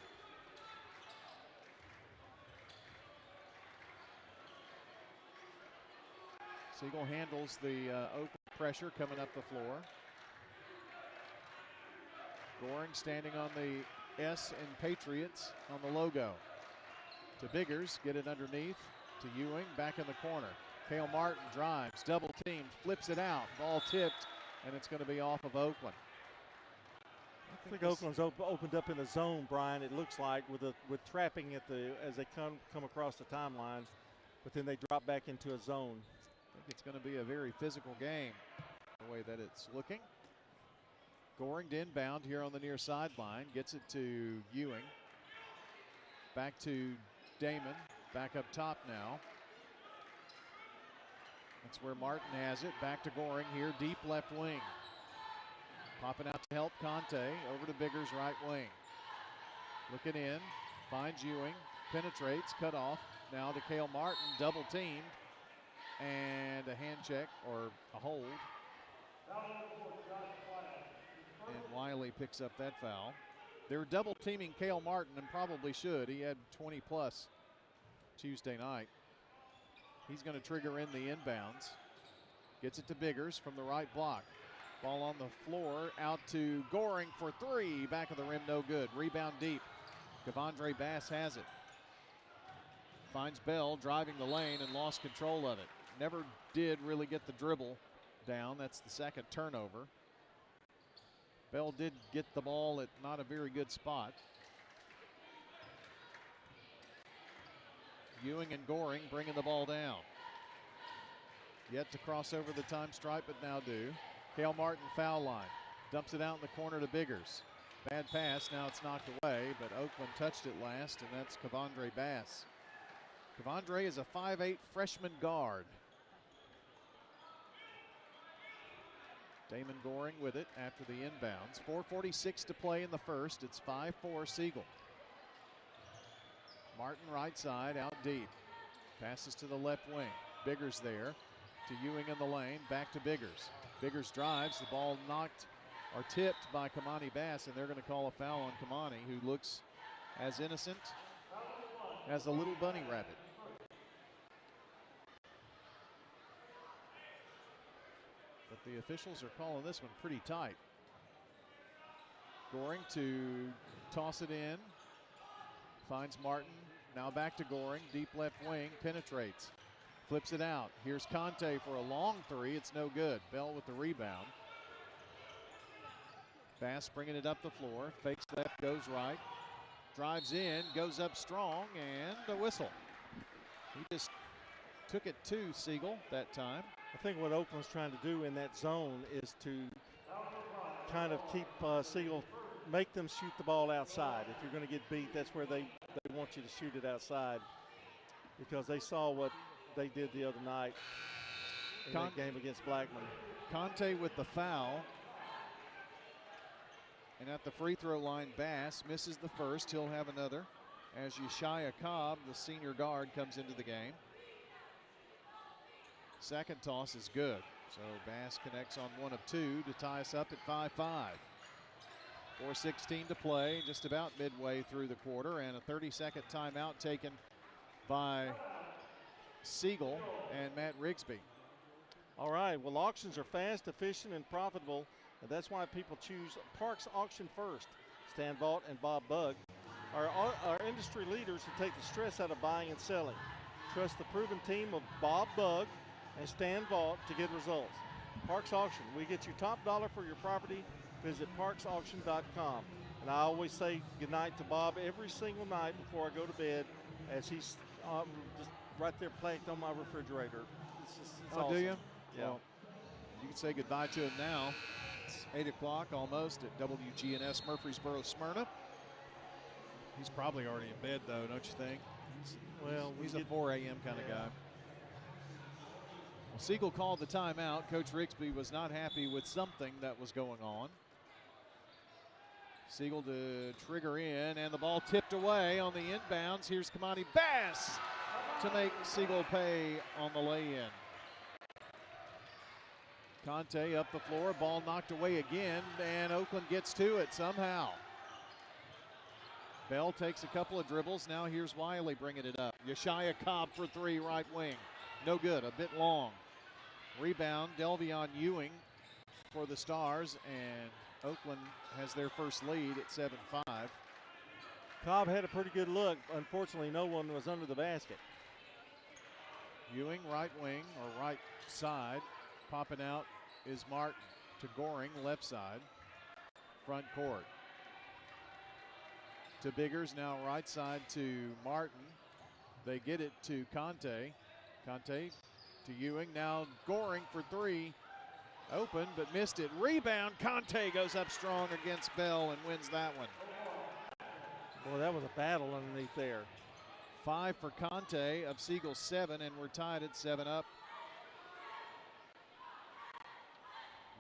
Siegel handles the open pressure coming up the floor. Goring standing on the S in Patriots on the logo. To Biggers, get it underneath. To Ewing, back in the corner. Cale Martin drives, double teamed, flips it out. Ball tipped, and it's going to be off of Oakland. I think Oakland's opened up in the zone, Brian. It looks like with trapping at as they come across the timelines, but then they drop back into a zone. I think it's going to be a very physical game, the way that it's looking. Goring to inbound here on the near sideline, gets it to Ewing. Back to Damon, back up top now. That's where Martin has it. Back to Goring here, deep left wing. Popping out to help Conte, over to Biggers, right wing. Looking in, finds Ewing, penetrates, cut off. Now to Cale Martin, double teamed, and a hand check or a hold. And Wiley picks up that foul. They're double teaming Cale Martin, and probably should. He had 20 plus Tuesday night. He's going to trigger in the inbounds. Gets it to Biggers from the right block. Ball on the floor, out to Goring for three. Back of the rim, no good. Rebound deep. Kavandre Bass has it. Finds Bell driving the lane and lost control of it. Never did really get the dribble down. That's the second turnover. Bell did get the ball at not a very good spot. Ewing and Goring bringing the ball down. Yet to cross over the time stripe, but now do. Cale Martin foul line. Dumps it out in the corner to Biggers. Bad pass, now it's knocked away, but Oakland touched it last, and that's Kavandre Bass. Kavandre is a 5'8" freshman guard. Damon Goring with it after the inbounds. 4:46 to play in the first. It's 5-4 Siegel. Martin right side, out deep. Passes to the left wing. Biggers there to Ewing in the lane. Back to Biggers. Biggers drives. The ball knocked or tipped by Kamani Bass, and they're going to call a foul on Kamani, who looks as innocent as a little bunny rabbit. But the officials are calling this one pretty tight. Goring to toss it in. Finds Martin. Now back to Goring. Deep left wing. Penetrates. Flips it out. Here's Conte for a long three. It's no good. Bell with the rebound. Bass bringing it up the floor. Fakes left, goes right. Drives in, goes up strong, and a whistle. He just took it to Siegel that time. I think what Oakland's trying to do in that zone is to kind of keep Siegel, make them shoot the ball outside. If you're going to get beat, that's where they want you to shoot it outside, because they saw what they did the other night in that game against Blackman. Conte with the foul. And at the free throw line, Bass misses the first. He'll have another as Yeshaya Cobb, the senior guard, comes into the game. Second toss is good. So Bass connects on one of two to tie us up at 5-5. 4:16 to play, just about midway through the quarter, and a 30-second timeout taken by Siegel and Matt Rigsby. All right, well, auctions are fast, efficient, and profitable, and that's why people choose Parks Auction First. Stan Vaught and Bob Bugg are industry leaders who take the stress out of buying and selling. Trust the proven team of Bob Bugg and Stan Vaught to get results. Parks Auction, we get you top dollar for your property. Visit parksauction.com. And I always say goodnight to Bob every single night before I go to bed, as he's just right there planked on my refrigerator. It's awesome. Do you? Yeah. Well, you can say goodbye to him now. It's 8 o'clock almost at WGNS Murfreesboro, Smyrna. He's probably already in bed, though, don't you think? He's a 4 a.m. kind of guy. Well, Siegel called the timeout. Coach Rigsby was not happy with something that was going on. Siegel to trigger in, and the ball tipped away on the inbounds. Here's Kamani Bass to make Siegel pay on the lay-in. Conte up the floor, ball knocked away again, and Oakland gets to it somehow. Bell takes a couple of dribbles. Now here's Wiley bringing it up. Yeshaya Cobb for three, right wing. No good, a bit long. Rebound, Delvion Ewing for the Stars, and Oakland has their first lead at 7-5. Cobb had a pretty good look. Unfortunately, no one was under the basket. Ewing, right wing or right side. Popping out is Martin to Goring, left side. Front court. To Biggers, now right side to Martin. They get it to Conte. Conte to Ewing, now Goring for three. Open, but missed it. Rebound, Conte goes up strong against Bell and wins that one. Boy, that was a battle underneath there. 5 for Conte of Siegel's 7, and we're tied at 7-up.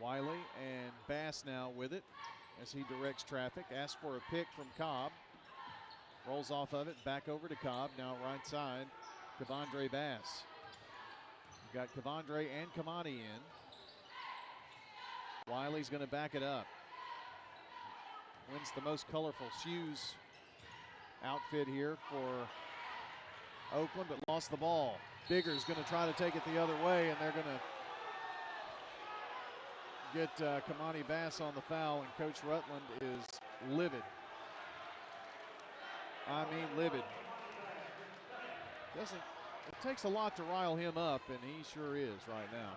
Wiley and Bass now with it as he directs traffic. Asks for a pick from Cobb. Rolls off of it, back over to Cobb. Now right side, Kevondre Bass. We've got Kevondre and Kamani in. Wiley's going to back it up. Wins the most colorful shoes outfit here for Oakland, but lost the ball. Bigger's going to try to take it the other way, and they're going to get Kamani Bass on the foul, and Coach Rutland is livid. I mean livid. It takes a lot to rile him up, and he sure is right now.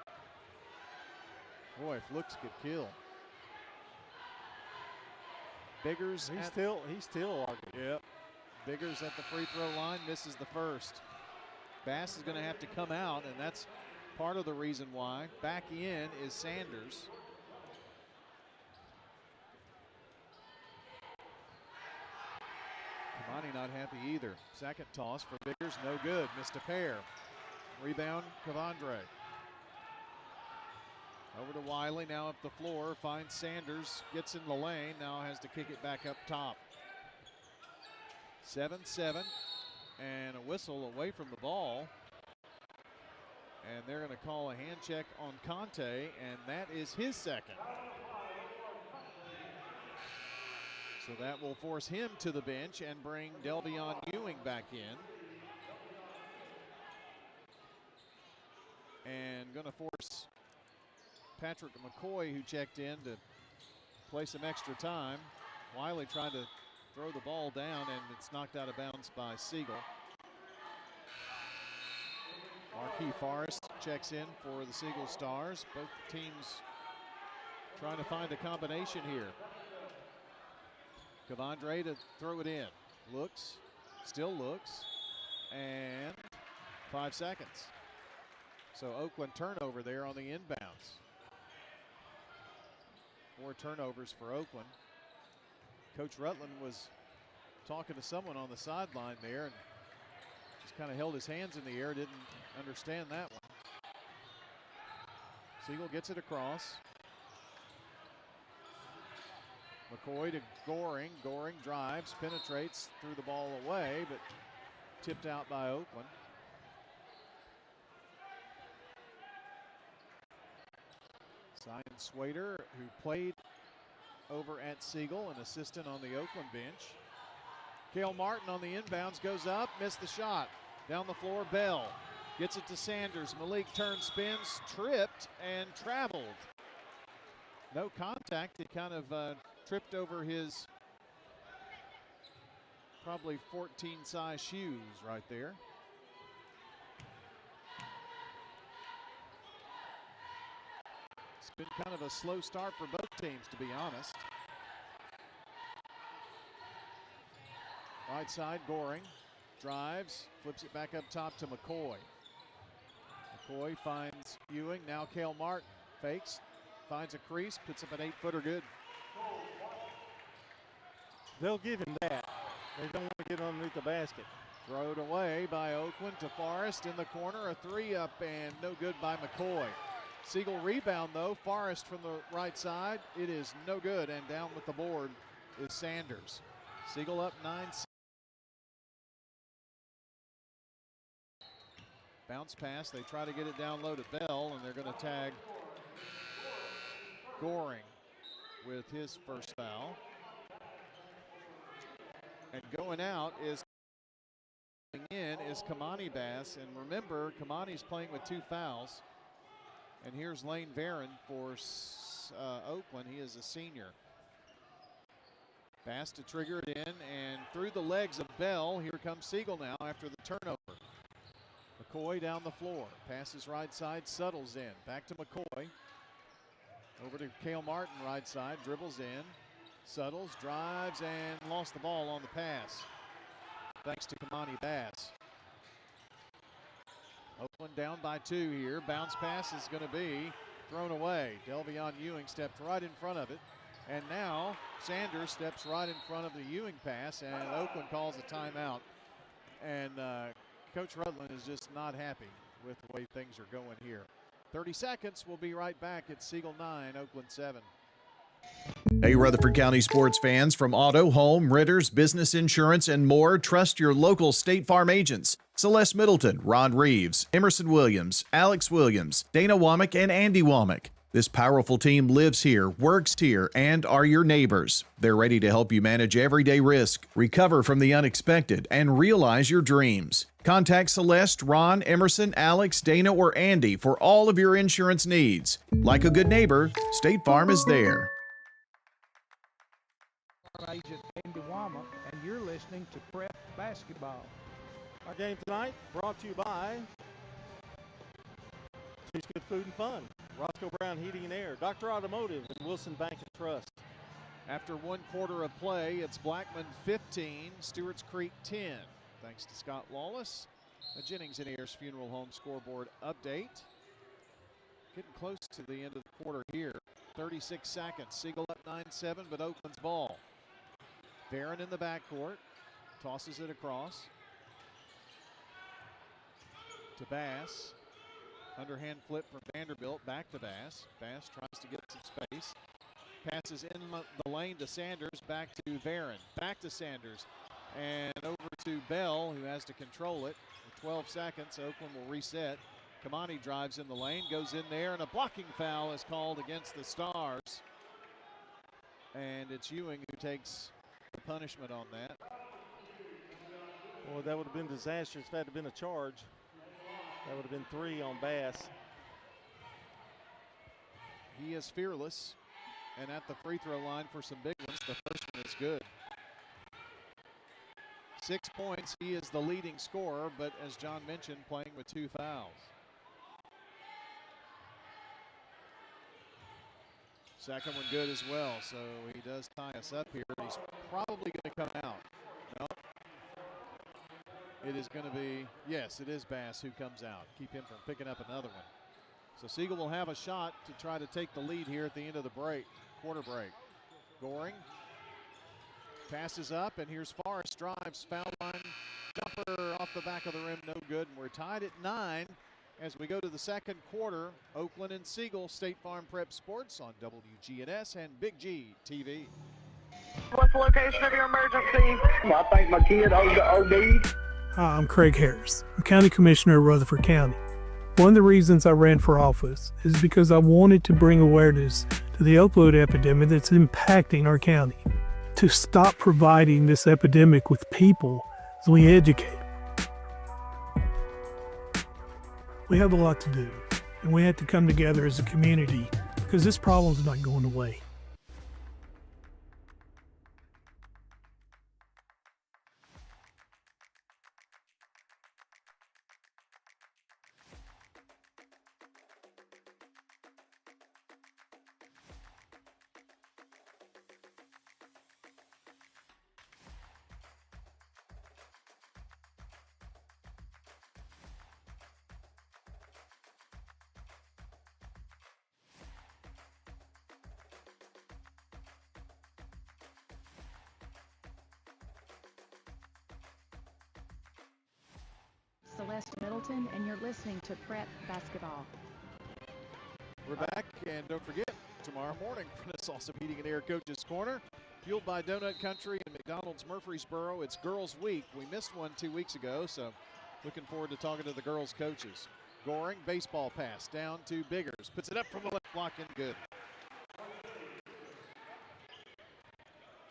Boy, if looks could kill. Biggers. He's still arguing. Yep. Biggers at the free throw line, misses the first. Bass is going to have to come out, and that's part of the reason why. Back in is Sanders. Kamani not happy either. Second toss for Biggers, no good. Missed a pair. Rebound, Kevondre. Over to Wiley, now up the floor, finds Sanders, gets in the lane, now has to kick it back up top. 7-7, and a whistle away from the ball. And they're going to call a hand check on Conte, and that is his second. So that will force him to the bench and bring Delvion Ewing back in. And going to force Patrick McCoy, who checked in, to play some extra time. Wiley tried to throw the ball down, and it's knocked out of bounds by Siegel. Marquis Forrest checks in for the Siegel Stars. Both teams trying to find a combination here. Kevondre to throw it in. Looks, still looks, and 5 seconds. So Oakland turnover there on the inbounds. 4 turnovers for Oakland. Coach Rutland was talking to someone on the sideline there and just kind of held his hands in the air, didn't understand that one. Siegel gets it across. McCoy to Goring. Goring drives, penetrates, threw the ball away, but tipped out by Oakland. Zion Swader, who played over at Siegel, an assistant on the Oakland bench. Cale Martin on the inbounds, goes up, missed the shot. Down the floor, Bell gets it to Sanders. Malik turns, spins, tripped, and traveled. No contact. He kind of tripped over his probably 14 size shoes right there. It's been kind of a slow start for both teams, to be honest. Right side, Goring drives, flips it back up top to McCoy. McCoy finds Ewing, now Cale Martin fakes, finds a crease, puts up an 8-footer good. They'll give him that. They don't want to get underneath the basket. Thrown away by Oakland to Forrest in the corner, a 3-up and no good by McCoy. Siegel rebound though, Forrest from the right side, it is no good, and down with the board is Sanders. Siegel up 9. Bounce pass, they try to get it down low to Bell, and they're going to tag Goring with his first foul. And going out is Kamani Bass. And remember, Kamani's playing with 2 fouls. And here's Lane Varon for Oakland. He is a senior. Bass to trigger it in, and through the legs of Bell. Here comes Siegel now after the turnover. McCoy down the floor. Passes right side, Suttles in. Back to McCoy. Over to Cale Martin, right side, dribbles in. Suttles drives and lost the ball on the pass. Thanks to Kamani Bass. Oakland down by 2 here. Bounce pass is going to be thrown away. Delvion Ewing stepped right in front of it. And now Sanders steps right in front of the Ewing pass, and Oakland calls a timeout. And Coach Rutland is just not happy with the way things are going here. 30 seconds. We'll be right back at Siegel 9, Oakland 7. Hey, Rutherford County sports fans, from auto, home, renters, business insurance, and more, trust your local State Farm agents. Celeste Middleton, Ron Reeves, Emerson Williams, Alex Williams, Dana Womack, and Andy Womack. This powerful team lives here, works here, and are your neighbors. They're ready to help you manage everyday risk, recover from the unexpected, and realize your dreams. Contact Celeste, Ron, Emerson, Alex, Dana, or Andy for all of your insurance needs. Like a good neighbor, State Farm is there. Agent Andy Womack, and you're listening to Prep Basketball. Our game tonight brought to you by Tastes Good Food and Fun, Roscoe Brown Heating and Air, Dr. Automotive, and Wilson Bank and Trust. After 1 quarter of play, it's Blackman 15, Stewart's Creek 10. Thanks to Scott Lawless. A Jennings and Ayers Funeral Home scoreboard update. Getting close to the end of the quarter here. 36 seconds. Siegel up 9-7, but Oakland's ball. Varon in the backcourt. Tosses it across to Bass. Underhand flip from Vanderbilt. Back to Bass. Bass tries to get some space. Passes in the lane to Sanders. Back to Varon. Back to Sanders. And over to Bell, who has to control it. With 12 seconds, Oakland will reset. Kamani drives in the lane, goes in there, and a blocking foul is called against the Stars. And it's Ewing who takes the punishment on that. Well, that would have been disastrous if that had been a charge. That would have been 3 on Bass. He is fearless, and at the free throw line for some big ones. The first one is good. 6 points. He is the leading scorer, but as John mentioned, playing with 2 fouls. Second one good as well, so he does tie us up here. He's probably going to come out. No. It is going to be, yes, it is Bass who comes out. Keep him from picking up another one. So Siegel will have a shot to try to take the lead here at the end of the break, quarter break. Goring passes up, and here's Forrest, drives, foul line, jumper off the back of the rim, no good. And we're tied at 9 as we go to the second quarter. Oakland and Siegel, State Farm Prep Sports on WGNS and Big G TV. What's the location of your emergency? I think my kid OD'd. Hi, I'm Craig Harris. I'm County Commissioner of Rutherford County. One of the reasons I ran for office is because I wanted to bring awareness to the opioid epidemic that's impacting our county. To stop providing this epidemic with people as we educate. We have a lot to do, and we have to come together as a community because this problem's not going away. Celeste Middleton, and you're listening to Prep Basketball. We're back, and don't forget, tomorrow morning, Prentice Awesome Heating and Air Coach's Corner, fueled by Donut Country and McDonald's Murfreesboro. It's Girls Week. We missed one 2 weeks ago, so looking forward to talking to the girls' coaches. Goring, baseball pass down to Biggers. Puts it up from the left block and good.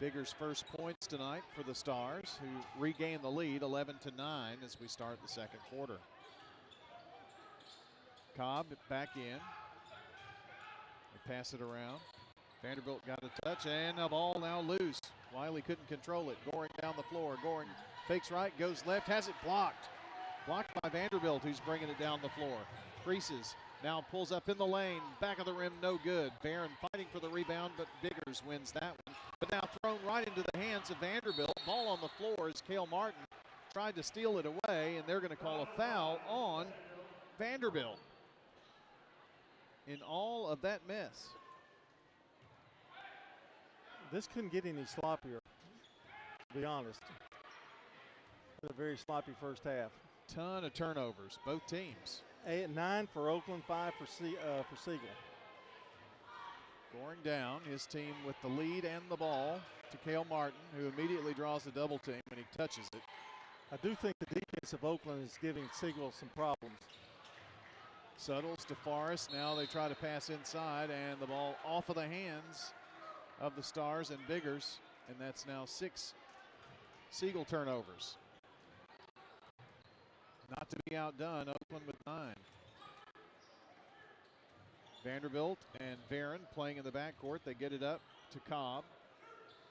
Biggers' first points tonight for the Stars, who regain the lead 11-9 as we start the second quarter. Cobb back in. They pass it around. Vanderbilt got a touch, and the ball now loose. Wiley couldn't control it. Goring down the floor. Goring fakes right, goes left, has it blocked. Blocked by Vanderbilt, who's bringing it down the floor. Creases, now pulls up in the lane. Back of the rim, no good. Barron fighting for the rebound, but Biggers wins that one. But now thrown right into the hands of Vanderbilt. Ball on the floor as Cale Martin tried to steal it away, and they're going to call a foul on Vanderbilt. In all of that mess. This couldn't get any sloppier, to be honest. A very sloppy first half. Ton of turnovers, both teams. 9 for Oakland, 5 for Siegel. Goring down, his team with the lead and the ball to Cale Martin, who immediately draws the double team when he touches it. I do think the defense of Oakland is giving Siegel some problems. Suttles to Forrest. Now they try to pass inside, and the ball off of the hands of the Stars and Biggers, and that's now 6 Siegel turnovers. Not to be outdone, Oakland with 9. Vanderbilt and Barron playing in the backcourt. They get it up to Cobb.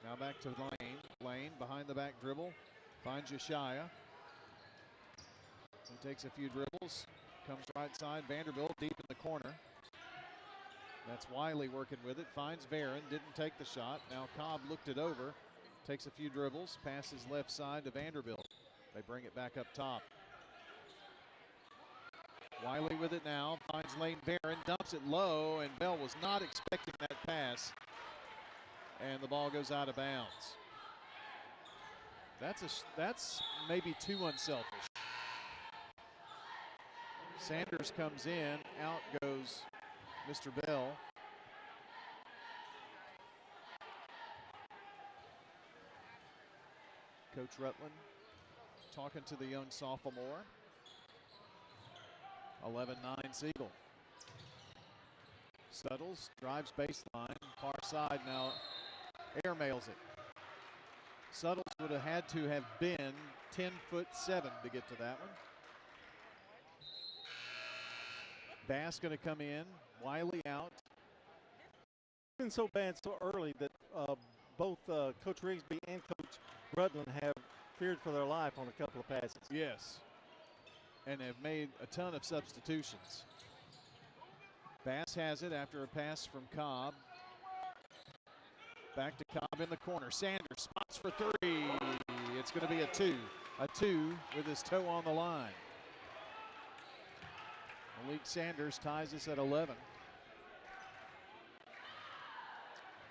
Now back to Lane. Lane behind the back dribble. Finds Yeshaya. He takes a few dribbles. Comes right side. Vanderbilt deep in the corner. That's Wiley working with it. Finds Barron. Didn't take the shot. Now Cobb looked it over. Takes a few dribbles. Passes left side to Vanderbilt. They bring it back up top. Wiley with it now. Finds Lane Barron. Dumps it low. And Bell was not expecting that pass. And the ball goes out of bounds. That's maybe too unselfish. Sanders comes in. Out goes Mr. Bell. Coach Rutland talking to the young sophomore. 11-9 Siegel. Suttles drives baseline. Far side now. Airmails it. Suttles would have had to have been 10'7" to get to that one. Bass going to come in. Wiley out. It's been so bad so early that both Coach Rigsby and Coach Rutland have feared for their life on a couple of passes. Yes. And have made a ton of substitutions. Bass has it after a pass from Cobb. Back to Cobb in the corner. Sanders spots for 3. It's going to be a 2. A 2 with his toe on the line. Malik Sanders ties us at 11.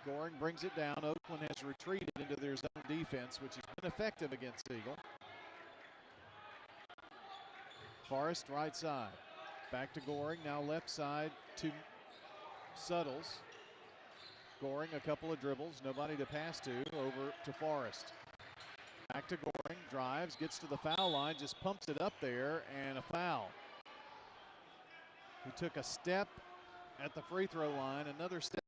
Goring brings it down. Oakland has retreated into their zone defense, which has been effective against Siegel. Forrest right side. Back to Goring. Now left side to Suttles. Goring a couple of dribbles. Nobody to pass to. Over to Forrest. Back to Goring. Drives. Gets to the foul line. Just pumps it up there. And a foul. He took a step at the free throw line. Another step.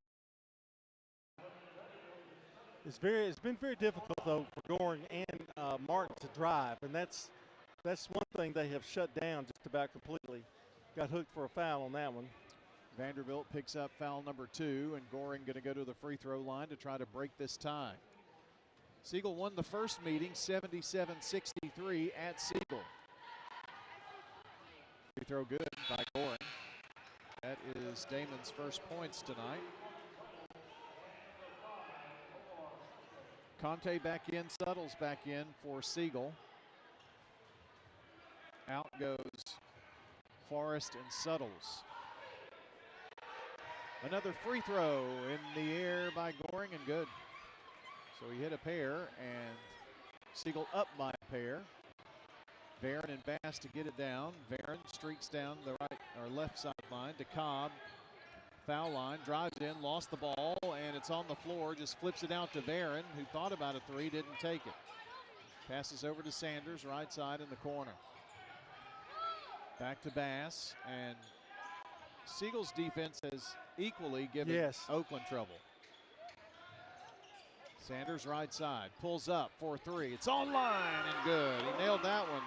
It's been very difficult, though, for Goring and Martin to drive. And that's one thing they have shut down just about completely. Got hooked for a foul on that one. Vanderbilt picks up foul number 2, and Goring going to go to the free throw line to try to break this tie. Siegel won the first meeting 77-63 at Siegel. Free throw good by Goring. That is Damon's first points tonight. Conte back in, Suttles back in for Siegel. Out goes Forrest and Suttles. Another free throw in the air by Goring and good. So he hit a pair and Siegel up by a pair. Barron and Bass to get it down. Barron streaks down the right or left sideline to Cobb. Foul line, drives in, lost the ball, and it's on the floor. Just flips it out to Barron, who thought about a 3, didn't take it. Passes over to Sanders, right side in the corner. Back to Bass, and Siegel's defense has equally given Oakland trouble. Sanders right side, pulls up for 3. It's online and good. He nailed that one.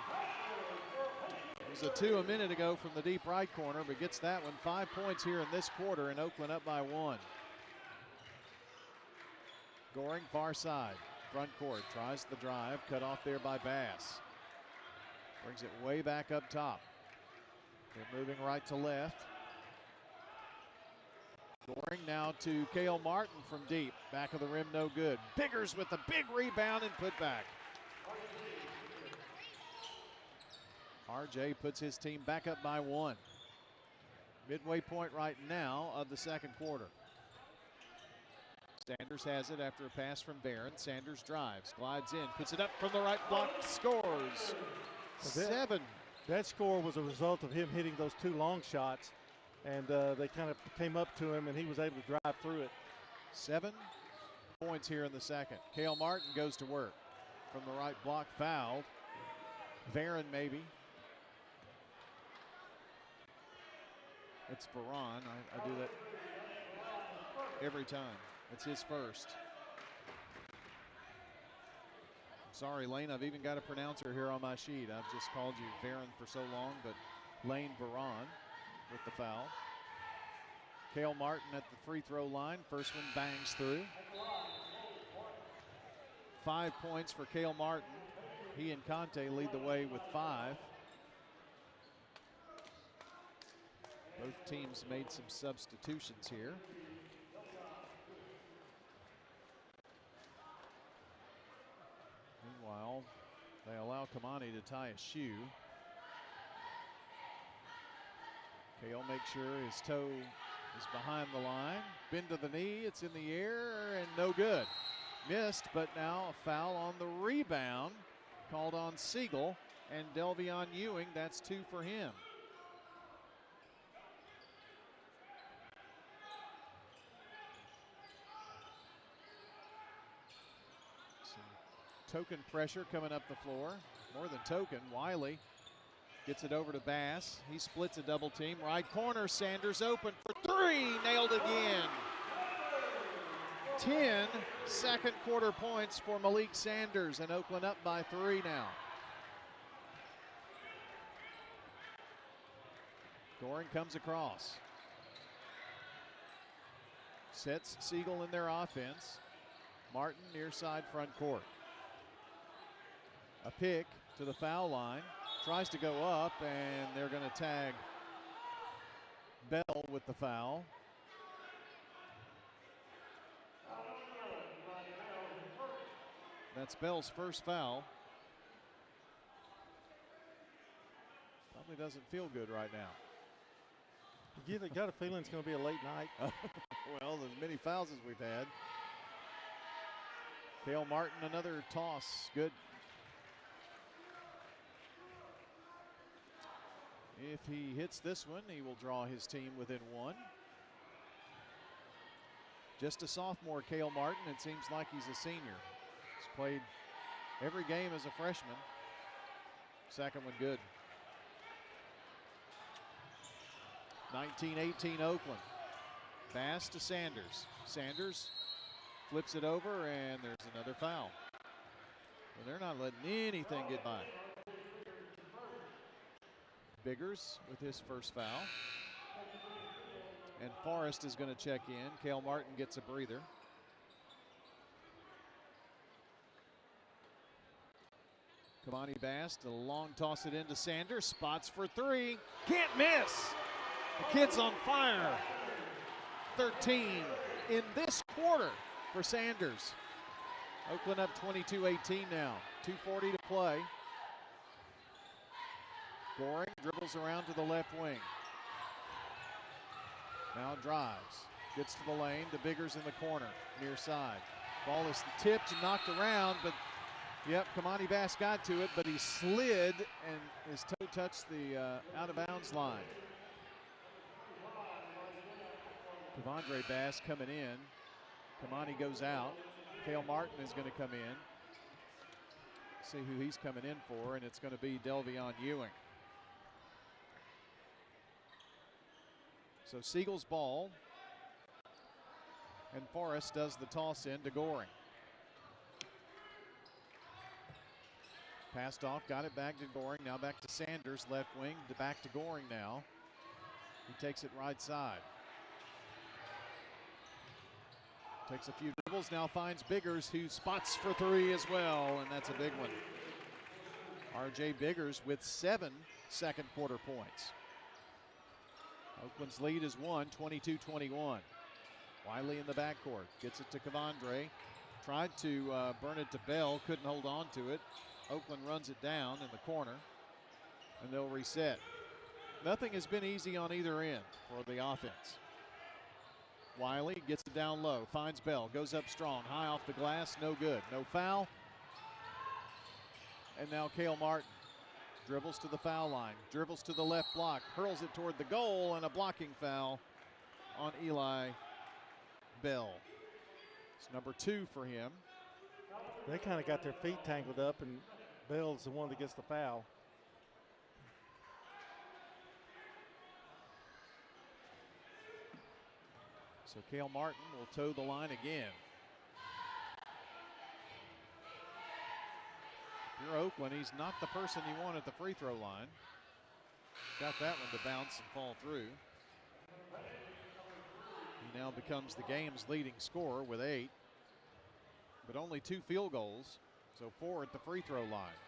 It was a 2 a minute ago from the deep right corner, but gets that one. 5 points here in this quarter, and Oakland up by 1. Goring far side, front court, tries the drive, cut off there by Bass. Brings it way back up top. They're moving right to left. Goring now to Cale Martin from deep. Back of the rim, no good. Biggers with a big rebound and put back. RJ puts his team back up by 1. Midway point right now of the second quarter. Sanders has it after a pass from Barron. Sanders drives, glides in, puts it up from the right block, scores. 7. That score was a result of him hitting those 2 long shots, and they kind of came up to him, and he was able to drive through it. 7 points here in the second. Cale Martin goes to work. From the right block, fouled. Barron maybe. It's Veron. I do that every time. It's his first. Sorry, Lane, I've even got a pronouncer here on my sheet. I've just called you Veron for so long, but Lane Veron with the foul. Cale Martin at the free throw line. First one bangs through. 5 points for Cale Martin. He and Conte lead the way with 5. Both teams made some substitutions here. Meanwhile, they allow Kamani to tie a shoe. Cale makes sure his toe is behind the line. Bend to the knee, it's in the air, and no good. Missed, but now a foul on the rebound. Called on Siegel and Delvion Ewing. That's 2 for him. Token pressure coming up the floor. More than token. Wiley gets it over to Bass. He splits a double team. Right corner, Sanders open for 3. Nailed again. 10 second quarter points for Malik Sanders, and Oakland up by 3 now. Goring comes across. Sets Siegel in their offense. Martin near side front court. A pick to the foul line. Tries to go up, and they're going to tag Bell with the foul. That's Bell's first foul. Probably doesn't feel good right now. You got a feeling it's going to be a late night. Well, as many fouls as we've had. Cale Martin, another toss. Good. If he hits this one, he will draw his team within 1. Just a sophomore, Cale Martin. It seems like he's a senior. He's played every game as a freshman. Second one good. 19-18 Oakland. Bass to Sanders. Sanders flips it over, and there's another foul. Well, they're not letting anything get by. Biggers with his first foul. And Forrest is going to check in. Cale Martin gets a breather. Kamani Bass to long toss it into Sanders. Spots for 3. Can't miss. The kid's on fire. 13 in this quarter for Sanders. Oakland up 22-18 now. 2:40 to play. Goring dribbles around to the left wing. Now drives. Gets to the lane. The Biggers in the corner, near side. Ball is tipped and knocked around, but yep, Kamani Bass got to it, but he slid and his toe touched the out-of-bounds line. Kevondre Bass coming in. Kamani goes out. Cale Martin is going to come in. See who he's coming in for, and it's going to be Delvion Ewing. So Siegel's ball, and Forrest does the toss in to Goring. Passed off, got it back to Goring. Now back to Sanders, left wing, back to Goring now. He takes it right side. Takes a few dribbles, now finds Biggers, who spots for three as well, and that's a big one. R.J. Biggers with 7 second quarter points. Oakland's lead is 22-21. Wiley in the backcourt, gets it to Cavandre. Tried to burn it to Bell, couldn't hold on to it. Oakland runs it down in the corner, and they'll reset. Nothing has been easy on either end for the offense. Wiley gets it down low, finds Bell, goes up strong, high off the glass, no good. No foul. And now Cale Martin dribbles to the foul line, dribbles to the left block, hurls it toward the goal, and a blocking foul on Eli Bell. It's number 2 for him. They kind of got their feet tangled up, and Bell's the one that gets the foul. So Cale Martin will toe the line again. If you're Oakland, he's not the person you want at the free throw line. Got that one to bounce and fall through. He now becomes the game's leading scorer with 8, but only 2 field goals, so 4 at the free throw line.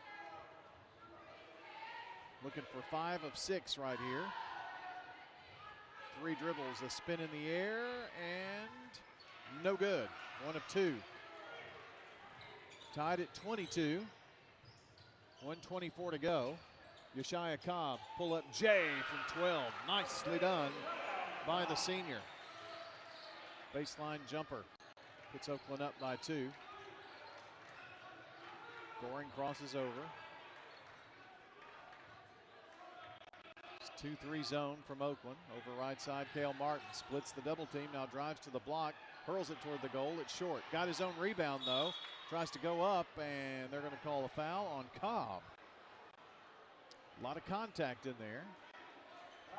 Looking for 5 of 6 right here. 3 dribbles, a spin in the air, and no good. 1 of 2. Tied at 22. 1:24 to go. Yeshaya Cobb, pull up J from 12. Nicely done by the senior. Baseline jumper puts Oakland up by 2. Goring crosses over. It's 2-3 zone from Oakland. Over right side, Cale Martin splits the double team, now drives to the block, hurls it toward the goal. It's short. Got his own rebound though. Tries to go up, and they're going to call a foul on Cobb. A lot of contact in there.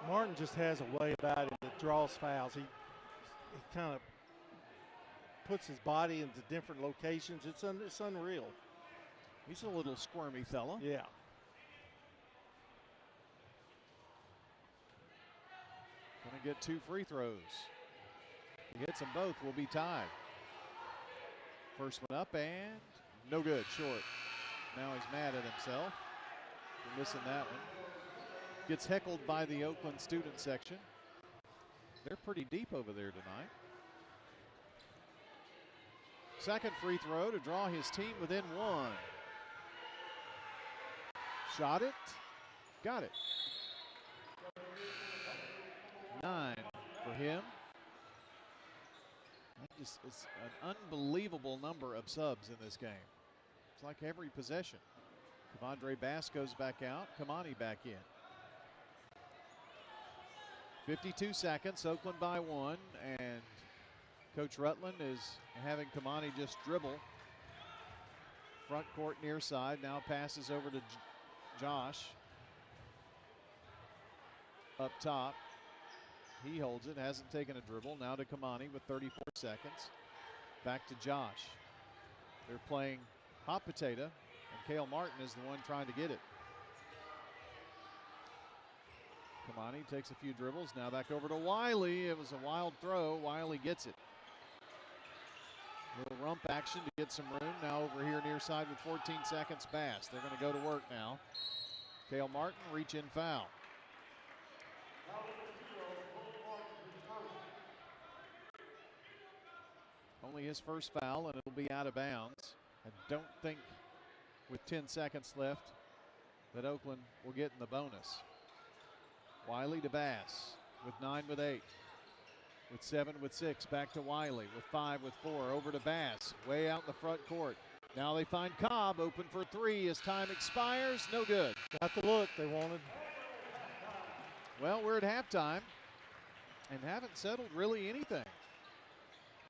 Martin just has a way about it that draws fouls. He kind of puts his body into different locations. It's unreal. He's a little squirmy fella. Yeah. Gonna get 2 free throws. If he hits them both, we'll be tied. First one up and no good, short. Now he's mad at himself for missing that one. Gets heckled by the Oakland student section. They're pretty deep over there tonight. Second free throw to draw his team within 1. Shot it, got it. 9 for him. It's an unbelievable number of subs in this game. It's like every possession. Cavandre Bass goes back out, Kamani back in. 52 seconds, Oakland by 1, and Coach Rutland is having Kamani just dribble. Front court near side, now passes over to Josh. Up top. He holds it, hasn't taken a dribble. Now to Kamani with 34 seconds. Back to Josh. They're playing hot potato, and Cale Martin is the one trying to get it. Kamani takes a few dribbles. Now back over to Wiley. It was a wild throw. Wiley gets it. Little rump action to get some room. Now over here near side with 14 seconds. Bass. They're going to go to work now. Cale Martin, reach in foul. Only his first foul, and it'll be out of bounds. I don't think with 10 seconds left that Oakland will get in the bonus. Wiley to Bass with 9 with 8. With 7 with 6, back to Wiley with 5 with 4, over to Bass, way out in the front court. Now they find Cobb open for 3 as time expires, no good. Got the look they wanted. Well, we're at halftime and haven't settled really anything.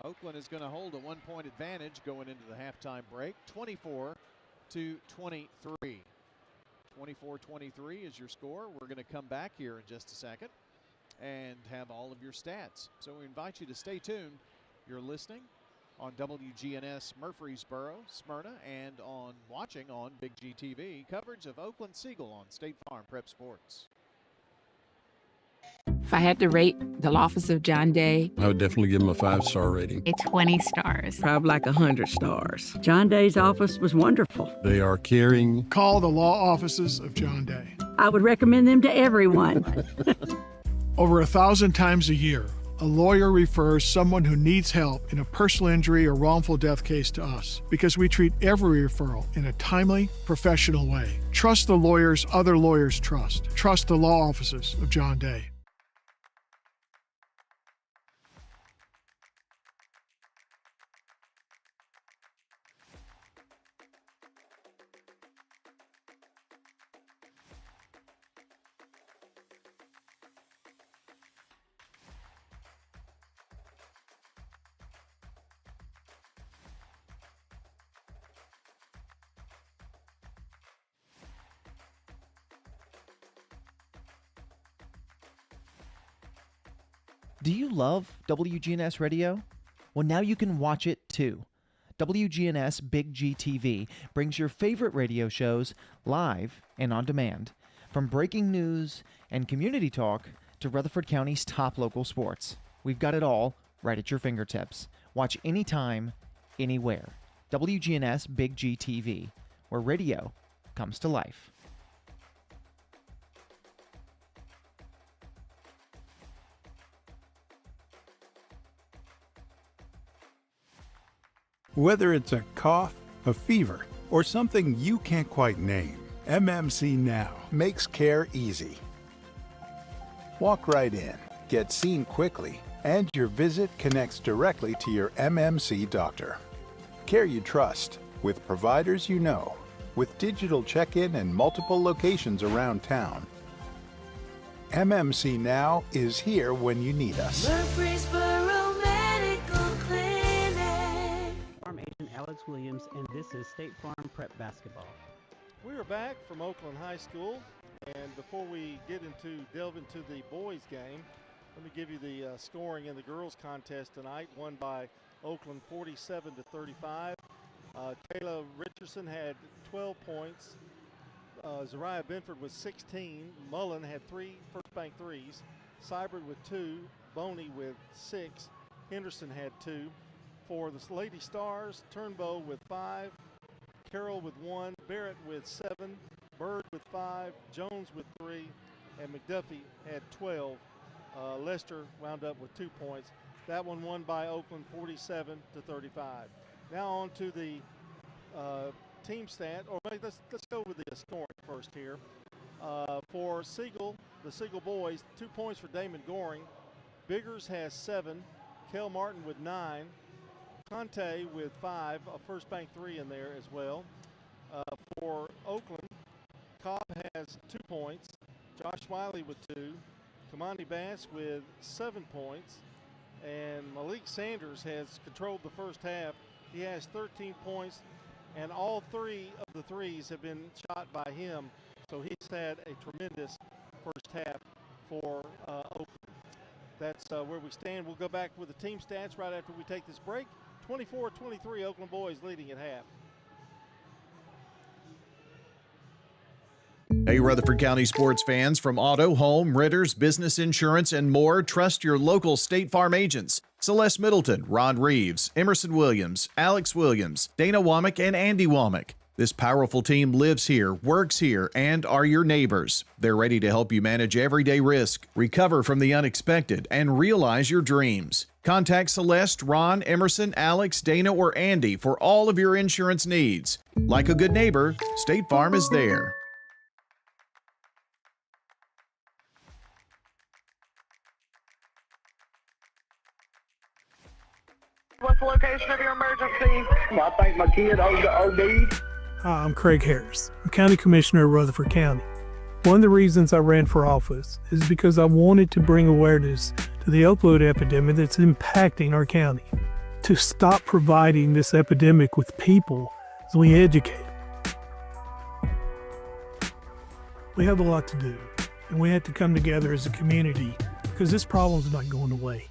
Oakland is going to hold a 1-point advantage going into the halftime break, 24-23. 24-23 is your score. We're going to come back here in just a second and have all of your stats. So we invite you to stay tuned. You're listening on WGNS Murfreesboro, Smyrna, and watching on Big G TV. Coverage of Oakland Siegel on State Farm Prep Sports. If I had to rate the office of John Day, I would definitely give him a 5-star rating. A 20 stars. Probably like 100 stars. John Day's office was wonderful. They are caring. Call the law offices of John Day. I would recommend them to everyone. Over 1,000 times a year, a lawyer refers someone who needs help in a personal injury or wrongful death case to us because we treat every referral in a timely, professional way. Trust the lawyers other lawyers trust. Trust the law offices of John Day. Do you love WGNS Radio? Well, now you can watch it too. WGNS Big G TV brings your favorite radio shows live and on demand. From breaking news and community talk to Rutherford County's top local sports. We've got it all right at your fingertips. Watch anytime, anywhere. WGNS Big G TV, where radio comes to life. Whether it's a cough, a fever, or something you can't quite name, MMC Now makes care easy. Walk right in, get seen quickly, and your visit connects directly to your MMC doctor. Care you trust, with providers you know, with digital check-in and multiple locations around town. MMC Now is here when you need us. Murfreesboro Medical Clinic. I'm Agent Alex Williams, and this is State Farm Prep Basketball. We are back from Oakland High School, and before we delve into the boys game, let me give you the scoring in the girls contest tonight. Won by Oakland 47-35. Kayla Richardson had 12 points. Zariah Benford with 16. Mullen had 3 first bank threes. Seibert with 2. Boney with 6. Henderson had 2. For the Lady Stars, Turnbow with 5. Carroll with 1. Barrett with 7. Bird with 5. Jones with 3. And McDuffie had 12. Lester wound up with 2 points. That one won by Oakland 47-35. Now on to the team stat, or let's go with the scoring first here. For Siegel, the Siegel boys, 2 points for Damon Goring. Biggers has 7. Kel Martin with 9. Conte with 5, a first bank 3 in there as well. For Oakland, Cobb has 2 points. Josh Wiley with 2. Kamani Bass with 7 points. And Malik Sanders has controlled the first half. He has 13 points, and all 3 of the threes have been shot by him. So he's had a tremendous first half for Oakland. That's where we stand. We'll go back with the team stats right after we take this break. 24-23, Oakland boys leading at half. Hey, Rutherford County sports fans, from auto, home, renters, business insurance, and more, trust your local State Farm agents. Celeste Middleton, Ron Reeves, Emerson Williams, Alex Williams, Dana Womack, and Andy Womack. This powerful team lives here, works here, and are your neighbors. They're ready to help you manage everyday risk, recover from the unexpected, and realize your dreams. Contact Celeste, Ron, Emerson, Alex, Dana, or Andy for all of your insurance needs. Like a good neighbor, State Farm is there. What's the location of your emergency? I think my kid OD'd. Hi, I'm Craig Harris. I'm County Commissioner of Rutherford County. One of the reasons I ran for office is because I wanted to bring awareness to the opioid epidemic that's impacting our county. To stop providing this epidemic with people as we educate them. We have a lot to do, and we have to come together as a community because this problem's not going away.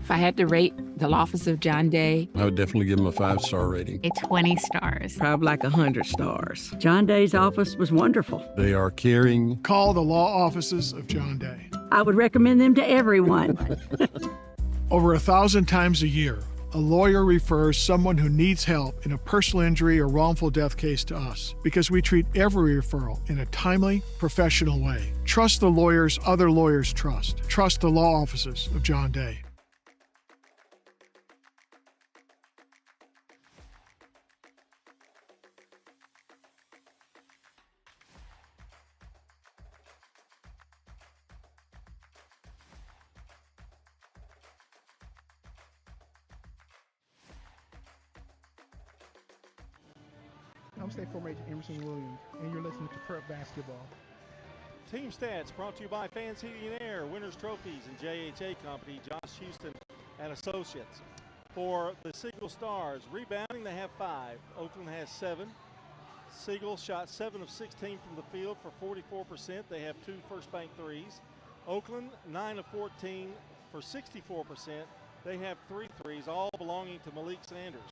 If I had to rate the office of John Day, I would definitely give them a 5-star rating. A 20 stars. Probably like 100 stars. John Day's office was wonderful. They are caring. Call the law offices of John Day. I would recommend them to everyone. Over 1,000 times a year, a lawyer refers someone who needs help in a personal injury or wrongful death case to us because we treat every referral in a timely, professional way. Trust the lawyers other lawyers trust. Trust the law offices of John Day. I'm State Farm Agent Emerson Williams, and you're listening to Prep Basketball. Team Stats brought to you by Fans Heating and Air, Winners Trophies, and JHA Company, Josh Houston and Associates. For the Siegel Stars, rebounding, they have 5. Oakland has 7. Siegel shot 7 of 16 from the field for 44%. They have 2 first bank threes. Oakland, 9 of 14 for 64%. They have 3 threes, all belonging to Malik Sanders.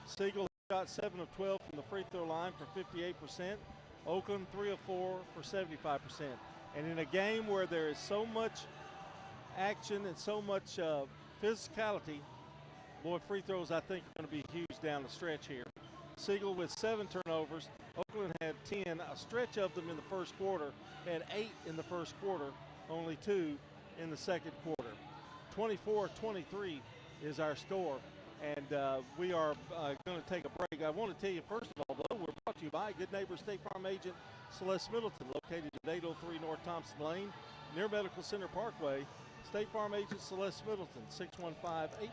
Siegel shot 7 of 12 from the free throw line for 58%. Oakland 3 of 4 for 75%. And in a game where there is so much action and so much physicality, boy, free throws I think are going to be huge down the stretch here. Siegel with 7 turnovers. Oakland had 10, a stretch of them in the first quarter, had 8 in the first quarter, only 2 in the second quarter. 24-23 is our score. And we are going to take a break. I want to tell you, first of all, though, we're brought to you by Good Neighbor State Farm Agent Celeste Middleton, located at 803 North Thompson Lane, near Medical Center Parkway. State Farm Agent Celeste Middleton,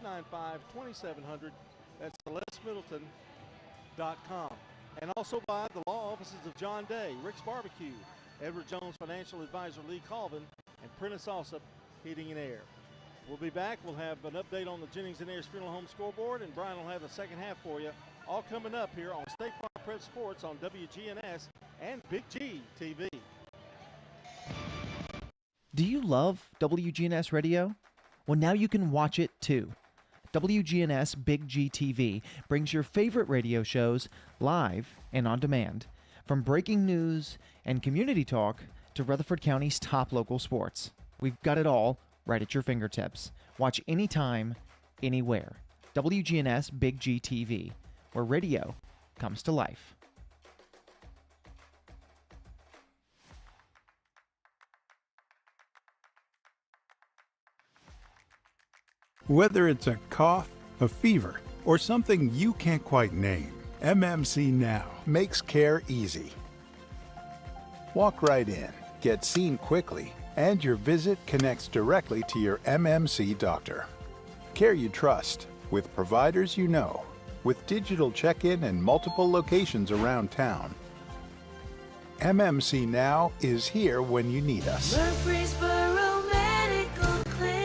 615-895-2700. That's CelesteMiddleton.com. And also by the law offices of John Day, Rick's Barbecue, Edward Jones Financial Advisor Lee Colvin, and Prentice Alsop Heating and Air. We'll be back. We'll have an update on the Jennings and Ayers Funeral Home scoreboard, and Brian will have the second half for you. All coming up here on State Farm Prep Sports on WGNS and Big G TV. Do you love WGNS Radio? Well, now you can watch it too. WGNS Big G TV brings your favorite radio shows live and on demand. From breaking news and community talk to Rutherford County's top local sports. We've got it all right at your fingertips. Watch anytime, anywhere. WGNS Big G TV, where radio comes to life. Whether it's a cough, a fever, or something you can't quite name, MMC Now makes care easy. Walk right in, get seen quickly, and your visit connects directly to your MMC doctor. Care you trust, with providers you know, with digital check-in and multiple locations around town. MMC Now is here when you need us. Murfreesboro Medical Clinic.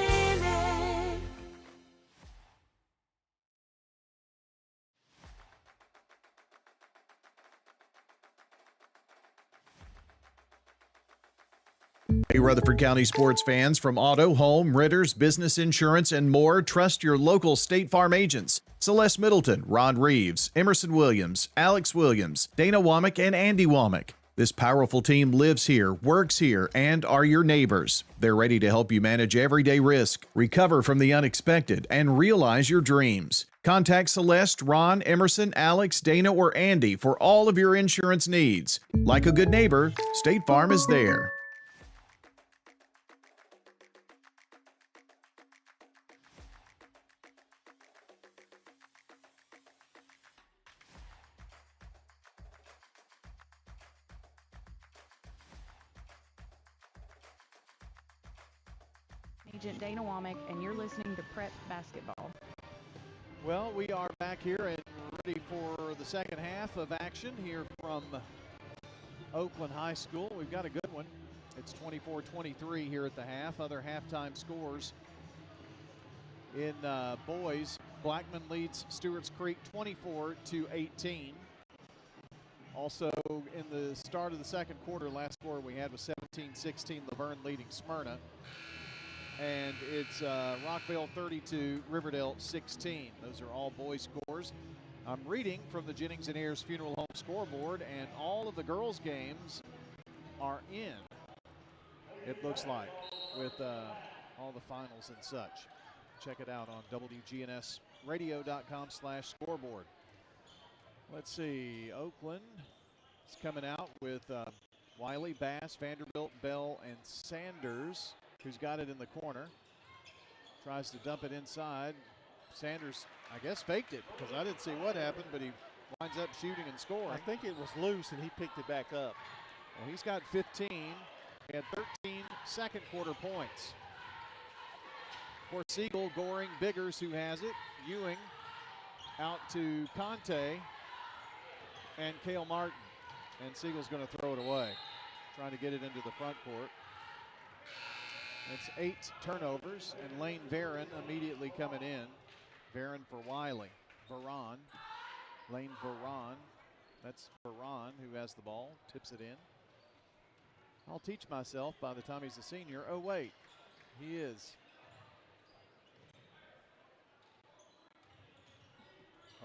Hey, Rutherford County sports fans, from auto, home, renters, business insurance, and more, trust your local State Farm agents. Celeste Middleton, Ron Reeves, Emerson Williams, Alex Williams, Dana Womack, and Andy Womack. This powerful team lives here, works here, and are your neighbors. They're ready to help you manage everyday risk, recover from the unexpected, and realize your dreams. Contact Celeste, Ron, Emerson, Alex, Dana, or Andy for all of your insurance needs. Like a good neighbor, State Farm is there. Agent Dana Womack, and you're listening to Prep Basketball. Well, we are back here and ready for the second half of action here from Oakland High School. We've got a good one. It's 24-23 here at the half. Other halftime scores in boys. Blackman leads Stewart's Creek 24-18. Also, in the start of the second quarter, last score we had was 17-16, Laverne leading Smyrna. And it's Rockville 32, Riverdale 16. Those are all boys scores. I'm reading from the Jennings and Ayers Funeral Home scoreboard, and all of the girls' games are in, it looks like, with all the finals and such. Check it out on WGNSradio.com/scoreboard. Let's see, Oakland is coming out with Wiley, Bass, Vanderbilt, Bell, and Sanders, who's got it in the corner. Tries to dump it inside. Sanders, I guess, faked it because I didn't see what happened, but he winds up shooting and scoring. I think it was loose, and he picked it back up. Well, he's got 15. He had 13 second quarter points. For Siegel, Goring, Biggers who has it. Ewing out to Conte and Cale Martin. And Siegel's going to throw it away, trying to get it into the front court. It's 8 turnovers, and Lane Varon immediately coming in. Varon for Wiley. Varon. Lane Varon. That's Varon who has the ball, tips it in. I'll teach myself by the time he's a senior. Oh, wait, he is.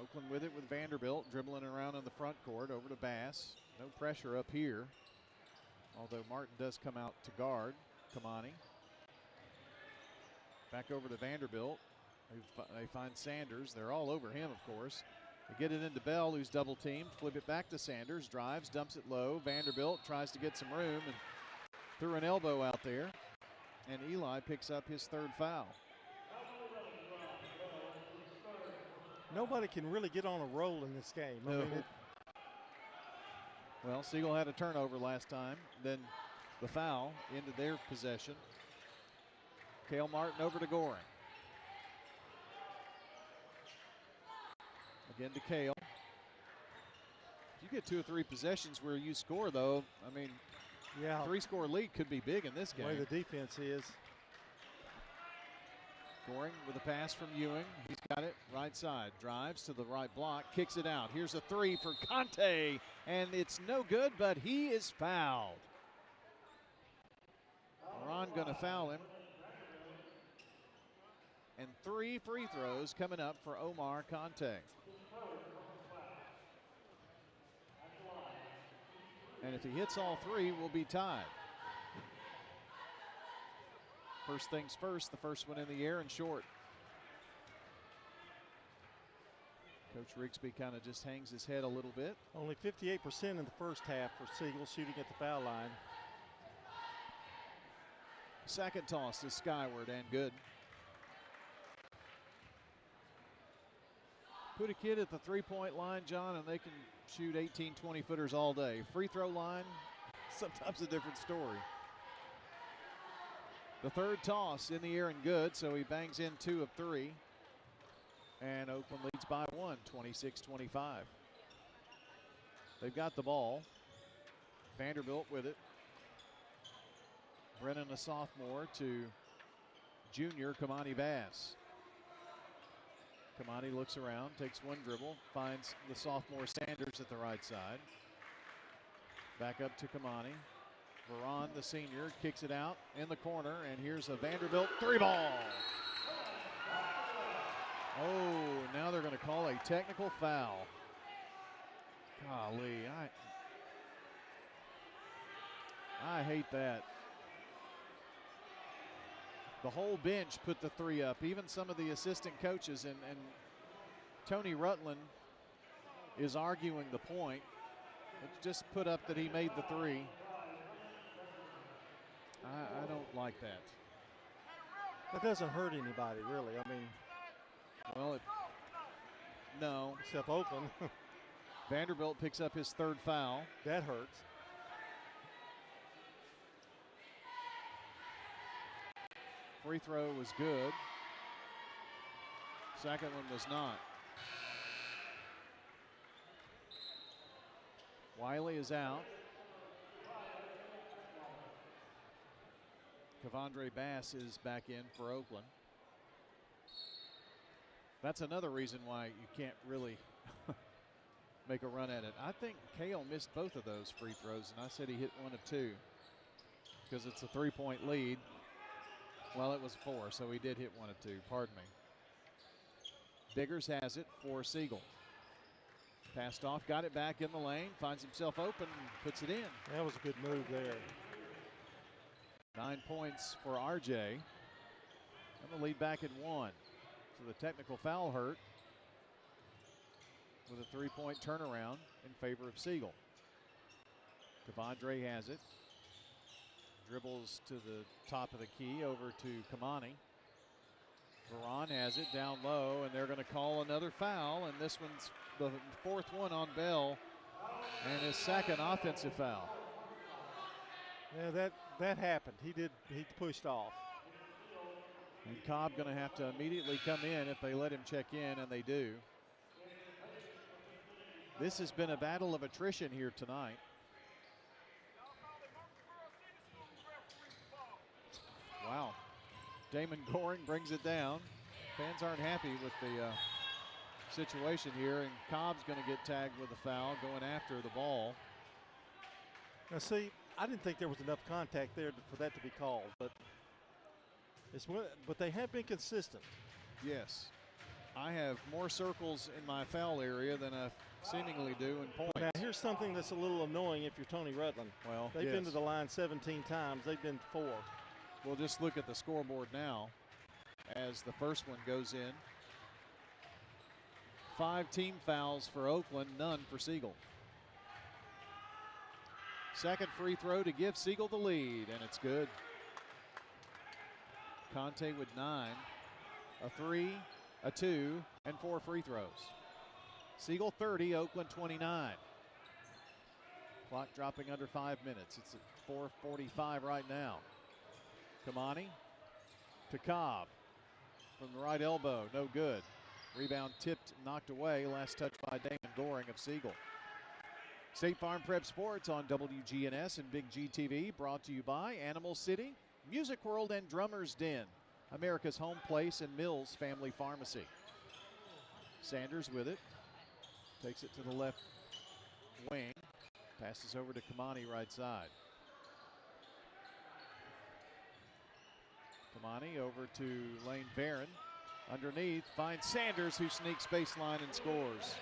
Oakland with it with Vanderbilt, dribbling around in the front court over to Bass. No pressure up here, although Martin does come out to guard Kamani. Back over to Vanderbilt. They find Sanders. They're all over him, of course. They get it into Bell, who's double teamed. Flip it back to Sanders. Drives, dumps it low. Vanderbilt tries to get some room and threw an elbow out there. And Eli picks up his third foul. Nobody can really get on a roll in this game. No. Well, Siegel had a turnover last time. Then the foul into their possession. Cale Martin over to Goring. Again to Cale. If you get 2 or 3 possessions where you score, though, I mean, yeah, 3-score lead could be big in this game. The way the defense is. Goring with a pass from Ewing. He's got it right side. Drives to the right block. Kicks it out. Here's a 3 for Conte. And it's no good, but he is fouled. Ron going to foul him. And 3 free throws coming up for Omar Conte. And if he hits all 3, we'll be tied. First things first, the first one in the air and short. Coach Rigsby kind of just hangs his head a little bit. Only 58% in the first half for Siegel shooting at the foul line. Second toss is skyward and good. Put a kid at the three-point line, John, and they can shoot 18, 20-footers all day. Free throw line, sometimes a different story. The third toss in the air and good, so he bangs in 2 of 3. And Oakland leads by 1, 26-25. They've got the ball. Vanderbilt with it. Brennan, a sophomore, to junior Kamani Bass. Kamani looks around, takes one dribble, finds the sophomore Sanders at the right side. Back up to Kamani. Varon, the senior, kicks it out in the corner, and here's a Vanderbilt 3-ball. Oh, now they're going to call a technical foul. Golly, I hate that. The whole bench put the 3 up, even some of the assistant coaches, and Tony Rutland is arguing the point. It's just put up that he made the 3. I don't like that. That doesn't hurt anybody, really. I mean, well, no. Except Oakland. Vanderbilt picks up his third foul. That hurts. Free throw was good. Second one was not. Wiley is out. Kevondre Bass is back in for Oakland. That's another reason why you can't really make a run at it. I think Cale missed both of those free throws, and I said he hit 1 of 2 because it's a 3-point lead. Well, it was 4, so he did hit 1 of 2. Pardon me. Biggers has it for Siegel. Passed off, got it back in the lane, finds himself open, puts it in. That was a good move there. 9 points for RJ. And the lead back at 1. So the technical foul hurt with a 3-point turnaround in favor of Siegel. Devondre has it. Dribbles to the top of the key over to Kamani. Veron has it down low, and they're going to call another foul, and this one's the 4th one on Bell, and his 2nd offensive foul. Yeah, that happened. He pushed off. And Cobb going to have to immediately come in if they let him check in, and they do. This has been a battle of attrition here tonight. Wow. Damon Goring brings it down. Fans aren't happy with the situation here, and Cobb's going to get tagged with a foul going after the ball. Now, see, I didn't think there was enough contact there for that to be called, but they have been consistent. Yes. I have more circles in my foul area than I seemingly do in points. Now, here's something that's a little annoying if you're Tony Rutland. Well, they've been to the line 17 times. They've been 4. We'll just look at the scoreboard now as the first one goes in. 5 team fouls for Oakland, none for Siegel. Second free throw to give Siegel the lead, and it's good. Conte with 9, a 3, a 2, and 4 free throws. Siegel 30, Oakland 29. Clock dropping under 5 minutes. It's at 4:45 right now. Kamani to Cobb from the right elbow, no good. Rebound tipped, knocked away. Last touch by Damon Goring of Siegel. State Farm Prep Sports on WGNS and Big G TV, brought to you by Animal City, Music World, and Drummer's Den, America's home place and Mills Family Pharmacy. Sanders with it, takes it to the left wing, passes over to Kamani right side. Kamani over to Lane Barron. Underneath, finds Sanders, who sneaks baseline and scores.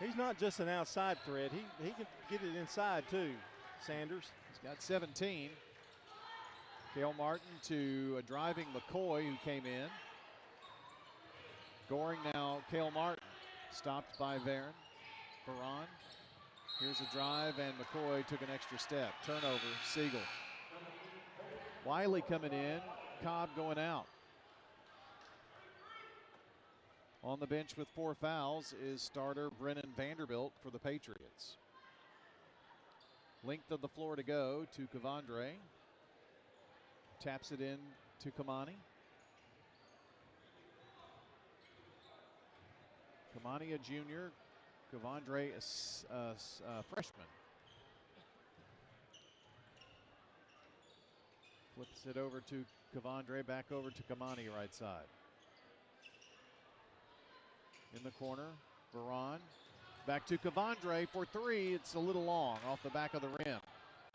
He's not just an outside threat. He can get it inside too, Sanders. He's got 17. Cale Martin to a driving McCoy, who came in. Goring now, Cale Martin. Stopped by Barron. Here's a drive, and McCoy took an extra step. Turnover, Siegel. Wiley coming in, Cobb going out. On the bench with 4 fouls is starter Brennan Vanderbilt for the Patriots. Length of the floor to go to Kavandre. Taps it in to Kamani. Kamani a junior, Kavandre a freshman. Flips it over to Kavandre, back over to Kamani right side. In the corner, Veron. Back to Kavandre for 3. It's a little long off the back of the rim.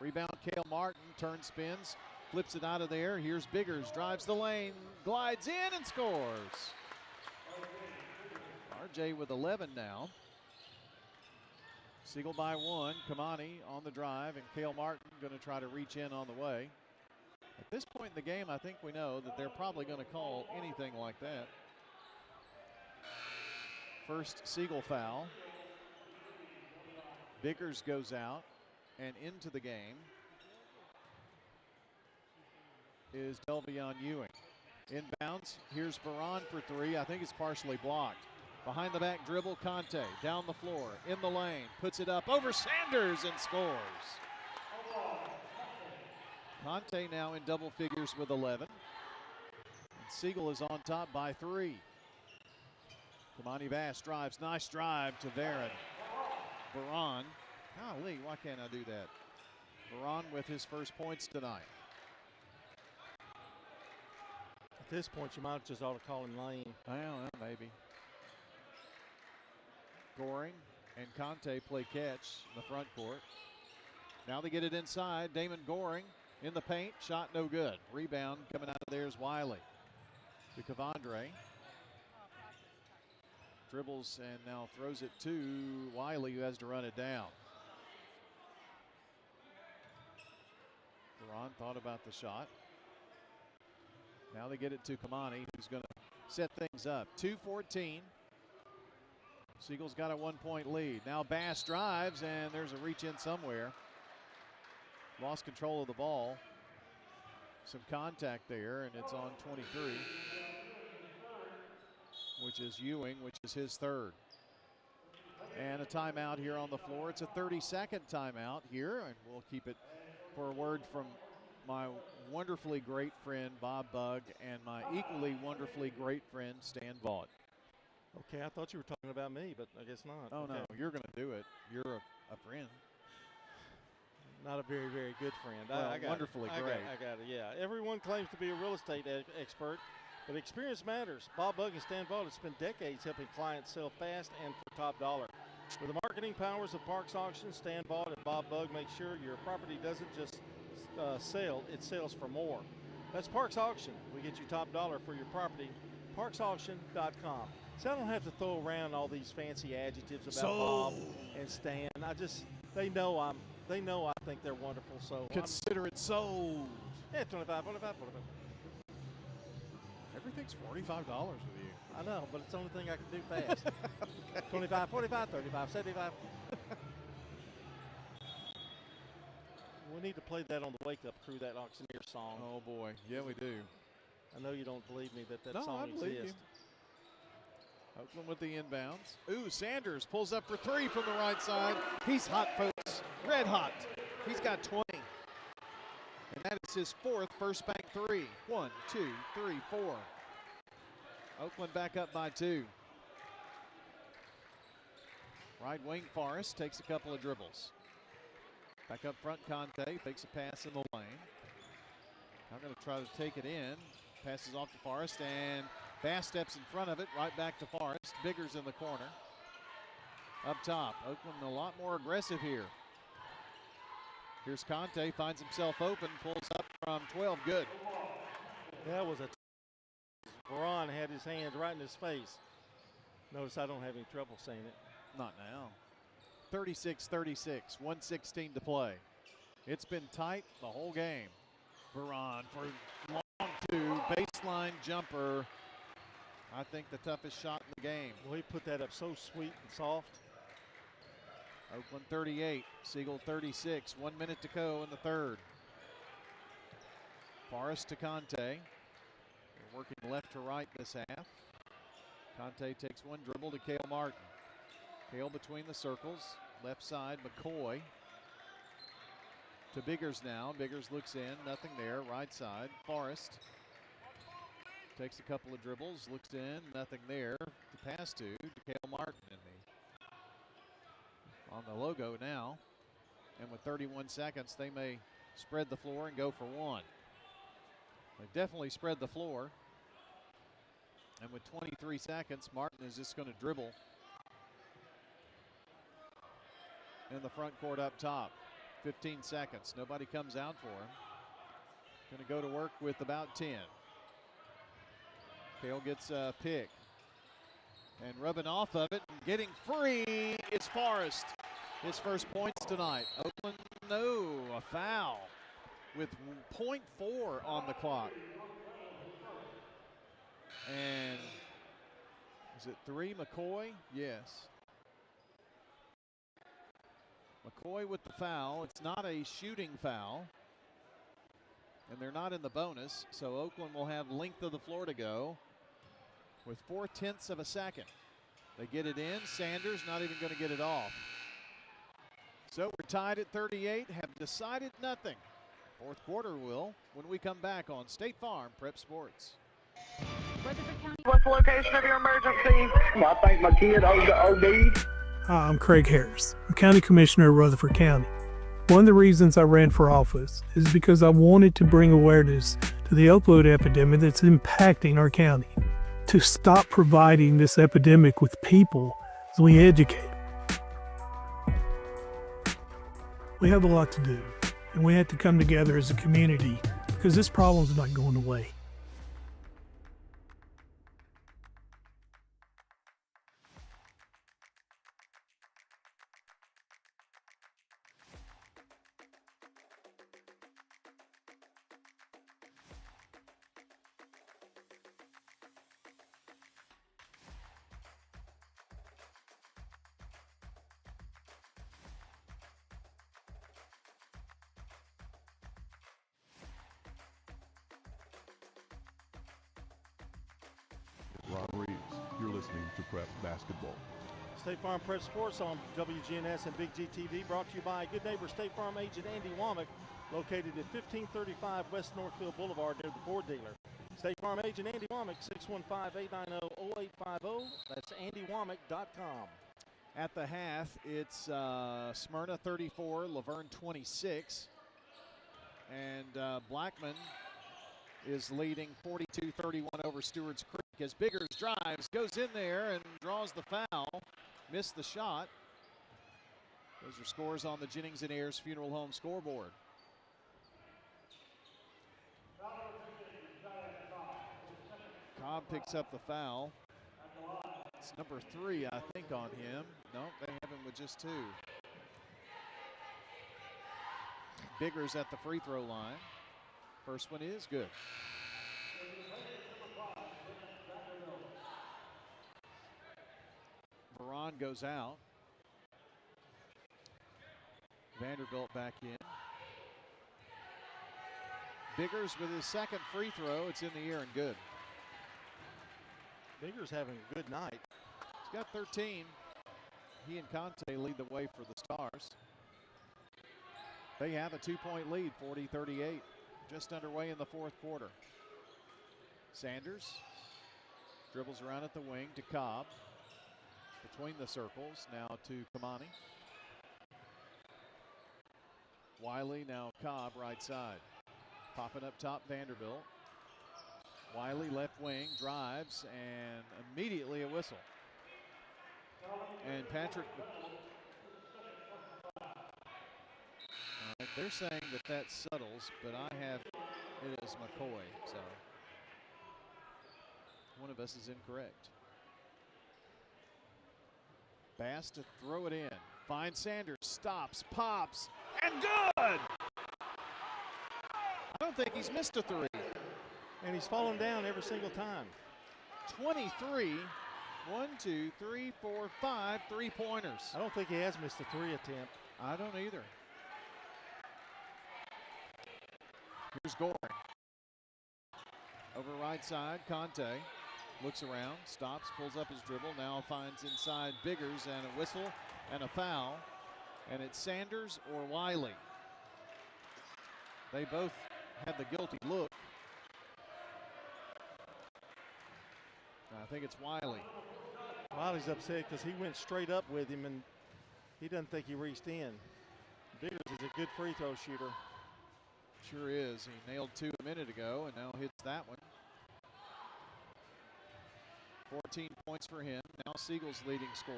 Rebound, Cale Martin, turn spins, flips it out of there. Here's Biggers, drives the lane, glides in and scores. RJ with 11 now. Siegel by 1. Kamani on the drive, and Cale Martin going to try to reach in on the way. At this point in the game, I think we know that they're probably going to call anything like that. First Siegel foul. Biggers goes out, and into the game is Delvion Ewing. Inbounds, here's Veron for 3. I think it's partially blocked. Behind the back dribble, Conte down the floor, in the lane, puts it up over Sanders and scores. Conte now in double figures with 11. And Siegel is on top by 3. Kamani Bass drives, nice drive to Veron. Golly, why can't I do that? Veron with his first points tonight. At this point, you might just ought to call him Lane. Well, maybe. Goring and Conte play catch in the front court. Now they get it inside. Damon Goring in the paint, shot no good. Rebound coming out of there is Wiley to Cavandre. Dribbles and now throws it to Wiley, who has to run it down. Duran thought about the shot. Now they get it to Kamani, who's going to set things up. 2:14. Seagulls got a 1-point lead. Now Bass drives, and there's a reach in somewhere. Lost control of the ball. Some contact there, and it's on 23, which is Ewing, which is his third. And a timeout here on the floor. It's a 30-second timeout here, and we'll keep it for a word from my wonderfully great friend Bob Bugg and my equally wonderfully great friend Stan Vaught. Okay, I thought you were talking about me, but I guess not. Oh, okay. no, you're going to do it. You're a friend. Not a very, very good friend. Well, I got wonderfully it. great. I got it, yeah. Everyone claims to be a real estate expert, but experience matters. Bob Bugg and Stan Vaught have spent decades helping clients sell fast and for top dollar. With the marketing powers of Parks Auction, Stan Vaught and Bob Bugg make sure your property doesn't just sell, it sells for more. That's Parks Auction. We get you top dollar for your property. ParksAuction.com. So I don't have to throw around all these fancy adjectives about Bob and Stan. They know I think they're wonderful. So consider it sold. Yeah, 25, 45, 45. Everything's $45 with you. I know, but it's the only thing I can do fast. Okay. 25, 45, 35, 75. We need to play that on the Wake Up Crew, that Auctioneer song. Oh, boy. Yeah, we do. I know you don't believe me that No, song I believe exists. You. Oakland with the inbounds. Ooh, Sanders pulls up for three from the right side. He's hot, folks. Red hot. He's got 20. And that is his first bank three. 1, 2, 3, 4. Oakland back up by 2. Right wing Forrest takes a couple of dribbles. Back up front, Conte fakes a pass in the lane. I'm going to try to take it in. Passes off to Forrest, and Bass steps in front of it, right back to Forrest. Biggers in the corner. Up top, Oakland a lot more aggressive here. Here's Conte, finds himself open, pulls up from 12, good. That was Veron had his hands right in his face. Notice I don't have any trouble saying it. Not now. 36-36, 1:16 to play. It's been tight the whole game. Veron for long two, baseline jumper. I think the toughest shot in the game. Well, he put that up so sweet and soft. Oakland 38, Siegel 36. 1 minute to go in the third. Forrest to Conte. They're working left to right this half. Conte takes one dribble to Cale Martin. Cale between the circles. Left side, McCoy. To Biggers now. Biggers looks in, nothing there. Right side, Forrest. Takes a couple of dribbles, looks in, nothing there. To pass to Cale Martin on the logo now. And with 31 seconds, they may spread the floor and go for one. They definitely spread the floor. And with 23 seconds, Martin is just going to dribble in the front court up top. 15 seconds. Nobody comes out for him. Going to go to work with about 10. Cale gets a pick. And rubbing off of it and getting free, it's Forrest. His first points tonight. Oakland, no, a foul with 0.4 on the clock. And is it 3, McCoy? Yes. McCoy with the foul. It's not a shooting foul. And they're not in the bonus, so Oakland will have length of the floor to go with 0.4 of a second. They get it in. Sanders not even going to get it off. So we're tied at 38, have decided nothing. Fourth quarter will when we come back on State Farm Prep Sports. Rutherford County. What's the location of your emergency? I think my kid OD'd. Hi, I'm Craig Harris. I'm County Commissioner of Rutherford County. One of the reasons I ran for office is because I wanted to bring awareness to the opioid epidemic that's impacting our county. To stop providing this epidemic with people as we educate. We have a lot to do, and we have to come together as a community because this problem's not going away. Ron Reeves, you're listening to Prep Basketball. State Farm Prep Sports on WGNS and Big GTV, brought to you by Good Neighbor State Farm agent Andy Womack, located at 1535 West Northfield Boulevard near the Ford dealer. State Farm agent Andy Womack, 615-890-0850. That's andywomack.com. At the half, it's Smyrna 34, Laverne 26. And Blackman is leading 42-31 over Stewart's Creek as Biggers drives, goes in there and draws the foul. Missed the shot. Those are scores on the Jennings and Ayers Funeral Home scoreboard. Cobb picks up the foul. It's number 3, I think, on him. No, they have him with just 2. Biggers at the free throw line. First one is good. Veron goes out. Vanderbilt back in. Biggers with his second free throw. It's in the air and good. Biggers having a good night. He's got 13. He and Conte lead the way for the Stars. They have a 2-point lead, 40-38. Just underway in the fourth quarter. Sanders dribbles around at the wing to Cobb. Between the circles, now to Kamani. Wiley, now Cobb, right side. Popping up top, Vanderbilt. Wiley, left wing, drives, and immediately a whistle. And Patrick... they're saying that settles, but I have it as McCoy, so one of us is incorrect. Bass to throw it in. Finds Sanders, stops, pops, and good! I don't think he's missed a 3. And he's fallen down every single time. 23, 1, 2, 3, 4, 5 3-pointers. I don't think he has missed a 3 attempt. I don't either. Here's Goring. Over right side, Conte looks around, stops, pulls up his dribble, now finds inside Biggers, and a whistle and a foul. And it's Sanders or Wiley. They both had the guilty look. I think it's Wiley. Wiley's upset because he went straight up with him and he doesn't think he reached in. Biggers is a good free throw shooter. Sure is. He nailed 2 a minute ago and now hits that one. 14 points for him. Now Siegel's leading scorer.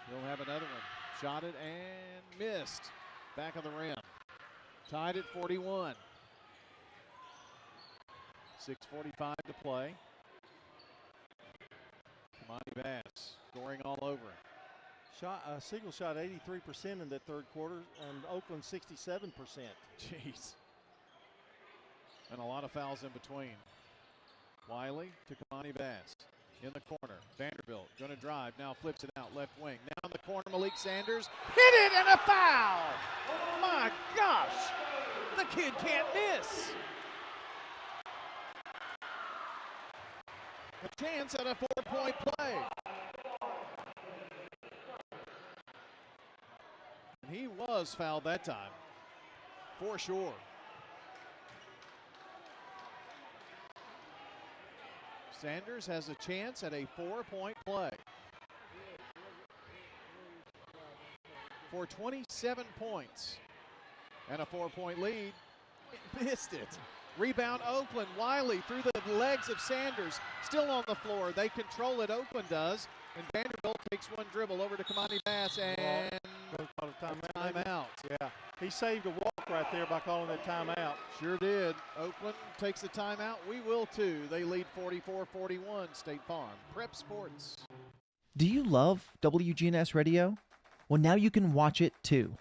He'll have another one. Shot it and missed. Back of the rim. Tied at 41. 6:45 to play. Kamani Bass scoring all over him. Siegel shot 83% in the third quarter, and Oakland 67%. Jeez. And a lot of fouls in between. Wiley to Kamani Bass. In the corner. Vanderbilt going to drive. Now flips it out left wing. Now in the corner, Malik Sanders. Hit it and a foul! My gosh! The kid can't miss. A chance at a 4-point play. And he was fouled that time, for sure. Sanders has a chance at a 4-point play. For 27 points and a 4-point lead, missed it. Rebound Oakland. Wiley through the legs of Sanders. Still on the floor. They control it. Oakland does. And Vanderbilt takes one dribble over to Kamani Bass and Called a timeout. Timeout. Yeah, he saved a walk right there by calling that timeout. Sure did. Oakland takes the timeout. We will too. They lead 44-41. State Farm Prep Sports. Do you love WGNS Radio? Well, now you can watch it too.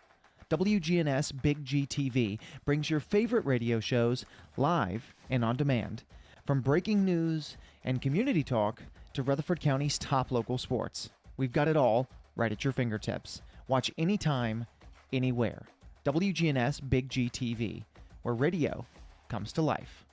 WGNS Big G TV brings your favorite radio shows live and on demand. From breaking news and community talk to Rutherford County's top local sports. We've got it all right at your fingertips. Watch anytime, anywhere. WGNS Big G TV, where radio comes to life.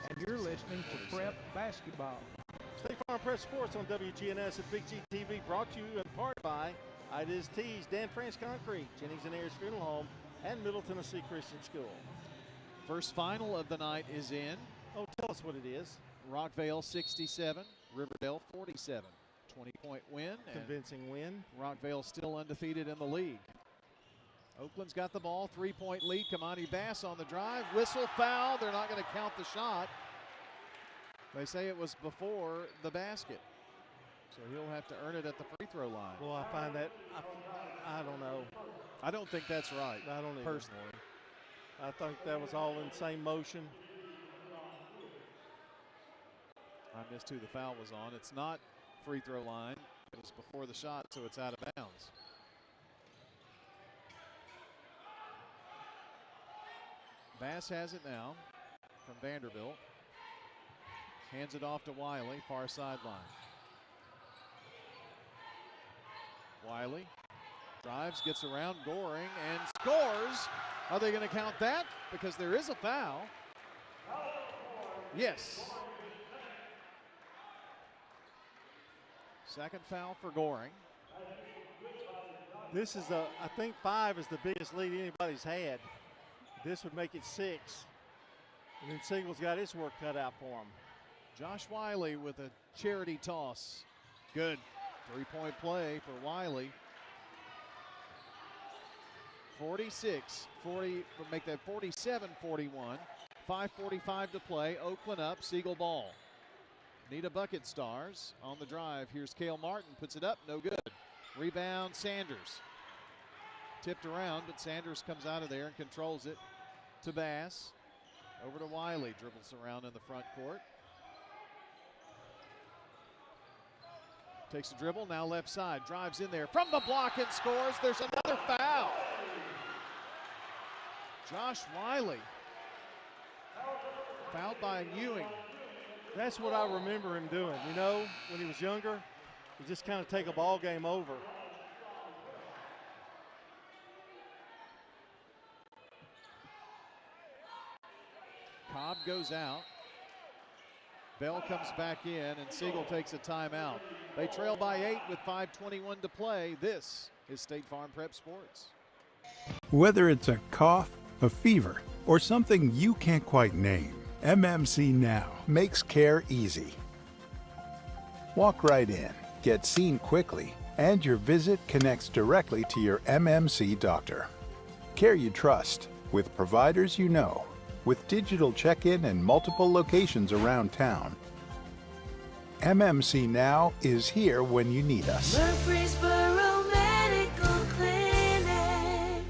And you're listening to Prep Basketball. State Farm Prep Sports on WGNS and Big G TV, brought to you in part by It Is Tees, Dan France Concrete, Jennings and Ayers Funeral Home, and Middle Tennessee Christian School. First final of the night is in. Oh, tell us what it is. Rockvale 67, Riverdale 47. 20-point win. Convincing win. Rockvale still undefeated in the league. Oakland's got the ball, 3-point lead. Kamani Bass on the drive. Whistle, foul. They're not going to count the shot. They say it was before the basket. So he'll have to earn it at the free throw line. Well, I find that, I don't know. I don't think that's right. I don't either. Personally. I think that was all in the same motion. I missed who the foul was on. It's not free throw line. It was before the shot, so it's out of bounds. Bass has it now from Vanderbilt. Hands it off to Wiley, far sideline. Wiley drives, gets around Goring, and scores. Are they going to count that? Because there is a foul. Yes. Second foul for Goring. This is I think 5 is the biggest lead anybody's had. This would make it 6. And then Siegel's got his work cut out for him. Josh Wiley with a charity toss. Good. 3-point play for Wiley. 46-40, make that 47-41. 5:45 to play. Oakland up. Siegel ball. Need a bucket, Stars. On the drive, here's Cale Martin. Puts it up. No good. Rebound, Sanders. Tipped around, but Sanders comes out of there and controls it to Bass. Over to Wiley. Dribbles around in the front court. Takes a dribble, now left side. Drives in there from the block and scores. There's another foul. Josh Wiley. Fouled by Ewing. That's what I remember him doing. You know, when he was younger, he just kind of take a ball game over. Cobb goes out. Bell comes back in, and Siegel takes a timeout. They trail by 8 with 5:21 to play. This is State Farm Prep Sports. Whether it's a cough, a fever, or something you can't quite name, MMC Now makes care easy. Walk right in, get seen quickly, and your visit connects directly to your MMC doctor. Care you trust, with providers you know, with digital check-in and multiple locations around town. MMC Now is here when you need us. Murfreesboro Medical Clinic.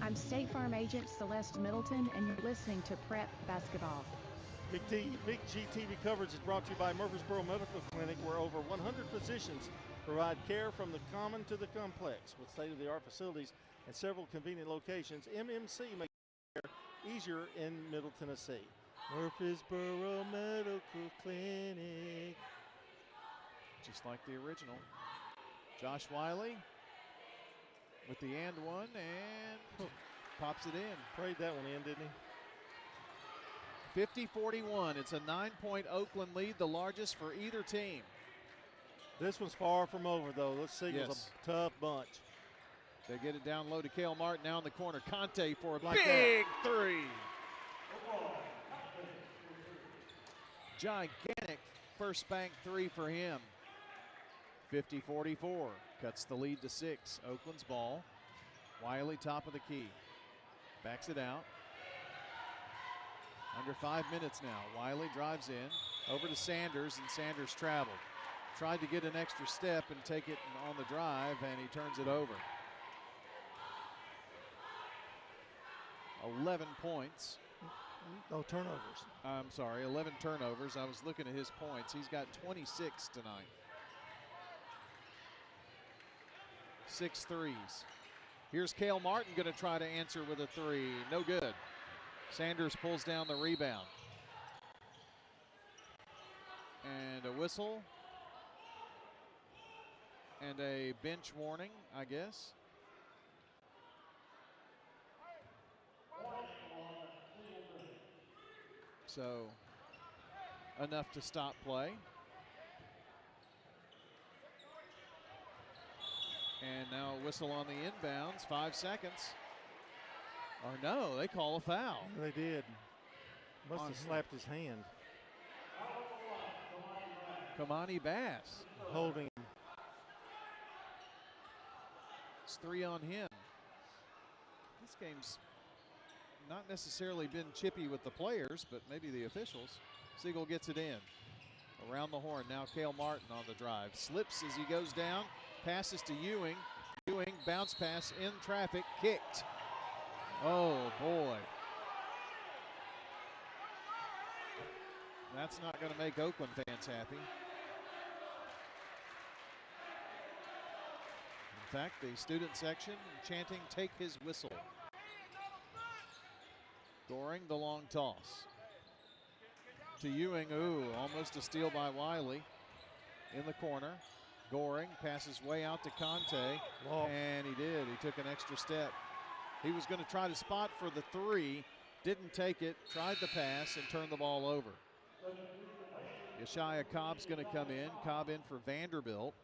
I'm State Farm Agent Celeste Middleton, and you're listening to Prep Basketball. Big GTV coverage is brought to you by Murfreesboro Medical Clinic, where over 100 physicians provide care from the common to the complex. With state-of-the-art facilities and several convenient locations, MMC makes care easier in Middle Tennessee. Murfreesboro Medical Clinic. Just like the original. Josh Wiley with the and one, and pops it in. Prayed that one in, didn't he? 50-41. It's a 9-point Oakland lead, the largest for either team. This one's far from over, though. Let's see, it was a tough bunch. They get it down low to Cale Martin, now in the corner. Conte for a Like big three. Gigantic first bank three for him. 50-44. Cuts the lead to 6. Oakland's ball. Wiley top of the key. Backs it out. Under 5 minutes now. Wiley drives in. Over to Sanders, and Sanders traveled. Tried to get an extra step and take it on the drive, and he turns it over. 11 points. No turnovers. I'm sorry, 11 turnovers. I was looking at his points. He's got 26 tonight. 6 threes. Here's Cale Martin going to try to answer with a three. No good. Sanders pulls down the rebound. And a whistle. And a bench warning, I guess. So, enough to stop play. And now a whistle on the inbounds, 5 seconds. Or no, they call a foul. Yeah, they did. Must have slapped his hand. Kamani Bass. Holding him. It's 3 on him. This game's not necessarily been chippy with the players, but maybe the officials. Siegel gets it in. Around the horn, now Cale Martin on the drive. Slips as he goes down, passes to Ewing. Ewing, bounce pass in traffic, kicked. Oh boy. That's not going to make Oakland fans happy. In fact, the student section chanting, "Take his whistle." Goring, the long toss. To Ewing, ooh, almost a steal by Wiley. In the corner, Goring passes way out to Conte, and he did. He took an extra step. He was going to try to spot for the three, didn't take it, tried the pass, and turned the ball over. Yeshaya Cobb's going to come in. Cobb in for Vanderbilt.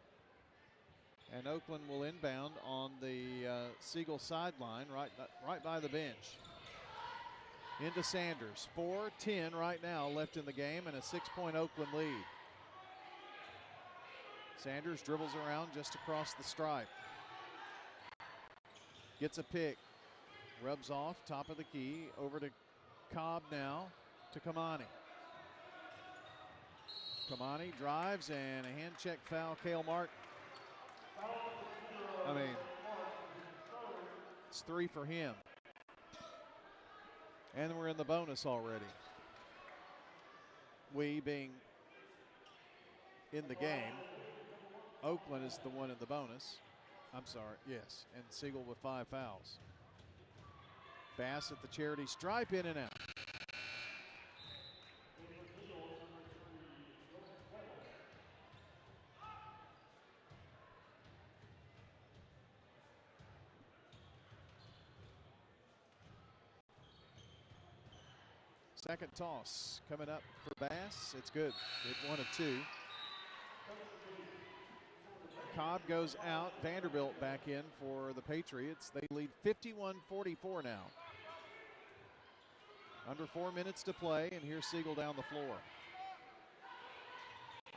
And Oakland will inbound on the Siegel sideline, right by the bench. Into Sanders. 4:10 right now left in the game, and a 6-point Oakland lead. Sanders dribbles around just across the stripe. Gets a pick. Rubs off, top of the key. Over to Cobb now, to Kamani. Kamani drives, and a hand check foul, Cale Martin. I mean, it's 3 for him. And we're in the bonus already. We being in the game. Oakland is the one in the bonus. I'm sorry, yes. And Siegel with 5 fouls. Bass at the charity stripe, in and out. Second toss coming up for Bass. It's good. It 1 of 2. Cobb goes out. Vanderbilt back in for the Patriots. They lead 51-44 now. Under 4 minutes to play, and here's Siegel down the floor.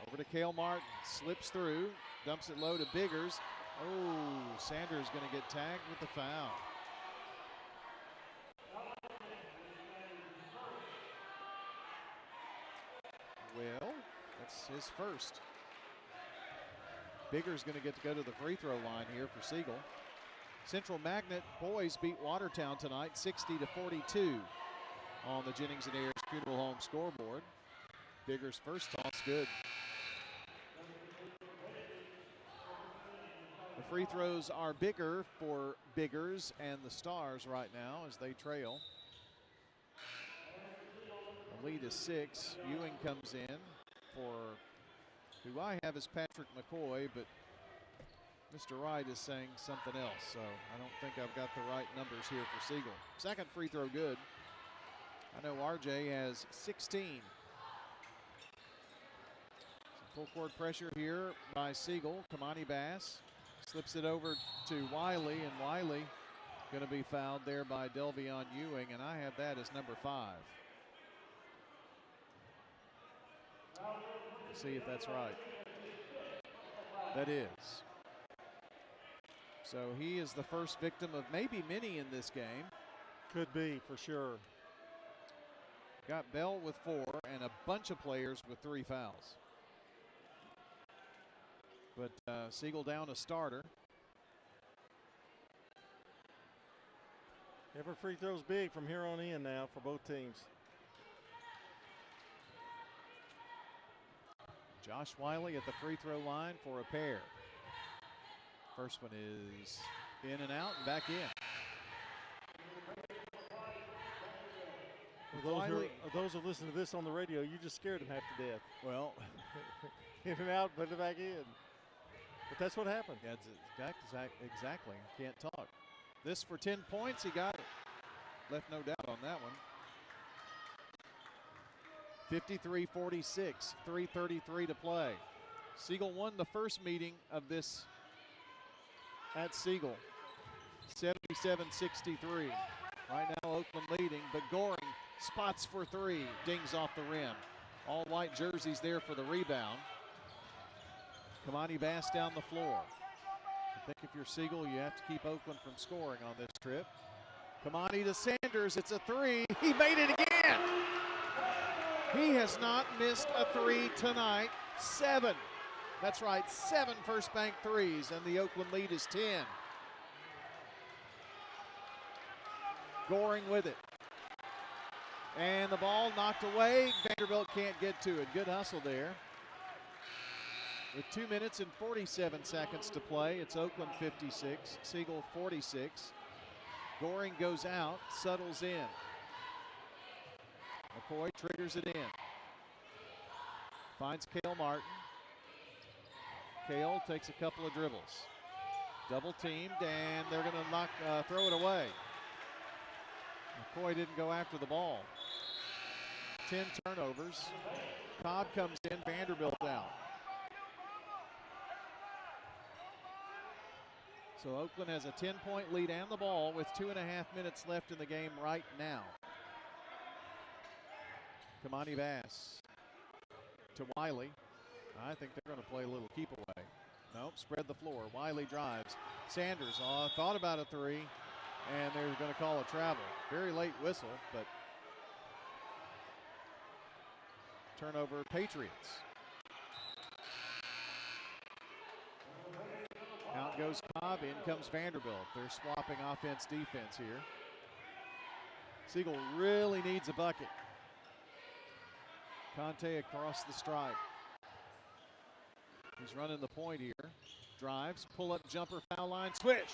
Over to Cale Martin. Slips through. Dumps it low to Biggers. Oh, Sanders going to get tagged with the foul. Well, that's his first. Bigger's going to get to go to the free throw line here for Siegel. Central Magnet boys beat Watertown tonight 60-42 on the Jennings and Ayers Funeral Home scoreboard. Biggers first toss good. The free throws are bigger for Biggers and the Stars right now as they trail. The lead is 6. Ewing comes in for who I have as Patrick McCoy, but Mr. Wright is saying something else, so I don't think I've got the right numbers here for Siegel. Second free throw good. I know RJ has 16. Some full court pressure here by Siegel. Kamani Bass slips it over to Wiley, and Wiley going to be fouled there by Delvion Ewing, and I have that as number 5. Let's see if that's right. That is. So he is the first victim of maybe many in this game. Could be, for sure. Got Bell with 4 and a bunch of players with 3 fouls. But Siegel down a starter. Every free throw's big from here on in now for both teams. Josh Wiley at the free throw line for a pair. First one is in and out and back in. For those who listen to this on the radio, you just scared them half to death. Well, in and out, put it back in. But that's what happened. That's exactly. Can't talk. This for 10 points. He got it. Left no doubt on that one. 53-46, 3:33 to play. Siegel won the first meeting of this at Siegel, 77-63. Right now Oakland leading, but Goring spots for 3, dings off the rim. All white jerseys there for the rebound. Kamani Bass down the floor. I think if you're Siegel, you have to keep Oakland from scoring on this trip. Kamani to Sanders, it's a 3. He made it again. He has not missed a 3 tonight. 7. That's right, 7 first bank threes, and the Oakland lead is 10. Goring with it. And the ball knocked away. Vanderbilt can't get to it. Good hustle there. With 2 minutes and 47 seconds to play, it's Oakland 56, Siegel 46. Goring goes out, settles in. McCoy triggers it in. Finds Cale Martin. Cale takes a couple of dribbles. Double teamed, and they're going to throw it away. McCoy didn't go after the ball. 10 turnovers. Cobb comes in, Vanderbilt out. So Oakland has a 10-point lead and the ball with 2.5 minutes left in the game right now. Kamani Bass to Wiley. I think they're going to play a little keep away. Nope, spread the floor. Wiley drives. Sanders thought about a 3, and they're going to call a travel. Very late whistle, but turnover Patriots. Out goes Cobb, in comes Vanderbilt. They're swapping offense-defense here. Siegel really needs a bucket. Conte across the stripe. He's running the point here. Drives, pull-up jumper, foul line, swish.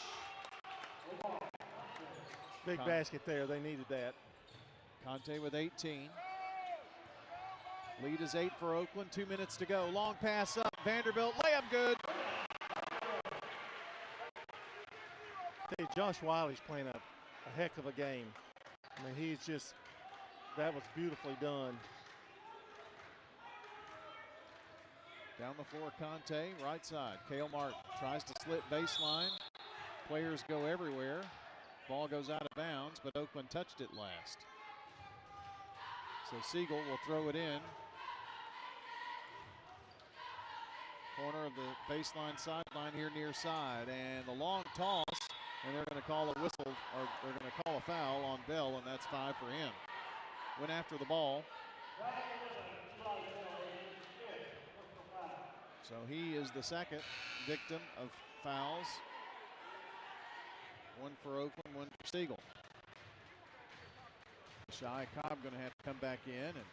Big basket there. They needed that. Conte with 18. Lead is 8 for Oakland. 2 minutes to go. Long pass up. Vanderbilt layup good. Hey, Josh Wiley's playing a heck of a game. I mean, he's just, that was beautifully done. Down the floor, Conte, right side. Cale Martin tries to slit baseline. Players go everywhere. Ball goes out of bounds, but Oakland touched it last. So Siegel will throw it in. Corner of the baseline sideline here near side. And the long toss, and they're going to call a whistle, or they're going to call a foul on Bell, and that's 5 for him. Went after the ball. So he is the second victim of fouls. One for Oakland, one for Siegel. Shy Cobb going to have to come back in, and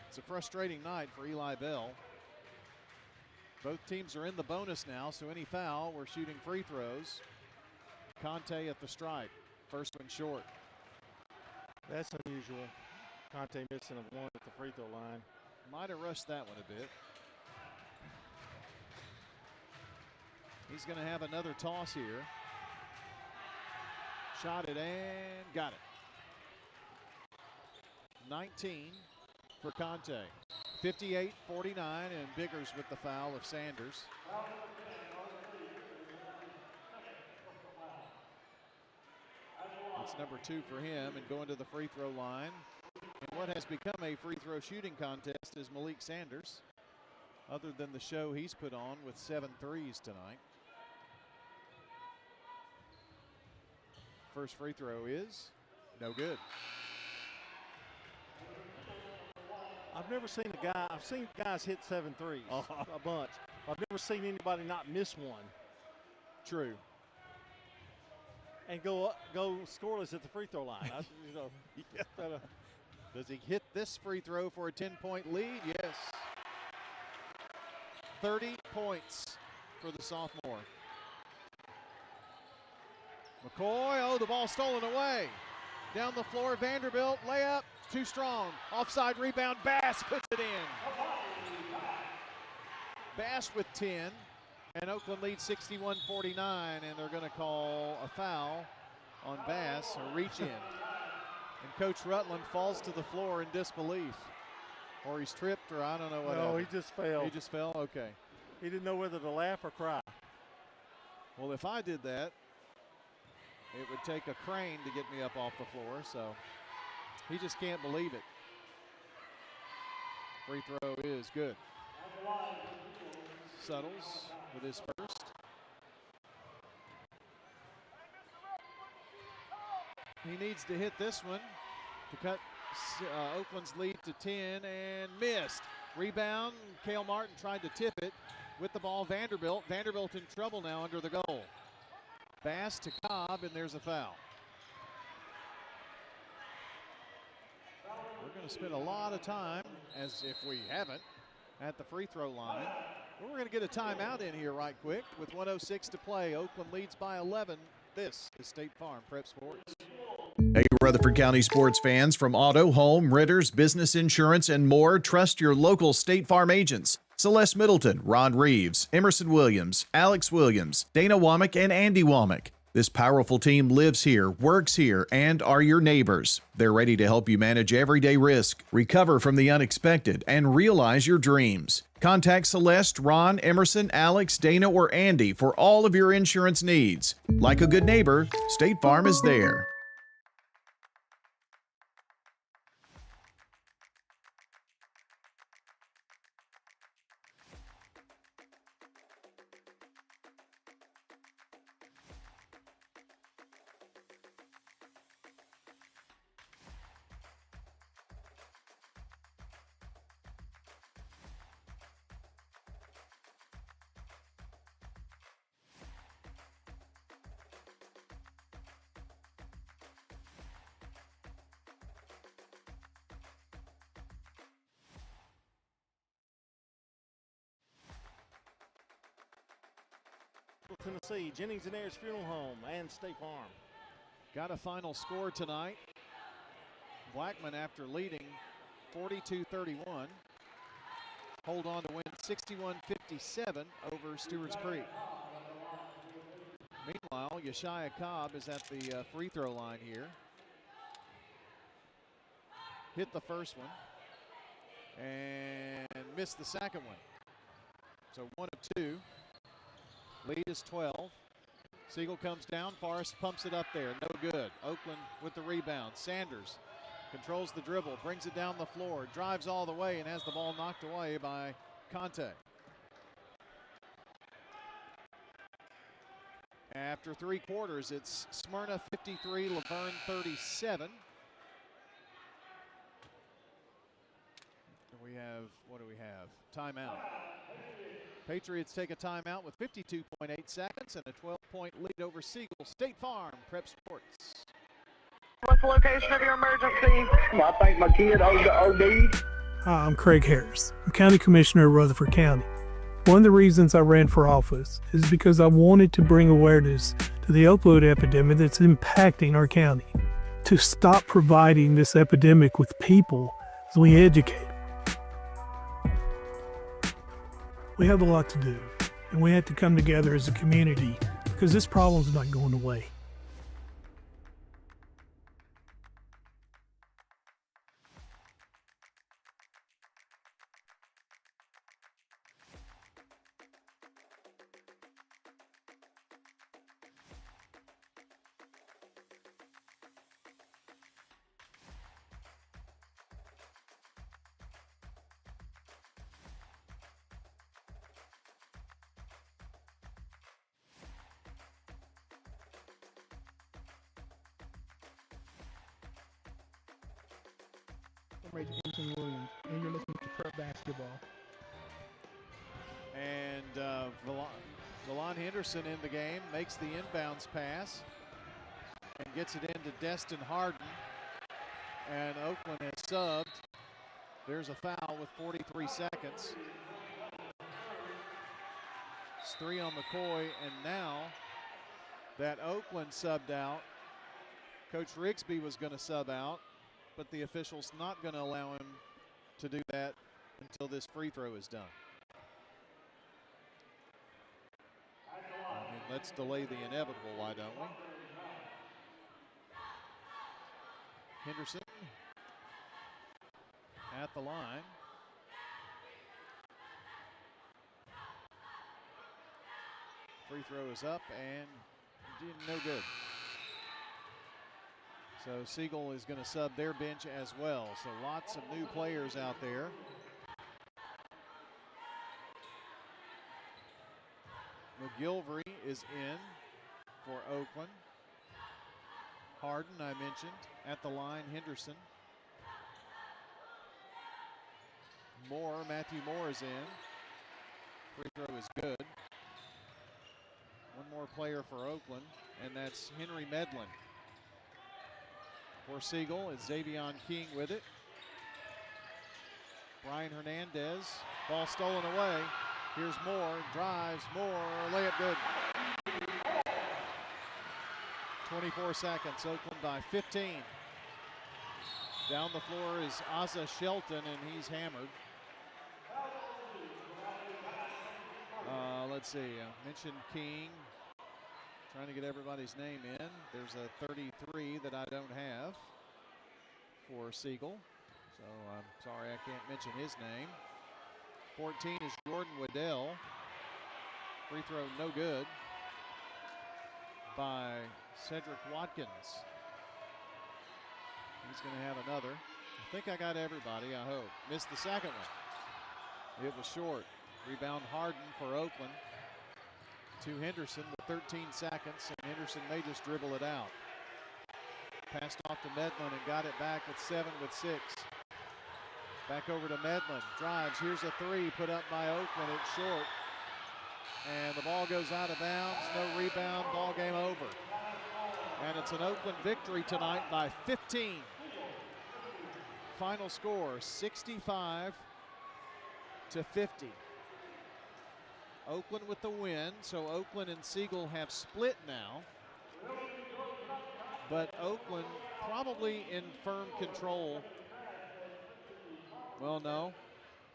it's a frustrating night for Eli Bell. Both teams are in the bonus now, so any foul, we're shooting free throws. Conte at the stripe. First one short. That's unusual. Conte missing a one at the free throw line. Might have rushed that one a bit. He's going to have another toss here. Shot it and got it. 19 for Conte. 58-49, and Biggers with the foul of Sanders. That's number 2 for him, and going to the free throw line. And what has become a free throw shooting contest is Malik Sanders, other than the show he's put on with 7 threes tonight. First free throw is no good. I've never seen a guy, I've seen guys hit 7 threes, a bunch. I've never seen anybody not miss one. True. And go scoreless at the free throw line. Does he hit this free throw for a 10-point lead? Yes. 30 points for the sophomore. McCoy, oh, the ball stolen away. Down the floor, Vanderbilt, layup, too strong. Offside rebound, Bass puts it in. Bass with 10, and Oakland leads 61-49, and they're going to call a foul on Bass, a reach in. And Coach Rutland falls to the floor in disbelief. Or he's tripped, or I don't know what happened. He just fell. He just fell? Okay. He didn't know whether to laugh or cry. Well, if I did that, it would take a crane to get me up off the floor, so he just can't believe it. Free throw is good. Suttles with his first. He needs to hit this one to cut Oakland's lead to 10 and missed. Rebound, Cale Martin tried to tip it with the ball, Vanderbilt. Vanderbilt in trouble now under the goal. Bass to Cobb, and there's a foul. We're going to spend a lot of time, as if we haven't, at the free throw line. We're going to get a timeout in here right quick with 1:06 to play. Oakland leads by 11. This is State Farm Prep Sports. Hey, Rutherford County sports fans, from auto, home, renters, business insurance, and more, trust your local State Farm agents. Celeste Middleton, Ron Reeves, Emerson Williams, Alex Williams, Dana Womack, and Andy Womack. This powerful team lives here, works here, and are your neighbors. They're ready to help you manage everyday risk, recover from the unexpected, and realize your dreams. Contact Celeste, Ron, Emerson, Alex, Dana, or Andy for all of your insurance needs. Like a good neighbor, State Farm is there. Tennessee, Jennings and Ayers Funeral Home, and State Farm. Got a final score tonight. Blackman, after leading 42-31, hold on to win 61-57 over Stewart's Creek. Meanwhile, Yeshaya Cobb is at the free throw line here. Hit the first one and missed the second one. So 1 of 2. Lead is 12. Siegel comes down. Forrest pumps it up there. No good. Oakland with the rebound. Sanders controls the dribble, brings it down the floor, drives all the way, and has the ball knocked away by Conte. After 3 quarters, it's Smyrna 53, Laverne 37. We have, what do we have? Timeout. Patriots take a timeout with 52.8 seconds and a 12 6-point lead over Siegel. State Farm Prep Sports. What's the location of your emergency? I think my kid OD'd. Hi, I'm Craig Harris. I'm County Commissioner of Rutherford County. One of the reasons I ran for office is because I wanted to bring awareness to the opioid epidemic that's impacting our county. To stop providing this epidemic with people as we educate. We have a lot to do, and we have to come together as a community because this problem's not going away. I'm Emerson Williams, and you're listening to Prep Basketball. And Valon Henderson in the game, makes the inbounds pass and gets it into Destin Harden. And Oakland has subbed. There's a foul with 43 seconds. It's 3 on McCoy, and now that Oakland subbed out, Coach Rigsby was going to sub out, but the official's not going to allow him to do that until this free throw is done. I mean, let's delay the inevitable, why don't we? Henderson at the line. Free throw is up and no good. So Siegel is going to sub their bench as well. So lots of new players out there. McGilvery is in for Oakland. Harden, I mentioned, at the line. Henderson. Matthew Moore is in. Free throw is good. One more player for Oakland, and that's Henry Medlin. For Siegel is Xavion King with it. Brian Hernandez, ball stolen away. Here's Moore, drives, Moore, layup good. 24 seconds, Oakland by 15. Down the floor is Asa Shelton, and he's hammered. Let's see, I mentioned King. Trying to get everybody's name in. There's a 33 that I don't have for Siegel. So I'm sorry I can't mention his name. 14 is Jordan Waddell. Free throw no good by Cedric Watkins. He's going to have another. I think I got everybody, I hope. Missed the second one. It was short. Rebound Harden for Oakland to Henderson with 13 seconds, and Henderson may just dribble it out. Passed off to Medlin and got it back with 7 with 6. Back over to Medlin, drives, here's a 3 put up by Oakland, it's short. And the ball goes out of bounds, no rebound, ball game over. And it's an Oakland victory tonight by 15. Final score, 65-50. Oakland with the win, so Oakland and Siegel have split now. But Oakland probably in firm control. Well, no.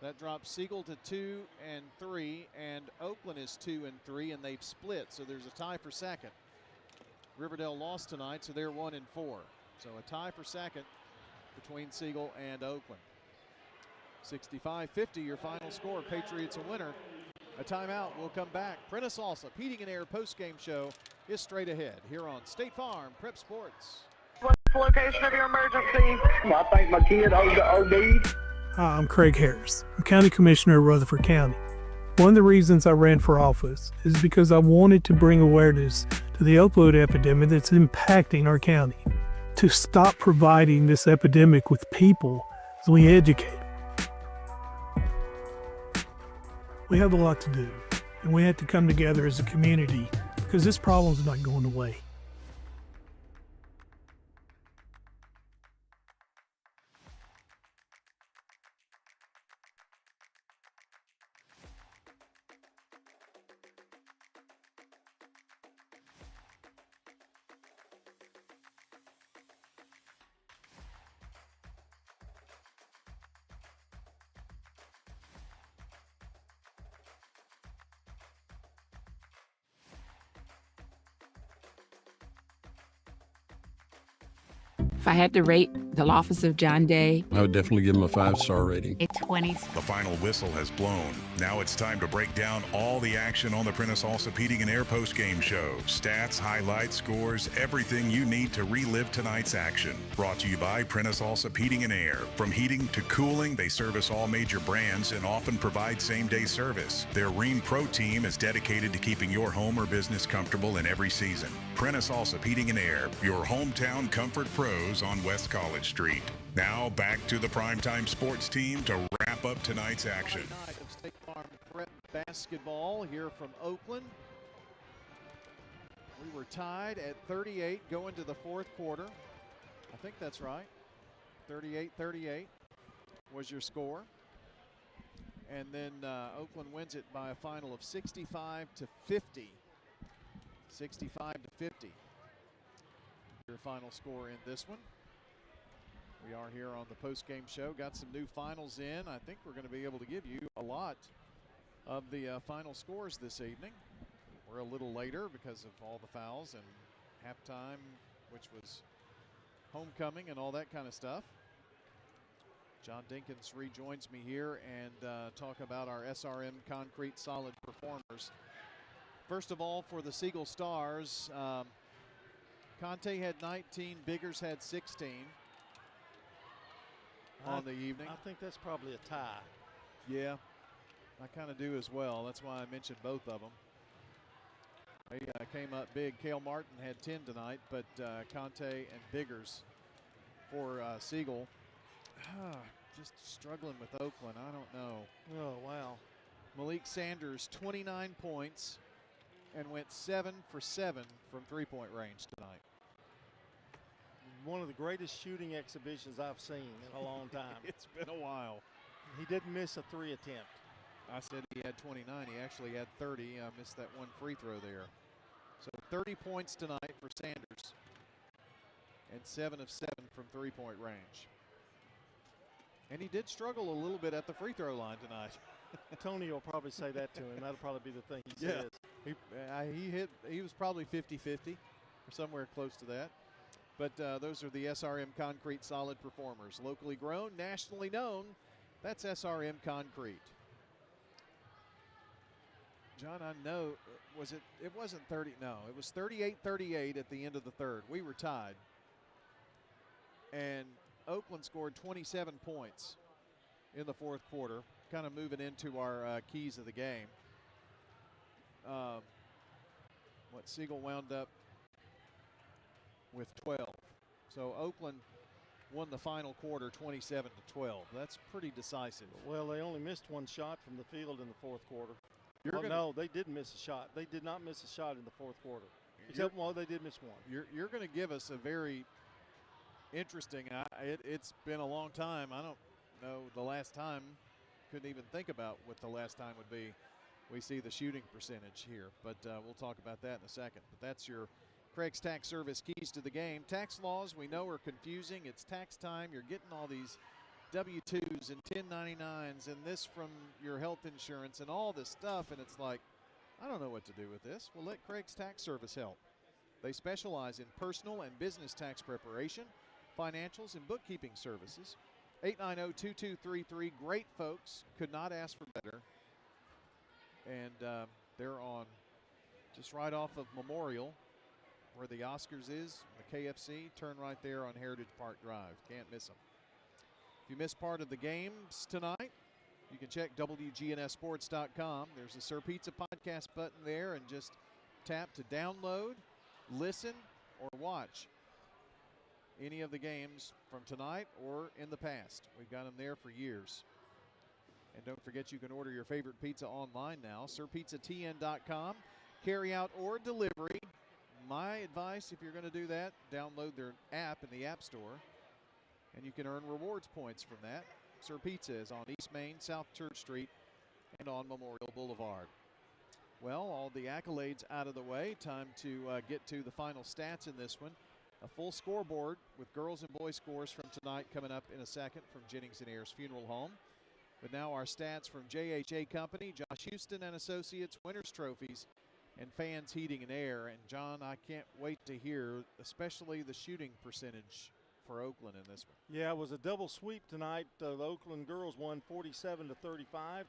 That drops Siegel to 2 and 3, and Oakland is 2 and 3, and they've split, so there's a tie for second. Riverdale lost tonight, so they're 1 and 4. So a tie for second between Siegel and Oakland. 65-50, your final score. Patriots a winner. A timeout. We'll come back. Prentice Alsop Heating and Air postgame show is straight ahead here on State Farm Prep Sports. What's the location of your emergency? I think my kid OD'd. Hi, I'm Craig Harris. I'm County Commissioner of Rutherford County. One of the reasons I ran for office is because I wanted to bring awareness to the opioid epidemic that's impacting our county. To stop providing this epidemic with people as we educate. We have a lot to do, and we have to come together as a community because this problem's not going away. If I had to rate the office of John Day, I would definitely give him a 5-star rating. a 20. The final whistle has blown. Now it's time to break down all the action on the Prentice Allsup Heating and Air post-game show. Stats, highlights, scores, everything you need to relive tonight's action. Brought to you by Prentice Allsup Heating and Air. From heating to cooling, they service all major brands and often provide same-day service. Their Rheem Pro team is dedicated to keeping your home or business comfortable in every season. Prentice Allsup Heating and Air, your hometown comfort pros on West College Street. Now back to the primetime sports team to wrap up tonight's action. Night of State Farm Prep basketball here from Oakland. We were tied at 38 going to the fourth quarter. I think that's right. 38-38 was your score. And then Oakland wins it by a final of 65-50. 65-50. Your final score in this one. We are here on the post-game show. Got some new finals in. I think we're going to be able to give you a lot of the final scores this evening. We're a little later because of all the fouls and halftime, which was homecoming and all that kind of stuff. John Dinkins rejoins me here and talk about our SRM Concrete Solid Performers. First of all, for the Siegel Stars, Conte had 19, Biggers had 16 on the evening. I think that's probably a tie. Yeah, I kind of do as well. That's why I mentioned both of them. They came up big. Cale Martin had 10 tonight, but Conte and Biggers for Siegel. Just struggling with Oakland. I don't know. Oh, wow. Malik Sanders, 29 points, and went 7 for 7 from three-point range tonight. One of the greatest shooting exhibitions I've seen in a long time. It's been a while. He didn't miss a three attempt. I said he had 29. He actually had 30. I missed that one free throw there. So 30 points tonight for Sanders, and 7 of 7 from three-point range. And he did struggle a little bit at the free throw line tonight. Tony will probably say that to him. That'll probably be the thing he says. He was probably 50-50 or somewhere close to that. But those are the SRM Concrete Solid Performers. Locally grown, nationally known. That's SRM Concrete. John, I know, it wasn't 30, no. It was 38-38 at the end of the third. We were tied. And Oakland scored 27 points in the fourth quarter, kind of moving into our keys of the game. Siegel wound up with 12. So Oakland won the final quarter 27-12. That's pretty decisive. Well, they only missed one shot from the field in the fourth quarter. No, they did miss a shot. They did not miss a shot in the fourth quarter. Except, well, they did miss one. You're going to give us a very interesting, it's been a long time. I don't know the last time, couldn't even think about what the last time would be. We see the shooting percentage here, but we'll talk about that in a second. But that's your Craig's Tax Service keys to the game. Tax laws we know are confusing. It's tax time. You're getting all these W-2s and 1099s and this from your health insurance and all this stuff, and it's like, I don't know what to do with this. Well, let Craig's Tax Service help. They specialize in personal and business tax preparation, financials, and bookkeeping services. 890-2233. Great folks. Could not ask for better. And they're on just right off of Memorial, where the Oscars is, the KFC. Turn right there on Heritage Park Drive. Can't miss them. If you missed part of the games tonight, you can check WGNSSports.com. There's a Sir Pizza podcast button there, and just tap to download, listen, or watch any of the games from tonight or in the past. We've got them there for years. And don't forget, you can order your favorite pizza online now, sirpizzatn.com. carry out or delivery. My advice, if you're going to do that, download their app in the App Store, and you can earn rewards points from that. Sir Pizza is on East Main, South Church Street, and on Memorial Boulevard. Well, all the accolades out of the way. Time to get to the final stats in this one. A full scoreboard with girls and boys scores from tonight coming up in a second from Jennings & Ayers Funeral Home. But now our stats from JHA Company, Josh Houston and Associates, Winners Trophies, and Fans Heating and Air. And John, I can't wait to hear, especially the shooting percentage for Oakland in this one. Yeah, it was a double sweep tonight. The Oakland girls won 47-35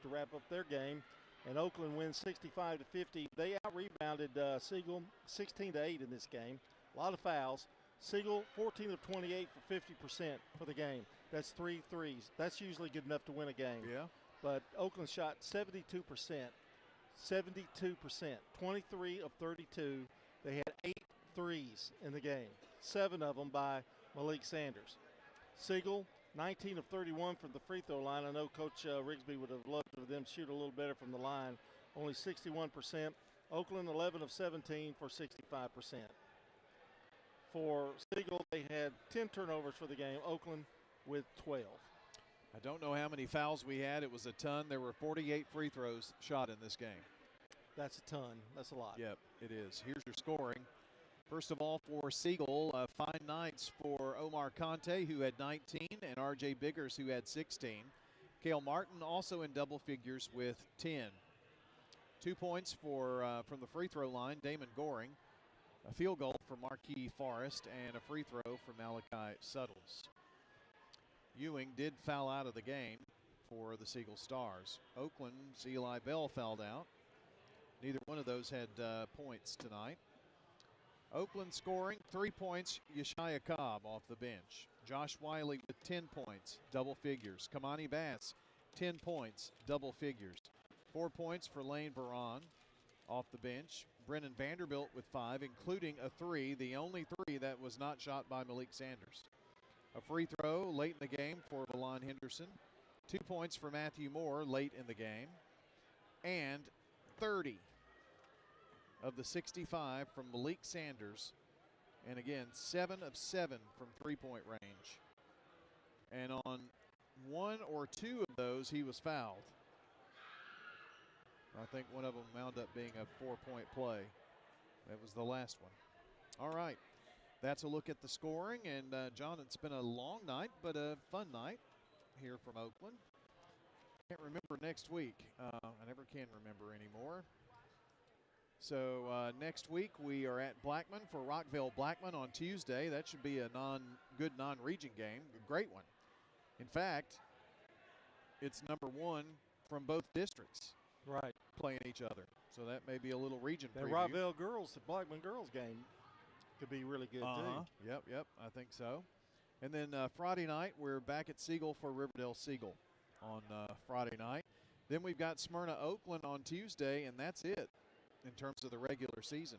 to wrap up their game, and Oakland wins 65-50. They out-rebounded Siegel 16-8 in this game. A lot of fouls. Siegel 14 of 28 for 50% for the game. That's 3 threes. That's usually good enough to win a game. Yeah. But Oakland shot 72%. 72%. 23 of 32. They had 8 threes in the game. 7 of them by Malik Sanders. Siegel, 19 of 31 from the free throw line. I know Coach Rigsby would have loved for them to shoot a little better from the line. Only 61%. Oakland, 11 of 17 for 65%. For Siegel, they had 10 turnovers for the game. Oakland with 12. I don't know how many fouls we had. It was a ton. There were 48 free throws shot in this game. That's a ton. That's a lot. Yep, it is. Here's your scoring. First of all, for Siegel, fine nights for Omar Conte, who had 19, and R.J. Biggers, who had 16. Cale Martin also in double figures with 10. 2 points for from the free throw line, Damon Goring. A field goal for Marquis Forrest, and a free throw for Malachi Suttles. Ewing did foul out of the game for the Siegel Stars. Oakland's Eli Bell fouled out. Neither one of those had points tonight. Oakland scoring 3 points, Yeshaya Cobb off the bench. Josh Wiley with 10 points, double figures. Kamani Bass, 10 points, double figures. 4 points for Lane Baron off the bench. Brennan Vanderbilt with 5, including a 3, the only 3 that was not shot by Malik Sanders. A free throw late in the game for Valon Henderson. 2 points for Matthew Moore late in the game. And 30 of the 65 from Malik Sanders. And again, 7 of 7 from three-point range. And on 1 or 2 of those, he was fouled. I think one of them wound up being a 4-point play. That was the last one. All right. That's a look at the scoring. And, John, it's been a long night, but a fun night here from Oakland. Can't remember next week. I never can remember anymore. So next week we are at Blackman for Rockville Blackman on Tuesday. That should be a good non-region game. A great one. In fact, it's number 1 from both districts. Right. Playing each other. So that may be a little region The preview. Rockville girls, the Blackman girls game could be really good too. Yep, I think so. And then Friday night, we're back at Siegel for Riverdale Siegel on Friday night. Then we've got Smyrna Oakland on Tuesday, and that's it in terms of the regular season.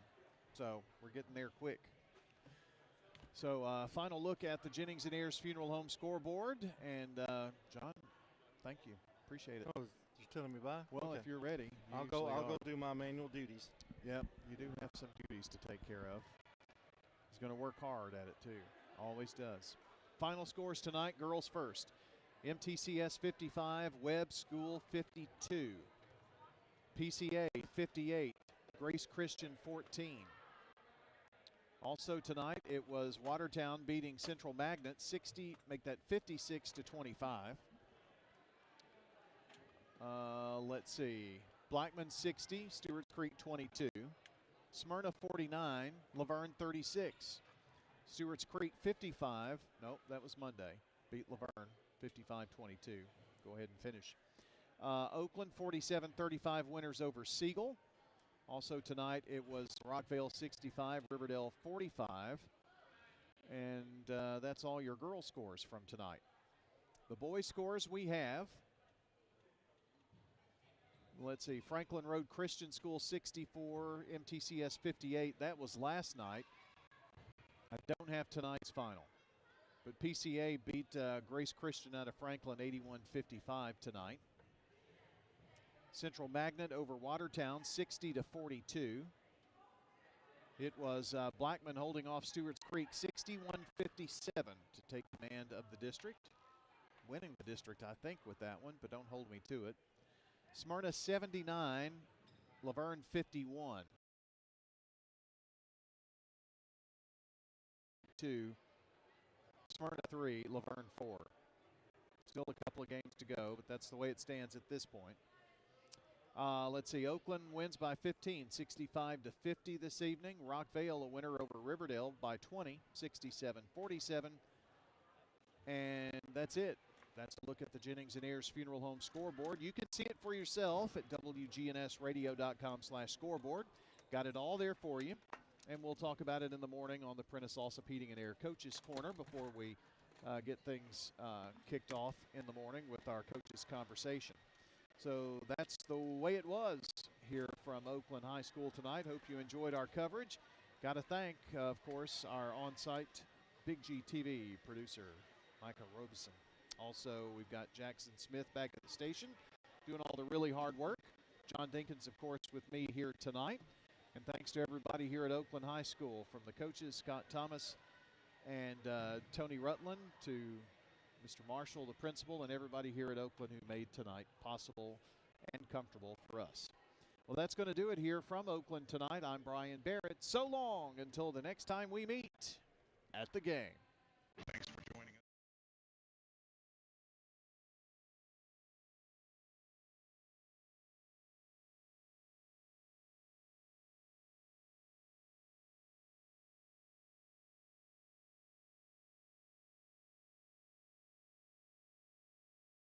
So we're getting there quick. So final look at the Jennings & Ayers Funeral Home scoreboard. And John, thank you. Appreciate it. Oh, you're telling me bye? Well, Okay. if you're ready. I'll go do my manual duties. Yep, you do have some duties to take care of. He's going to work hard at it too. Always does. Final scores tonight, girls first. MTCS 55, Webb School 52. PCA 58, Grace Christian 14. Also tonight, it was Watertown beating Central Magnet 56-25. Let's see. Blackman 60, Stewart's Creek 22. Smyrna 49, Laverne 36. Stewart's Creek 55. Nope, that was Monday. Beat Laverne 55-22. Go ahead and finish. Oakland 47-35 winners over Siegel. Also tonight it was Rockville 65, Riverdale 45. And that's all your girls scores from tonight. The boys scores we have. Let's see, Franklin Road Christian School 64, MTCS 58. That was last night. I don't have tonight's final. But PCA beat Grace Christian out of Franklin 81-55 tonight. Central Magnet over Watertown 60-42. It was Blackman holding off Stewart's Creek 61-57 to take command of the district. Winning the district, I think, with that one, but don't hold me to it. Smyrna 79, Laverne 51. 2, Smyrna 3, Laverne 4. Still a couple of games to go, but that's the way it stands at this point. Let's see, Oakland wins by 15, 65-50 this evening. Rockvale a winner over Riverdale by 20, 67-47. And that's it. That's a look at the Jennings and Ayers Funeral Home scoreboard. You can see it for yourself at WGNSradio.com/scoreboard. Got it all there for you. And we'll talk about it in the morning on the Prentice Allsup Heating and Air Coaches Corner before we get things kicked off in the morning with our coaches conversation. So that's the way it was here from Oakland High School tonight. Hope you enjoyed our coverage. Got to thank, of course, our on-site Big G TV producer, Micah Robeson. Also, we've got Jackson Smith back at the station doing all the really hard work. John Dinkins, of course, with me here tonight. And thanks to everybody here at Oakland High School, from the coaches, Scott Thomas and Tony Rutland, to Mr. Marshall, the principal, and everybody here at Oakland who made tonight possible and comfortable for us. Well, that's going to do it here from Oakland tonight. I'm Brian Barrett. So long until the next time we meet at the game.